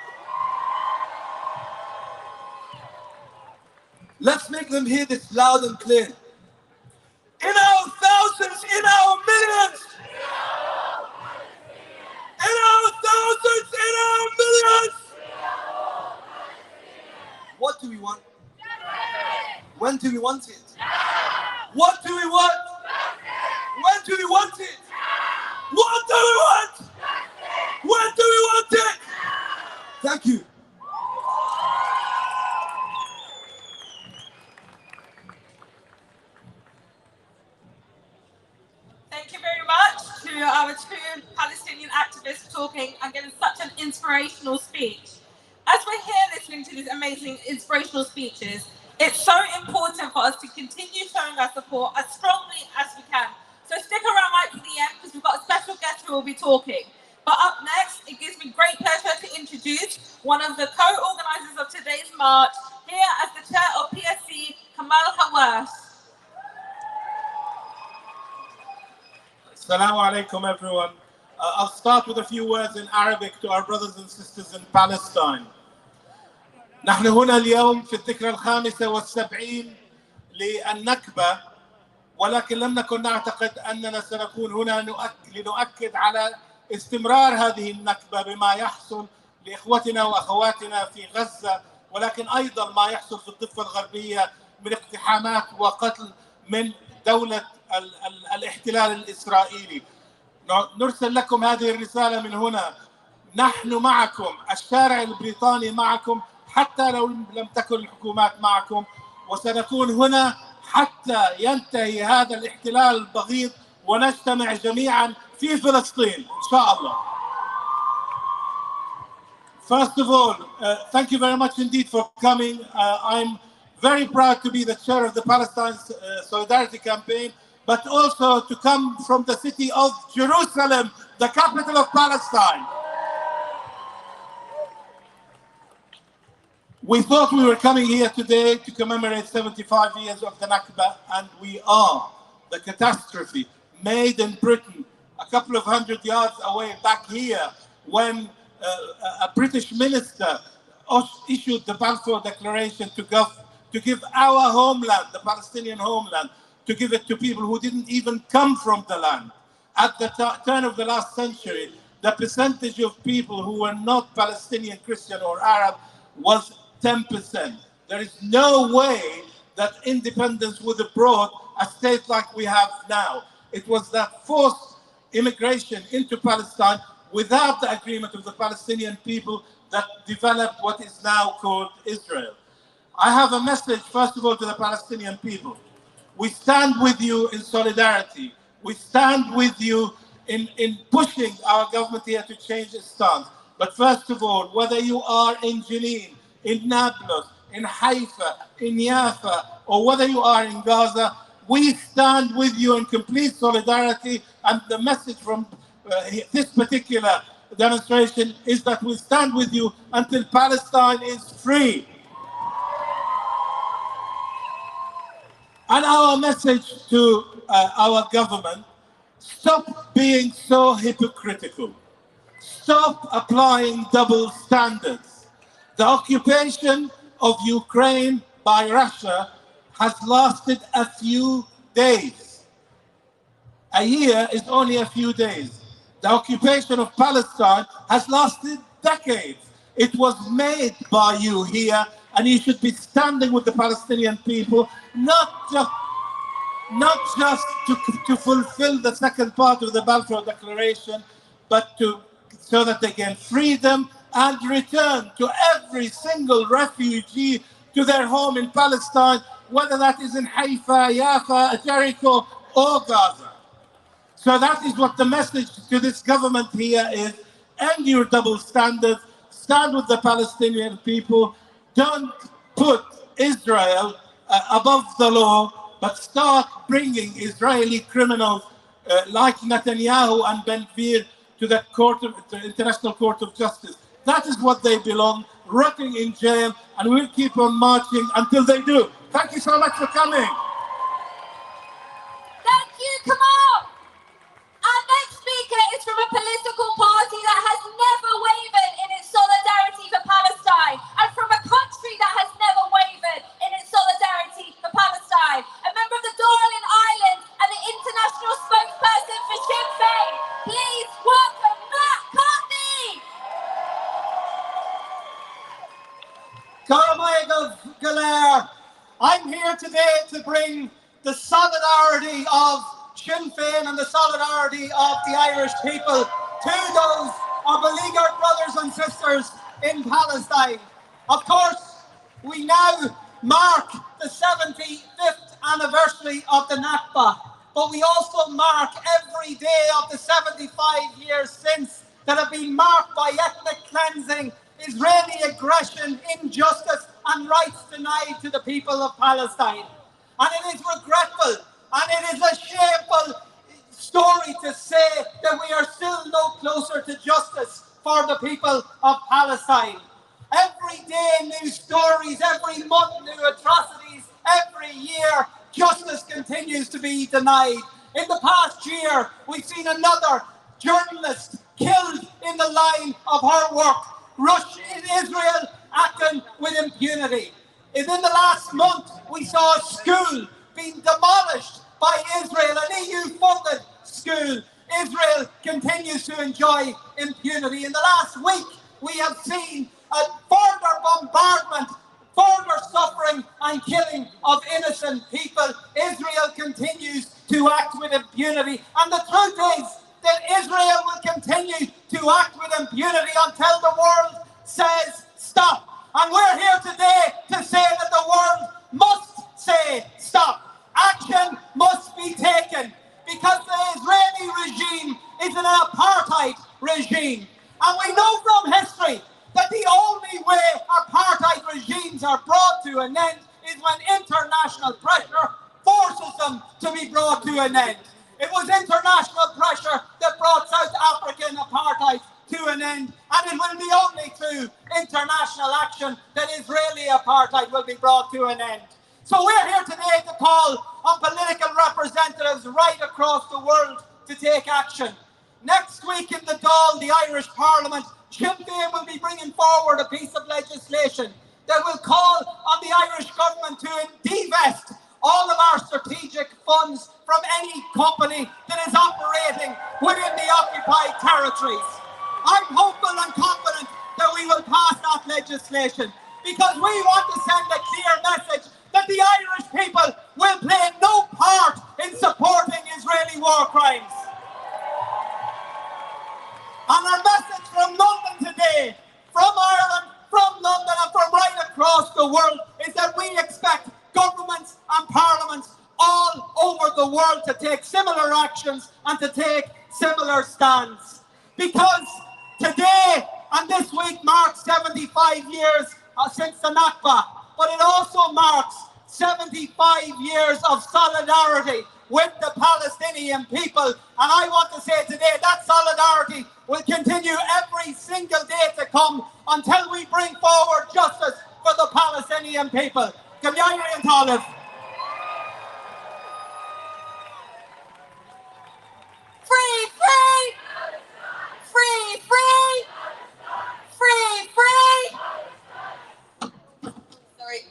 Let's make them hear this loud and clear. In our thousands, in our millions. In our thousands, in our millions. What do we want? When do we want it? What do we want? When do we want it? What do we want? When do we want it? Thank you. Thank you very much to our two Palestinian activists talking and giving such an inspirational speech. As we're here listening to these amazing inspirational speeches, it's so important for us to continue showing our support as strongly as we can. So stick around right to the end because we've got a special guest who will be talking. But up next, it gives me great pleasure to introduce one of the co-organisers of today's march, here as the chair of PSC, Kamal Hawass. Assalamu alaikum, everyone. I'll start with a few words in Arabic to our brothers and sisters in Palestine. نحن هنا اليوم في الذكرى 75 للنكبة، ولكن لم نكن نعتقد أننا سنكون هنا لنؤكد على استمرار هذه النكبة بما يحصل لإخوتنا وأخواتنا في غزة، ولكن أيضا ما يحصل في الضفة الغربية من اقتحامات وقتل من دولة الاحتلال الإسرائيلي. نرسل لكم هذه الرسالة من هنا، نحن معكم، الشارع البريطاني معكم حتى لو لم تكن الحكومات معكم، وسنكون هنا حتى ينتهي هذا الاحتلال البغيض ونجتمع جميعا في فلسطين إن شاء الله. First of all, thank you very much indeed for coming. I'm very proud to be the chair of the Palestine Solidarity Campaign, but also to come from the city of Jerusalem, the capital of Palestine. We thought we were coming here today to commemorate 75 years of the Nakba, and we are. The catastrophe made in Britain a couple of hundred yards away back here when a British minister issued the Balfour Declaration to give our homeland, the Palestinian homeland, to give it to people who didn't even come from the land. At the turn of the last century, the percentage of people who were not Palestinian, Christian or Arab was 10%. There is no way that independence would have brought a state like we have now. It was that forced immigration into Palestine without the agreement of the Palestinian people that developed what is now called Israel. I have a message, first of all, to the Palestinian people. We stand with you in solidarity. We stand with you in pushing our government here to change its stance. But first of all, whether you are in Jenin, in Nablus, in Haifa, in Jaffa, or whether you are in Gaza, we stand with you in complete solidarity. And the message from this particular demonstration is that we stand with you until Palestine is free. And our message to our government, stop being so hypocritical. Stop applying double standards. The occupation of Ukraine by Russia has lasted a few days. A year is only a few days. The occupation of Palestine has lasted decades. It was made by you here, and you should be standing with the Palestinian people, not just to fulfill the second part of the Balfour Declaration, but so that they gain freedom and return to every single refugee to their home in Palestine, whether that is in Haifa, Jaffa, Jericho, or Gaza. So that is what the message to this government here is. End your double standards. Stand with the Palestinian people. Don't put Israel above the law, but start bringing Israeli criminals like Netanyahu and Ben-Gvir to the International Court of Justice. That is what they belong, rotting in jail, and we'll keep on marching until they do. Thank you so much for coming. Thank you, come on. Our next speaker is from a political party that has never wavered in its solidarity for Palestine, and from a country that has never wavered in its solidarity for Palestine. A member of the Darling Islands and the international spokesperson for Sinn Féin. Please welcome Matt Carthy. I'm here today to bring the solidarity of Sinn Féin and the solidarity of the Irish people to those our beleaguered brothers and sisters in Palestine. Of course, we now mark the 75th anniversary of the Nakba, but we also mark every day of the 75 years since that have been marked by ethnic cleansing, Israeli aggression, injustice, and rights denied to the people of Palestine. And it is regretful and it is a shameful story to say that we are still no closer to justice for the people of Palestine. Every day new stories, every month new atrocities, every year justice continues to be denied. In the past year, we've seen another journalist killed in the line of her work. Israel acting with impunity. In the last month, we saw a school being demolished by Israel, an EU-funded school. Israel continues to enjoy impunity. In the last week, we have seen a further bombardment, further suffering and killing of innocent people. Israel continues to act with impunity. And the truth is that Israel will continue to act with impunity until the world says stop. And we're here today to say that the world must say stop. Action must be taken because the Israeli regime is an apartheid regime. And we know from history that the only way apartheid regimes are brought to an end is when international pressure forces them to be brought to an end. It was international pressure that brought South African apartheid to an end, and it will be only through international action that Israeli apartheid will be brought to an end. So we're here today to call on political representatives right across the world to take action. Next week in the Dáil, the Irish Parliament, Sinn Féin will be bringing forward a piece of legislation that will call on the Irish government to divest all of our strategic funds from any company that is operating within the occupied territories. I'm hopeful and confident that we will pass that legislation because we want to send a clear message that the Irish people will play no part in supporting Israeli war crimes. And our message from London today, from Ireland, from London and from right across the world is that we expect governments and parliaments all over the world to take similar actions and to take similar stands. Because today and this week marks 75 years since the Nakba, but it also marks 75 years of solidarity with the Palestinian people. And I want to say today that solidarity will continue every single day to come until we bring forward justice for the Palestinian people. Free, free! Free, free! Free, free! Sorry.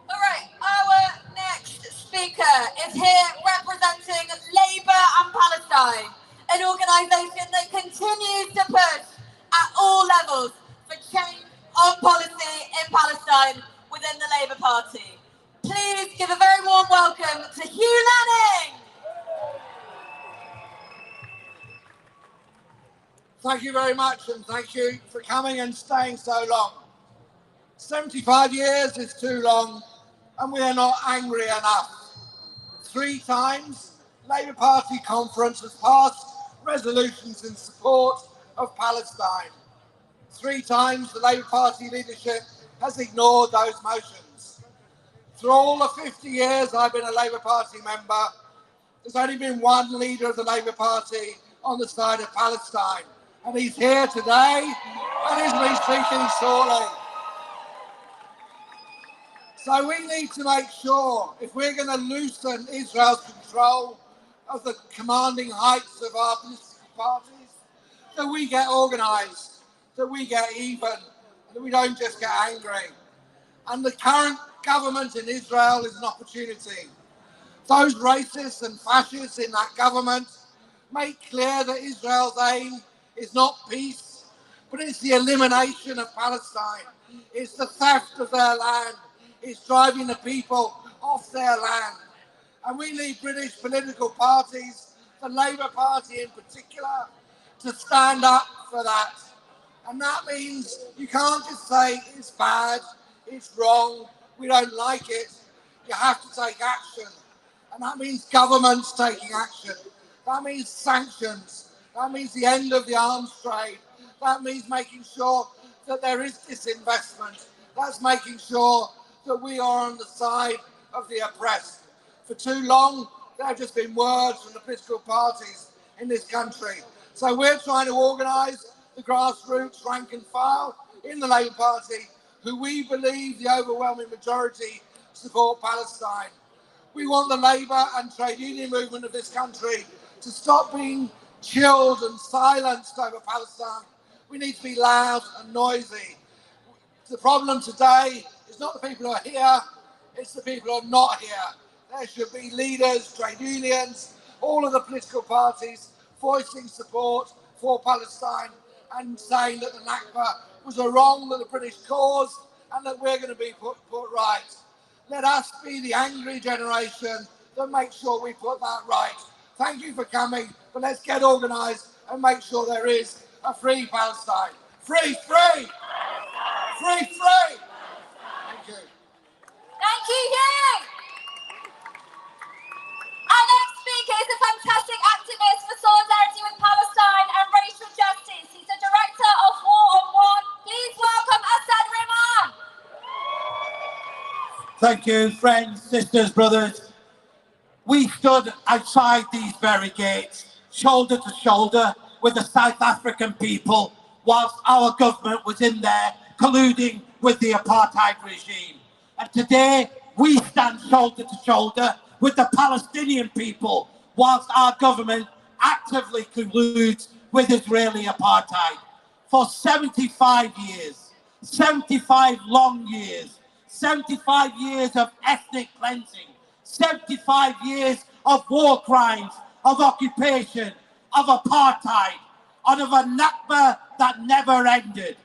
All right, our next speaker is here representing Labour and Palestine, an organisation that continues to push at all levels for change of policy in Palestine within the Labour Party. Please give a very warm welcome to Hugh Lanning. Thank you very much, and thank you for coming and staying so long. 75 years is too long, and we are not angry enough. 3 times, Labour Party conference has passed resolutions in support of Palestine. 3 times, the Labour Party leadership has ignored those motions. Through all the 50 years I've been a Labour Party member, there's only been one leader of the Labour Party on the side of Palestine. And he's here today, and he's been speaking shortly. So we need to make sure, if we're going to loosen Israel's control of the commanding heights of our political parties, that we get organised, that we get even, and that we don't just get angry. And the current government in Israel is an opportunity. Those racists and fascists in that government make clear that Israel's aim is not peace, but it's the elimination of Palestine. It's the theft of their land. It's driving the people off their land. And we need British political parties, the Labour Party in particular, to stand up for that. And that means you can't just say it's bad, it's wrong, we don't like it. You have to take action. And that means governments taking action. That means sanctions. That means the end of the arms trade. That means making sure that there is disinvestment. That's making sure that we are on the side of the oppressed. For too long, there have just been words from the political parties in this country. So we're trying to organise the grassroots rank and file in the Labour Party, who we believe the overwhelming majority support Palestine. We want the Labour and trade union movement of this country to stop being chilled and silenced over Palestine. We need to be loud and noisy. The problem today is not the people who are here, it's the people who are not here. There should be leaders, trade unions, all of the political parties voicing support for Palestine and saying that the Nakba was a wrong that the British caused and that we're going to be put right. Let us be the angry generation that makes sure we put that right. Thank you for coming, but let's get organised and make sure there is a free Palestine. Free, free! Free, free! Thank you. Thank you, Hugh! Our next speaker is a fantastic activist for solidarity with Palestine and racial justice. He's the director of War on One. Please welcome Asad Rehman. Thank you, friends, sisters, brothers. We stood outside these very gates, shoulder to shoulder with the South African people, whilst our government was in there colluding with the apartheid regime. And today, we stand shoulder to shoulder with the Palestinian people, whilst our government actively colludes with Israeli apartheid. For 75 years, 75 long years, 75 years of ethnic cleansing, 75 years of war crimes, of occupation, of apartheid, and of a Nakba that never ended.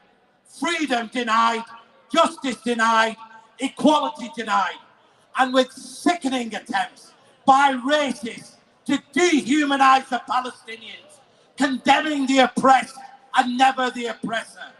Freedom denied, justice denied, equality denied, and with sickening attempts by racists to dehumanize the Palestinians, condemning the oppressed and never the oppressor,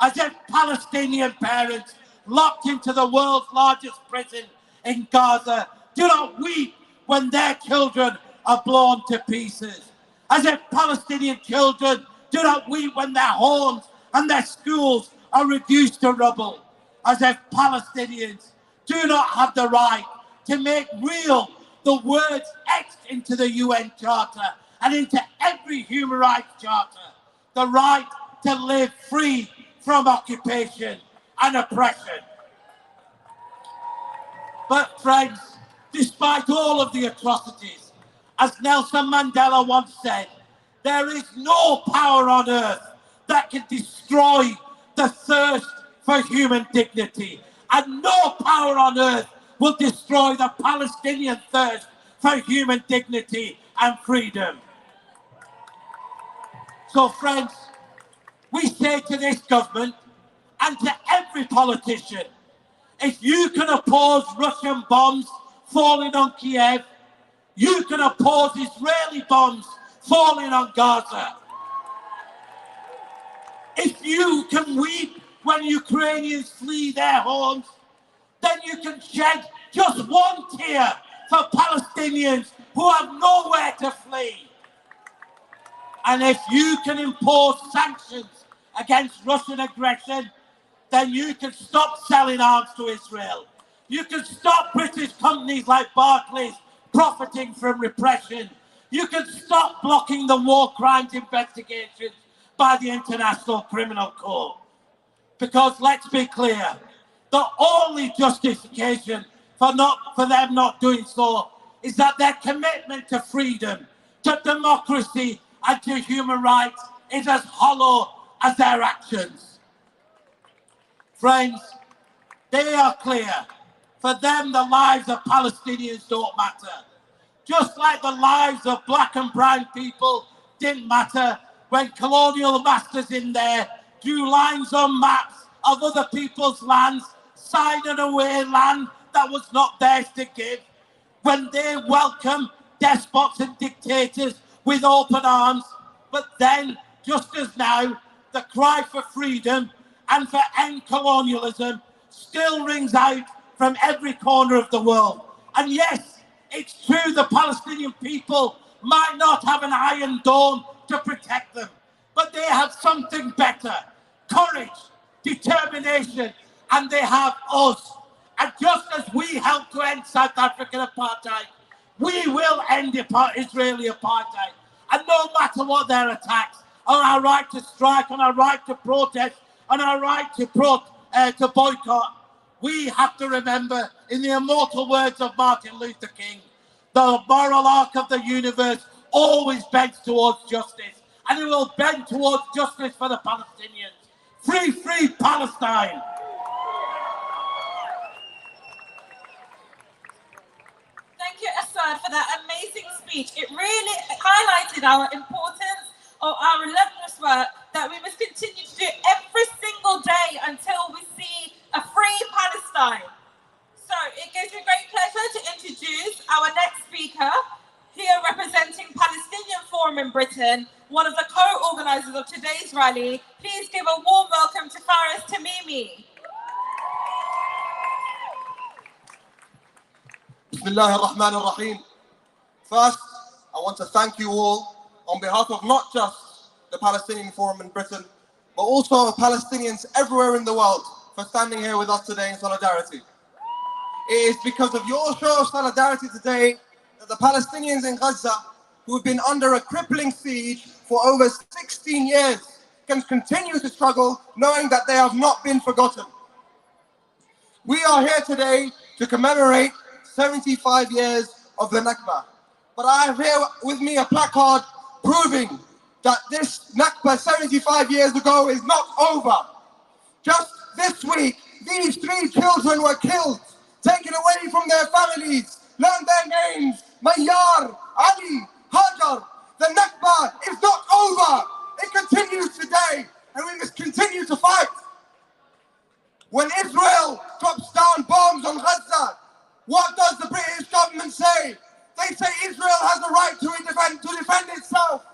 as if Palestinian parents locked into the world's largest prison in Gaza do not weep when their children are blown to pieces, as if Palestinian children do not weep when their homes and their schools are reduced to rubble, as if Palestinians do not have the right to make real the words etched into the UN Charter and into every human rights charter, the right to live free from occupation and oppression. But friends, despite all of the atrocities, as Nelson Mandela once said, there is no power on earth that can destroy the thirst for human dignity, and no power on earth will destroy the Palestinian thirst for human dignity and freedom. So friends, we say to this government and to every politician, if you can oppose Russian bombs falling on Kiev, you can oppose Israeli bombs falling on Gaza. If you can weep when Ukrainians flee their homes, then you can shed just one tear for Palestinians who have nowhere to flee. And if you can impose sanctions against Russian aggression, then you can stop selling arms to Israel. You can stop British companies like Barclays profiting from repression. You can stop blocking the war crimes investigations by the International Criminal Court. Because let's be clear, the only justification for them not doing so is that their commitment to freedom, to democracy and to human rights is as hollow as their actions. Friends, they are clear. For them, the lives of Palestinians don't matter. Just like the lives of black and brown people didn't matter when colonial masters in there drew lines on maps of other people's lands, signing away land that was not theirs to give, when they welcomed despots and dictators with open arms. But then, just as now, the cry for freedom and for end colonialism still rings out from every corner of the world. And yes, it's true the Palestinian people might not have an iron dome to protect them, but they have something better: courage, determination, and they have us. And just as we helped to end South African apartheid, we will end Israeli apartheid. And no matter what their attacks, on our right to strike, on our right to protest, on our right to boycott, we have to remember, in the immortal words of Martin Luther King, the moral arc of the universe always bends towards justice, and it will bend towards justice for the Palestinians. Free, free Palestine! Thank you, Assad, for that amazing speech. It really highlighted our importance of our relentless work that we must continue to do every single day until we see a free Palestine. So it gives me great pleasure to introduce our next speaker, here representing Palestinian Forum in Britain, one of the co-organisers of today's rally. Please give a warm welcome to Faris Tamimi. Bismillah ar-Rahman ar-Rahim. First, I want to thank you all on behalf of not just the Palestinian Forum in Britain, but also Palestinians everywhere in the world for standing here with us today in solidarity. It is because of your show of solidarity today that the Palestinians in Gaza, who have been under a crippling siege for over 16 years, can continue to struggle knowing that they have not been forgotten. We are here today to commemorate 75 years of the Nakba. But I have here with me a placard proving that this Nakba 75 years ago is not over. Just this week, these 3 children were killed, taken away from their families, learned their names, Mayyar, Ali, Hajar. The Nakba is not over. It continues today, and we must continue to fight. When Israel drops down bombs on Gaza, what does the British government say? They say Israel has the right to defend itself.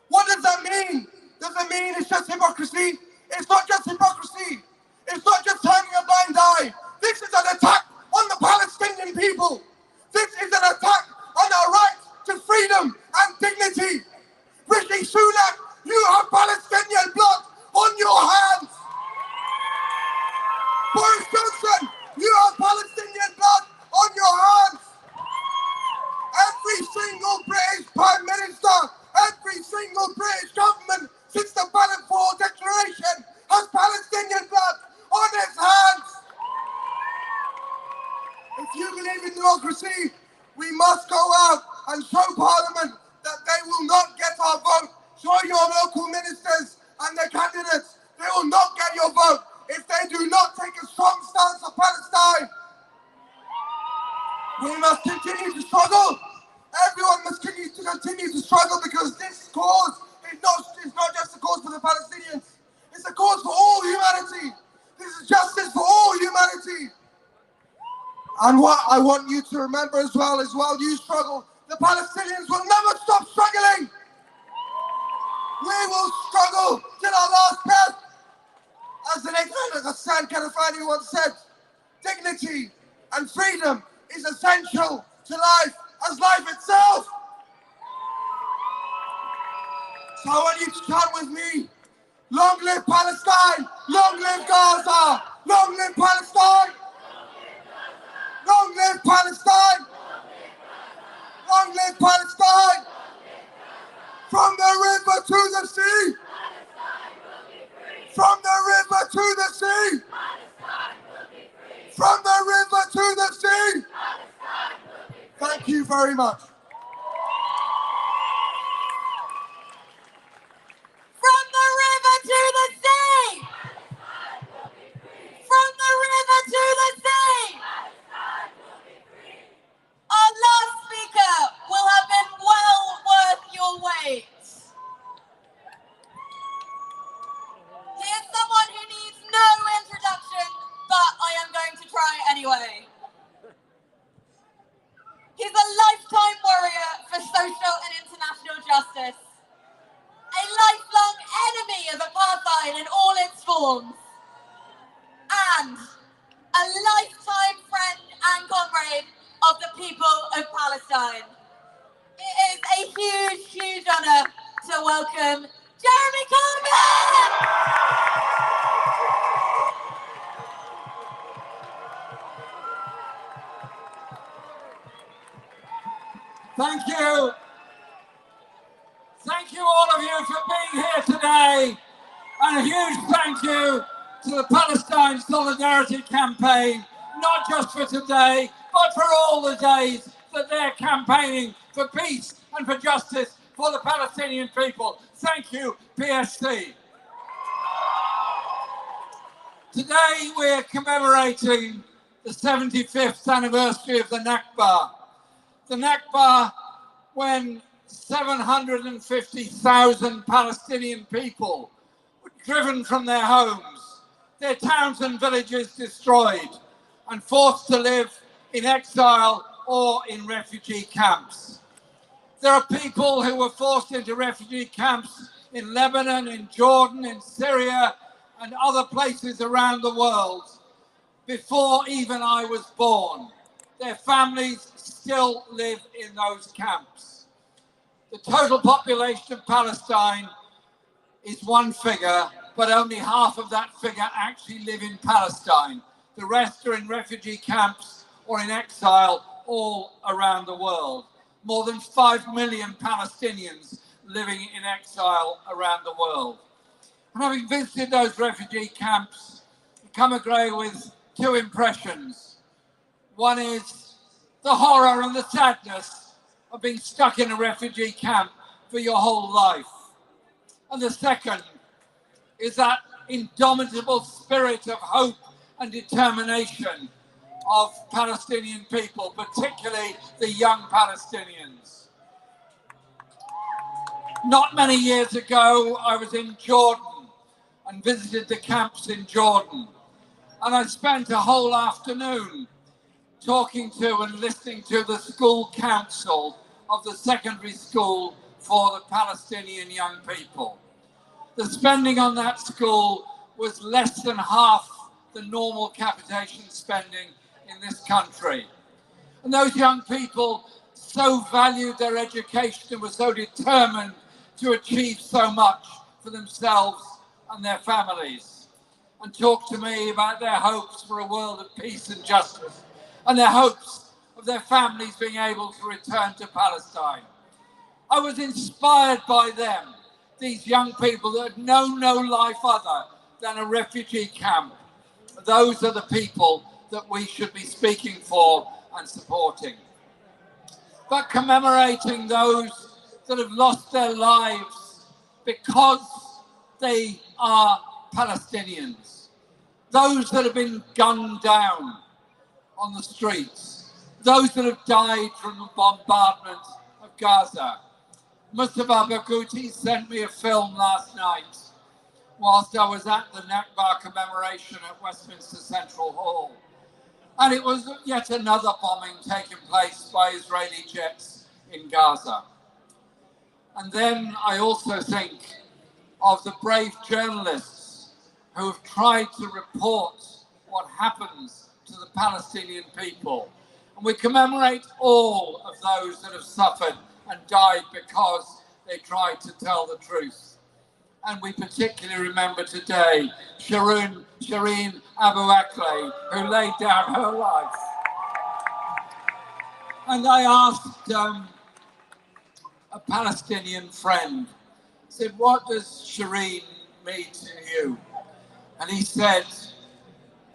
What does that mean? Does it mean it's just hypocrisy? It's not just hypocrisy. It's not just turning a blind eye. This is an attack on the Palestinian people. This is an attack on our right to freedom and dignity. Rishi Sunak, you have Palestinian blood on your hands. Boris Johnson, you have Palestinian blood on your hands. Every single British Prime Minister, every single British government since the Balfour Declaration has Palestinian blood on its hands. If you believe in democracy, we must go out and show Parliament that they will not get our vote. Show your local ministers and their candidates they will not get your vote if they do not take a strong stance for Palestine. We must continue to struggle. Everyone must continue to struggle because this cause is not just a cause for the Palestinians. It's a cause for all humanity. This is justice for all humanity. And what I want you to remember as well is while you struggle, the Palestinians will never stop struggling. We will struggle till our last breath. As the late Hassan Karafani once said, dignity and freedom is essential to life as life itself. So I want you to chant with me. Long live Palestine! Long live Gaza! Long live Palestine! Long live Palestine! Long live Palestine! From the river to the sea! From the river to the sea! From the river to the sea! Thank you very much. From the river to the sea! From the river to the sea! Our last speaker will have been well worth your wait. He is someone who needs no introduction, but I am going to try anyway. He's a lifetime warrior for social and international justice, a lifelong enemy of apartheid in all its forms, and a lifetime friend and comrade of the people of Palestine. It is a huge, huge honor to welcome Jeremy Corbyn! Thank you. Thank you all of you for being here today. And a huge thank you to the Palestine Solidarity Campaign, not just for today, but for all the days that they're campaigning for peace and for justice for the Palestinian people. Thank you, PSC. Today we're commemorating the 75th anniversary of the Nakba. The Nakba, when 750,000 Palestinian people were driven from their homes, their towns and villages destroyed, and forced to live in exile or in refugee camps. There are people who were forced into refugee camps in Lebanon, in Jordan, in Syria, and other places around the world before even I was born. Their families still live in those camps. The total population of Palestine is one figure, but only half of that figure actually live in Palestine. The rest are in refugee camps or in exile all around the world. More than 5 million Palestinians living in exile around the world. And having visited those refugee camps, you come away with two impressions. One is the horror and the sadness of being stuck in a refugee camp for your whole life. And the second is that indomitable spirit of hope and determination of Palestinian people, particularly the young Palestinians. Not many years ago, I was in Jordan and visited the camps in Jordan. And I spent a whole afternoon talking to and listening to the school council of the secondary school for the Palestinian young people. The spending on that school was less than half the normal capitation spending in this country. And those young people so valued their education and were so determined to achieve so much for themselves and their families, and talked to me about their hopes for a world of peace and justice, and their hopes of their families being able to return to Palestine. I was inspired by them, these young people that had known no life other than a refugee camp. Those are the people that we should be speaking for and supporting. But commemorating those that have lost their lives because they are Palestinians. Those that have been gunned down on the streets. Those that have died from the bombardment of Gaza. Mustafa Baghouti sent me a film last night whilst I was at the Nakba commemoration at Westminster Central Hall. And it was yet another bombing taking place by Israeli jets in Gaza. And then I also think of the brave journalists who have tried to report what happens to the Palestinian people. And we commemorate all of those that have suffered and died because they tried to tell the truth. And we particularly remember today Shireen Abu Akleh, who laid down her life. And I asked a Palestinian friend, said, what does Shireen mean to you? And he said,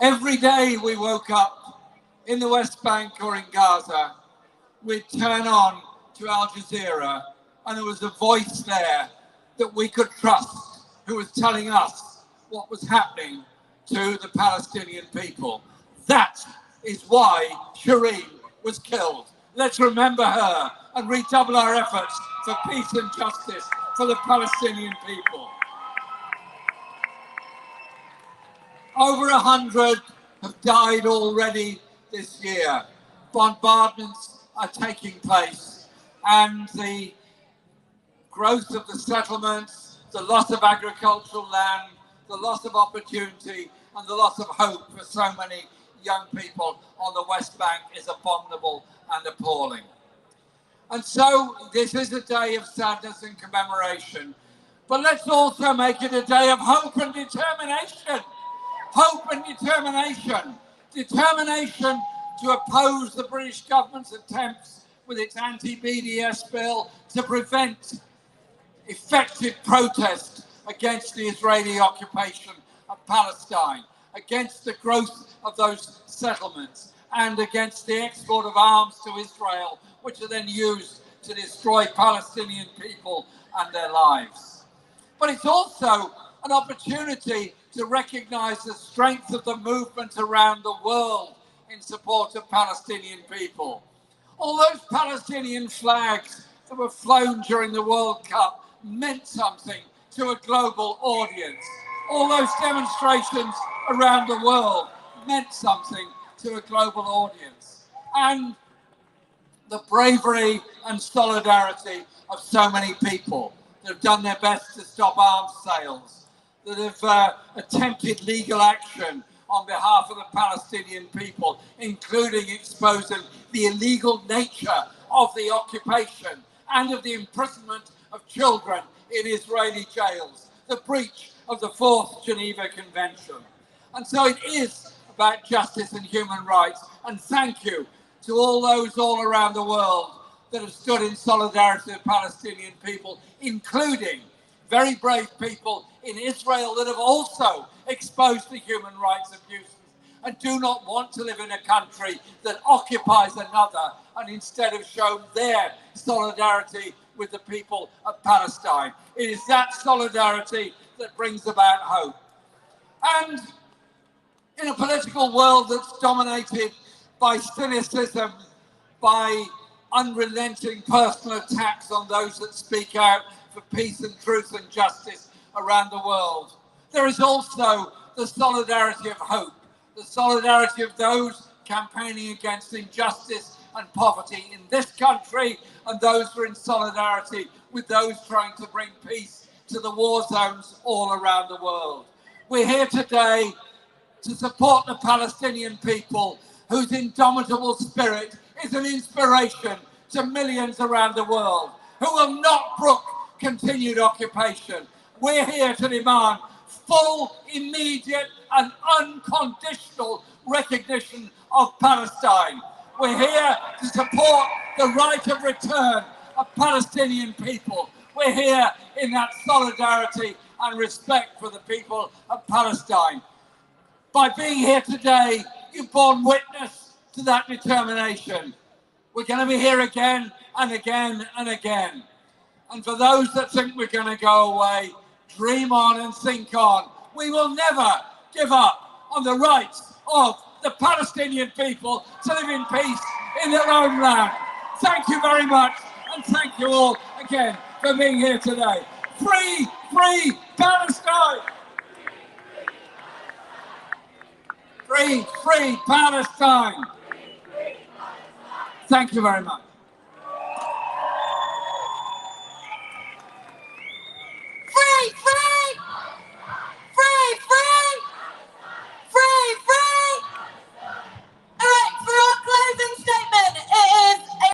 every day we woke up in the West Bank or in Gaza, we'd turn on to Al Jazeera and there was a voice there that we could trust, who was telling us what was happening to the Palestinian people. That is why Shireen was killed. Let's remember her and redouble our efforts for peace and justice for the Palestinian people. Over 100 have died already this year. Bombardments are taking place, and the growth of the settlements, the loss of agricultural land, the loss of opportunity, and the loss of hope for so many young people on the West Bank is abominable and appalling. And so this is a day of sadness and commemoration, but let's also make it a day of hope and determination. Hope and determination. Determination to oppose the British government's attempts with its anti-BDS bill to prevent effective protest against the Israeli occupation of Palestine, against the growth of those settlements, and against the export of arms to Israel, which are then used to destroy Palestinian people and their lives. But it's also an opportunity to recognize the strength of the movement around the world in support of Palestinian people. All those Palestinian flags that were flown during the World Cup meant something to a global audience. All those demonstrations around the world meant something to a global audience. And the bravery and solidarity of so many people that have done their best to stop arms sales, that have attempted legal action on behalf of the Palestinian people, including exposing the illegal nature of the occupation and of the imprisonment of children in Israeli jails, the breach of the 4th Geneva Convention. And so it is about justice and human rights. And thank you to all those all around the world that have stood in solidarity with Palestinian people, including very brave people in Israel that have also exposed the human rights abuses and do not want to live in a country that occupies another, and instead have shown their solidarity with the people of Palestine. It is that solidarity that brings about hope. And in a political world that's dominated by cynicism, by unrelenting personal attacks on those that speak out for peace and truth and justice around the world, there is also the solidarity of hope, the solidarity of those campaigning against injustice and poverty in this country, and those who are in solidarity with those trying to bring peace to the war zones all around the world. We're here today to support the Palestinian people, whose indomitable spirit is an inspiration to millions around the world who will not brook continued occupation. We're here to demand full, immediate and unconditional recognition of Palestine. We're here to support the right of return of Palestinian people. We're here in that solidarity and respect for the people of Palestine. By being here today, you've borne witness to that determination. We're going to be here again and again and again. And for those that think we're going to go away, dream on and think on. We will never give up on the rights of the Palestinian people to live in peace in their own land. Thank you very much, and thank you all again for being here today. Free, free Palestine! Free, free Palestine! Thank you very much. Free, free!